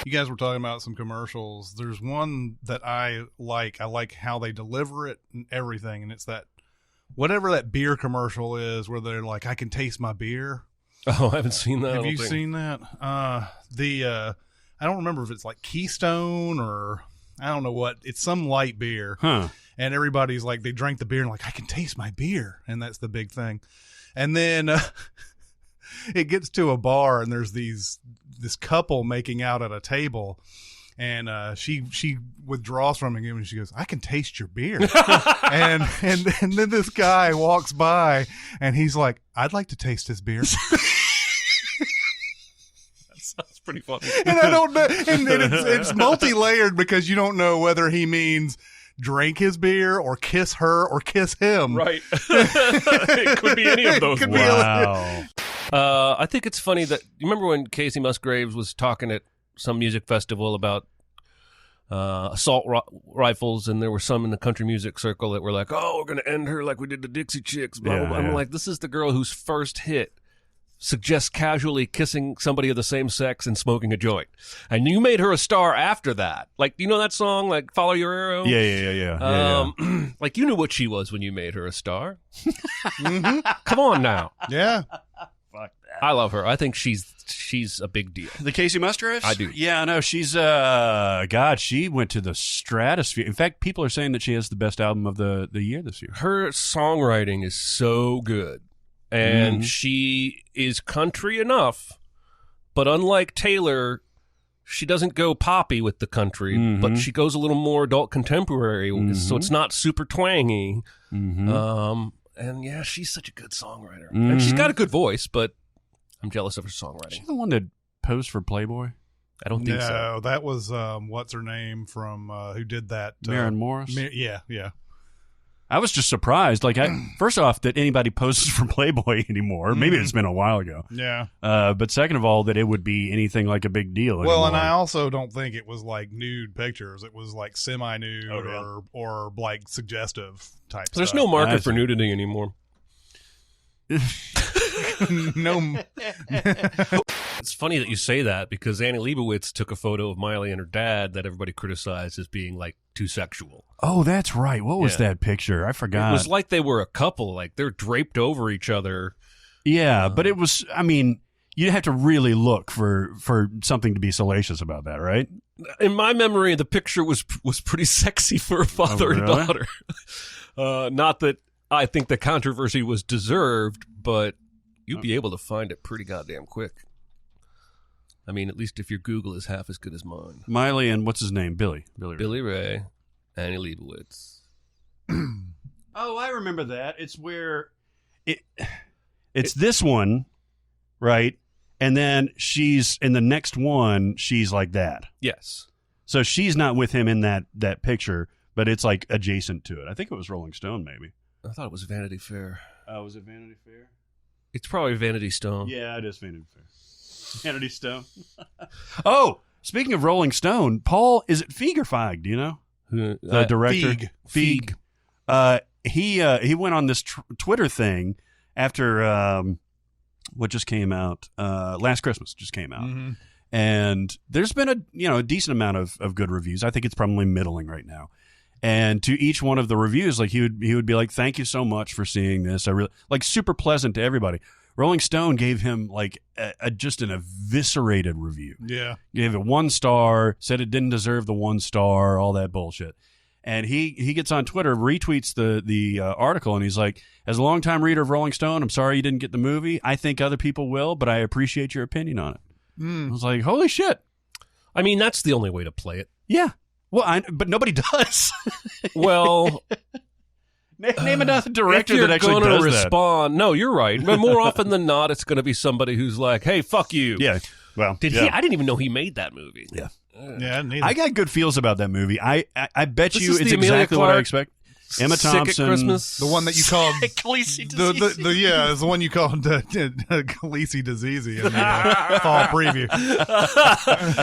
You guys were talking about some commercials. There's one that I like. I like how they deliver it and everything. And it's that, whatever that beer commercial is where they're like, I can taste my beer. Oh, I haven't seen that. Have you seen that? I don't remember if it's like Keystone or I don't know what. It's some light beer. Huh. And everybody's like, they drank the beer and like, I can taste my beer. And that's the big thing. And then it gets to a bar and there's this couple making out at a table, and she withdraws from him and she goes, I can taste your beer. and then this guy walks by and he's like, I'd like to taste his beer. That's pretty funny. And I don't know, and it's multi-layered because you don't know whether he means drink his beer or kiss her or kiss him. Right. It could be any of those. Wow. I think it's funny that you remember when Casey Musgraves was talking at some music festival about assault rifles, and there were some in the country music circle that were like, "Oh, we're going to end her like we did the Dixie Chicks." Blah, blah, blah. I'm like, this is the girl whose first hit suggests casually kissing somebody of the same sex and smoking a joint, and you made her a star after that. Like, you know that song, like "Follow Your Arrow"? Yeah. Like, you knew what she was when you made her a star. Mm-hmm. Come on now. Yeah. Fuck that. I love her. I think she's a big deal. The Casey Musgraves? I do. Yeah, no, she's God, she went to the stratosphere. In fact, people are saying that she has the best album of the year this year. Her songwriting is so good. And she is country enough, but unlike Taylor, she doesn't go poppy with the country, but she goes a little more adult contemporary, so it's not super twangy. And yeah, she's such a good songwriter. And she's got a good voice, but I'm jealous of her songwriting. She's the one that posed for Playboy? I don't think so. No, that was, what's her name from, who did that? Maren Morris? Yeah. I was just surprised. Like, first off, that anybody poses for Playboy anymore. Maybe it's been a while ago. Yeah. But second of all, that it would be anything like a big deal anymore. Well, and I also don't think it was like nude pictures. It was like semi-nude or like suggestive type stuff. There's no market for nudity anymore. No. It's funny that you say that because Annie Leibovitz took a photo of Miley and her dad that everybody criticized as being like too sexual. Oh, that's right. What was that picture? I forgot. It was like they were a couple, like they're draped over each other. Yeah, but it was, I mean, you'd have to really look for something to be salacious about that, right? In my memory, the picture was pretty sexy for a father and daughter. Not that I think the controversy was deserved, but you'd be able to find it pretty goddamn quick. I mean, at least if your Google is half as good as mine. Miley and what's his name? Billy Ray, Annie Leibovitz. Oh, I remember that. It's where it's this one, right? And then she's in the next one, she's like that. Yes. So she's not with him in that picture, but it's like adjacent to it. I think it was Rolling Stone, maybe. I thought it was Vanity Fair. Oh, was it Vanity Fair? It's probably Vanity Stone. Yeah, it is Vanity Fair. Vanity Stone. Oh, speaking of Rolling Stone, Paul, is it Feig or Feig? Do you know? The director? Feig. He went on this Twitter thing after what just came out. Last Christmas just came out. Mm-hmm. And there's been a decent amount of good reviews. I think it's probably middling right now. And to each one of the reviews, like he would be like, "Thank you so much for seeing this." I really like super pleasant to everybody. Rolling Stone gave him like just an eviscerated review. Yeah, gave it 1 star, said it didn't deserve the 1 star, all that bullshit. And he gets on Twitter, retweets the article, and he's like, "As a longtime reader of Rolling Stone, I'm sorry you didn't get the movie. I think other people will, but I appreciate your opinion on it." I was like, "Holy shit!" I mean, that's the only way to play it. Yeah. Well, but nobody does. Well, name another director that actually does that. If you're going to respond, no, you're right. But more often than not, it's going to be somebody who's like, "Hey, fuck you." Yeah. Well, he? I didn't even know he made that movie. Yeah. Yeah. I got good feels about that movie. I bet you it's exactly what I expect. Emma Sick at Thompson. Christmas. The one that you called Khaleesi disease. it's the one you called Khaleesi disease in the fall preview.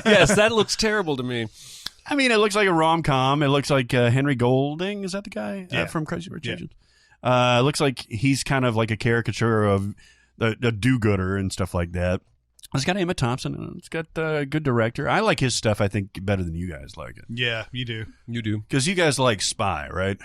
Yes, that looks terrible to me. I mean, it looks like a rom-com. It looks like Henry Golding. Is that the guy from Crazy Rich Asians? It looks like he's kind of like a caricature of a do-gooder and stuff like that. It's got Emma Thompson and it's got a good director. I like his stuff, I think, better than you guys like it. Yeah, you do. You do. Because you guys like Spy, right?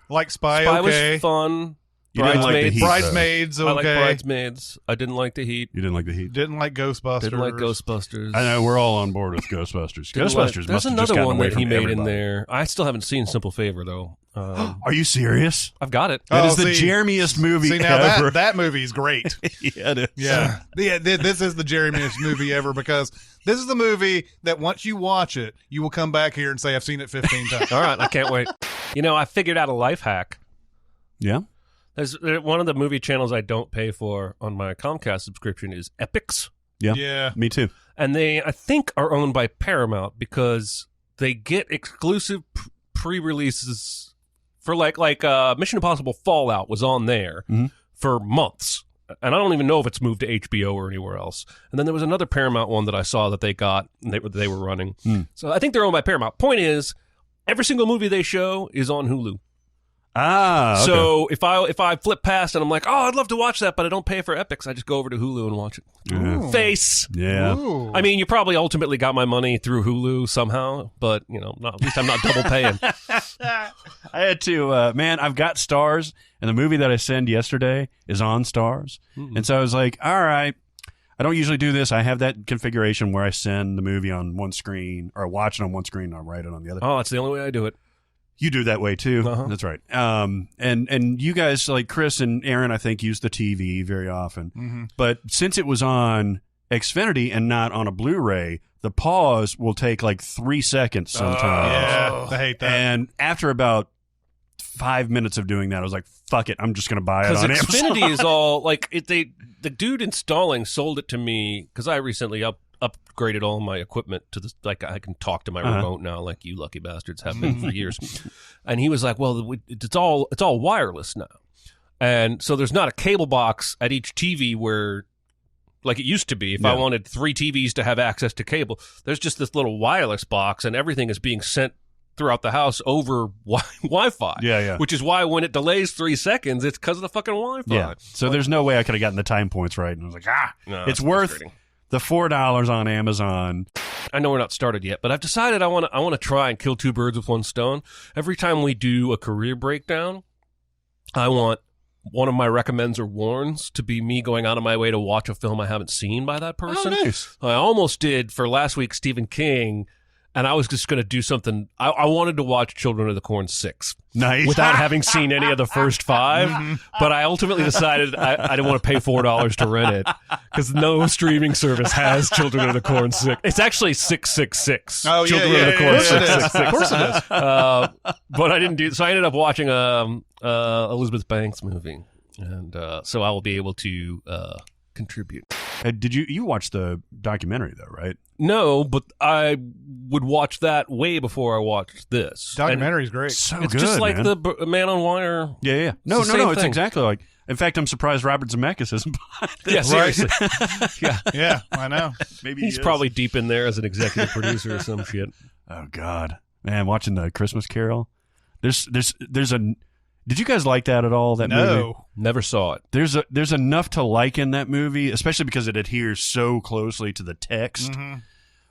Like Spy was fun. You didn't like the Heat, Bridesmaids, okay. I like Bridesmaids. I didn't like the Heat. You didn't like the Heat? Didn't like Ghostbusters. Didn't like Ghostbusters. I know, we're all on board with Ghostbusters. Ghostbusters There's must have another just gotten one away that he from made everybody. in there. I still haven't seen Simple Favor, though. Are you serious? I've got it. That is the Jeremiest movie See, now ever. that movie is great. Yeah, it is. Yeah. This is the Jeremiest movie ever because this is the movie that once you watch it, you will come back here and say, I've seen it 15 times. All right, I can't wait. I figured out a life hack. Yeah? There's one of the movie channels I don't pay for on my Comcast subscription is Epix. Yeah. Me too. And they, I think, are owned by Paramount because they get exclusive pre-releases for like Mission Impossible Fallout was on there for months. And I don't even know if it's moved to HBO or anywhere else. And then there was another Paramount one that I saw that they got and they were running. So I think they're owned by Paramount. Point is, every single movie they show is on Hulu. Ah, okay. So if I flip past and I'm like, oh, I'd love to watch that, but I don't pay for Epix, I just go over to Hulu and watch it. Ooh. Face. Yeah. Ooh. I mean, you probably ultimately got my money through Hulu somehow, but at least I'm not double paying. I had to, man, I've got Stars, and the movie that I sent yesterday is on Stars. And so I was like, all right, I don't usually do this. I have that configuration where I send the movie on one screen, or watch it on one screen, and I write it on the other. Oh, it's the only way I do it. You do that way too. That's right. And you guys, like Chris and Aaron, I think, use the TV very often. But since it was on Xfinity and not on a Blu-ray, the pause will take like 3 seconds sometimes. Yeah, I hate that. And after about 5 minutes of doing that, I was like, "Fuck it, I'm just going to buy it on Because Amazon." Xfinity is all like the dude installing sold it to me because I recently upgraded all my equipment to this. Like I can talk to my remote now, like you lucky bastards have been for years. And he was like, "Well, it's all wireless now, and so there's not a cable box at each TV where." Like it used to be, if I wanted 3 TVs to have access to cable, there's just this little wireless box, and everything is being sent throughout the house over Wi-Fi. Yeah. Which is why when it delays 3 seconds, it's because of the fucking Wi-Fi. Yeah. So there's no way I could have gotten the time points right. And I was like, No, it's that's worth frustrating. the $4 on Amazon. I know we're not started yet, but I've decided I want to try and kill 2 birds with one stone. Every time we do a career breakdown, I want one of my recommends or warns to be me going out of my way to watch a film I haven't seen by that person. Oh, nice. I almost did for last week Stephen King, and I was just going to do something. I wanted to watch Children of the Corn 6. Nice. Without having seen any of the first 5, but I ultimately decided I didn't want to pay $4 to rent it because no streaming service has Children of the Corn 6. It's actually 666. Oh, Children yeah, of the Corn yeah, 666. Of course it is. But I didn't do so. I ended up watching Elizabeth Banks movie, and so I will be able to contribute. Did you watch the documentary though, right? No, but I would watch that way before I watched this. Documentary's great. So It's good, just like man. the Man on Wire. Yeah. No, It's the same it's thing. exactly like. In fact, I'm surprised Robert Zemeckis isn't behind it. Yeah, seriously. Yeah, I know. Maybe He's he is. probably deep in there as an executive producer or some shit. Oh God, man! Watching the Christmas Carol. There's a. Did you guys like that at all? That movie? No. Never saw it. There's enough to like in that movie, especially because it adheres so closely to the text,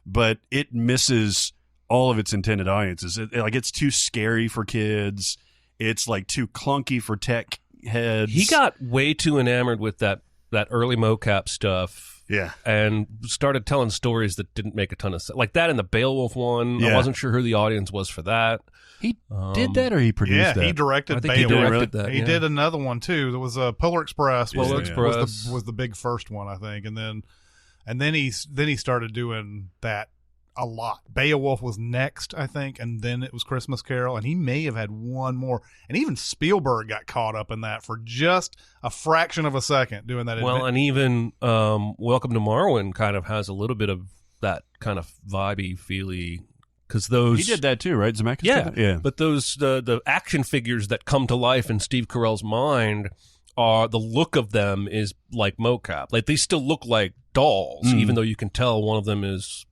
but it misses all of its intended audiences. It's too scary for kids. It's like too clunky for tech heads. He got way too enamored with that early mocap stuff. Yeah. And started telling stories that didn't make a ton of sense. Like that in the Beowulf one. Yeah. I wasn't sure who the audience was for that. He did that, or he produced Yeah, that? he directed I think he Beowulf. directed that. He yeah. did another one too. There was Polar Express. Polar Was Express. was the big first one, I think, and then he started doing that a lot. Beowulf was next, I think, and then it was Christmas Carol, and he may have had one more. And even Spielberg got caught up in that for just a fraction of a second doing that. Well, and even Welcome to Marwen kind of has a little bit of that kind of vibey, feely because those he did that too, right? Zemeckis? Yeah, did that? Yeah. But those the action figures that come to life in Steve Carell's mind are the look of them is like mocap. Like they still look like dolls, even though you can tell one of them is.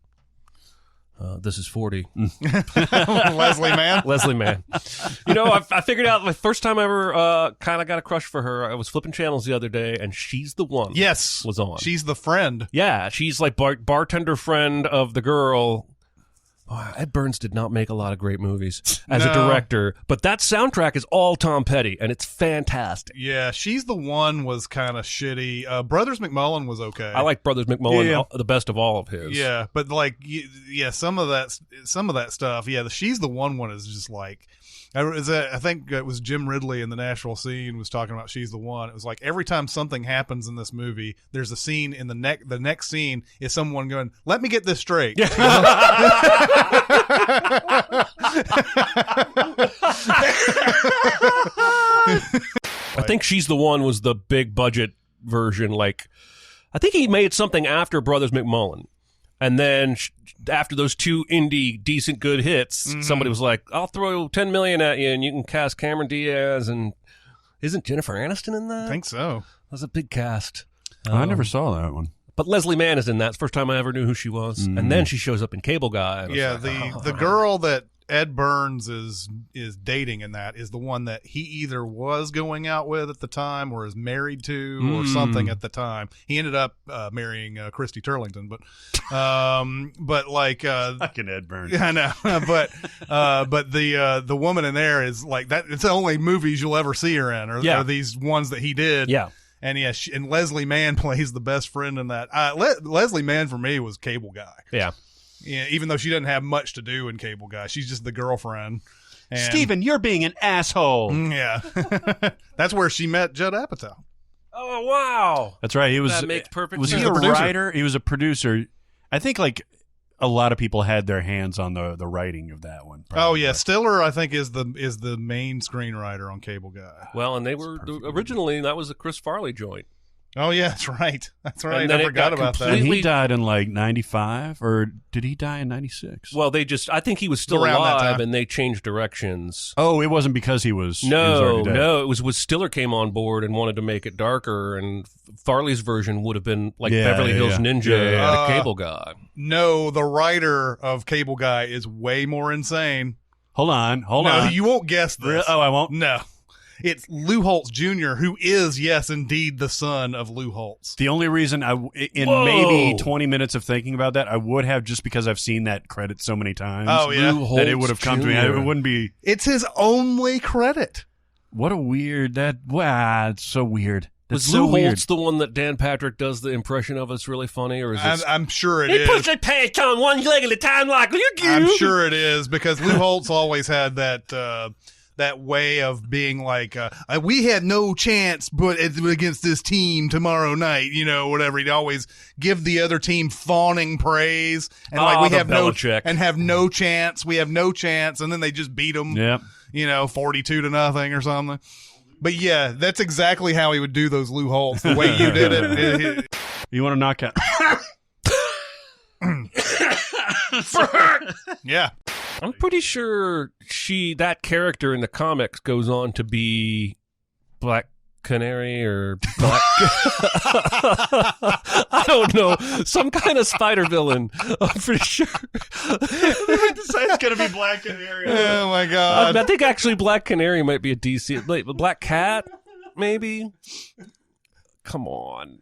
This is 40. Leslie Mann. Leslie Mann. You know, I figured out the first time I ever kind of got a crush for her. I was flipping channels the other day, and She's the One. Yes, was on. She's the friend. Yeah, she's like bartender friend of the girl. Oh, Ed Burns did not make a lot of great movies as a director, but that soundtrack is all Tom Petty, and it's fantastic. Yeah, She's the One was kind of shitty. Brothers McMullen was okay. I like Brothers McMullen the best of all of his. Yeah, but like, yeah, some of that stuff. Yeah, the She's the One is just like. I think it was Jim Ridley in the Nashville Scene was talking about She's the One. It was like every time something happens in this movie, there's a scene in the next scene is someone going, "Let me get this straight." I think She's the One was the big budget version. Like, I think he made something after Brothers McMullen. And then after those two indie decent good hits, somebody was like, "I'll throw $10 million at you, and you can cast Cameron Diaz." And isn't Jennifer Aniston in that? I think so. That was a big cast. I never saw that one. But Leslie Mann is in that. It's the first time I ever knew who she was. And then she shows up in Cable Guy. Yeah, like, the girl that Ed Burns is dating in that is the one that he either was going out with at the time or is married to or something at the time. He ended up marrying Christy Turlington, but like fucking Ed Burns. I know, but the woman in there is like that. It's the only movies you'll ever see her in, or these ones that he did. Yeah. And and Leslie Mann plays the best friend in that. Leslie Mann for me was Cable Guy. Yeah. Yeah, even though she doesn't have much to do in Cable Guy, she's just the girlfriend. And, Steven, you're being an asshole. Yeah, that's where she met Judd Apatow. Oh wow, that's right. He was. That makes perfect was sense. he a writer? He was a producer. I think like a lot of people had their hands on the writing of that one. Probably. Oh yeah, Stiller I think is the main screenwriter on Cable Guy. Well, and they were originally that was a Chris Farley joint. Oh yeah, that's right. That's right. I forgot about that. And he died in like 95, or did he die in 96? Well, I think he was still alive, and they changed directions. Oh, it wasn't because he was. No, it was Stiller came on board and wanted to make it darker, and Farley's version would have been like Beverly Hills Ninja and Cable Guy. No, the writer of Cable Guy is way more insane. Hold on. No, you won't guess this. Oh, I won't? No. It's Lou Holtz Jr., who is, yes, indeed, the son of Lou Holtz. The only reason maybe 20 minutes of thinking about that, I would have just because I've seen that credit so many times. Oh, yeah. Lou Holtz that it would have come to me. It wouldn't be. It's his only credit. What a weird, it's so weird. That's Was Lou Holtz the one that Dan Patrick does the impression of? It's really funny, or is it? I'm sure it is. He puts his pants on one leg at a time like you do. I'm sure it is, because Lou Holtz always had that way of being like, we had no chance but against this team tomorrow night, whatever. He'd always give the other team fawning praise and we have no chance. We have no chance. And then they just beat them, 42-0 or something. But yeah, that's exactly how he would do those Lou Holtz, the way you did it. You want to knock out? Yeah. I'm pretty sure that character in the comics goes on to be Black Canary or Black... I don't know. Some kind of spider villain. I'm pretty sure. It's going to be Black Canary. Oh, my God. I think actually Black Canary might be a DC... Black Cat, maybe? Come on.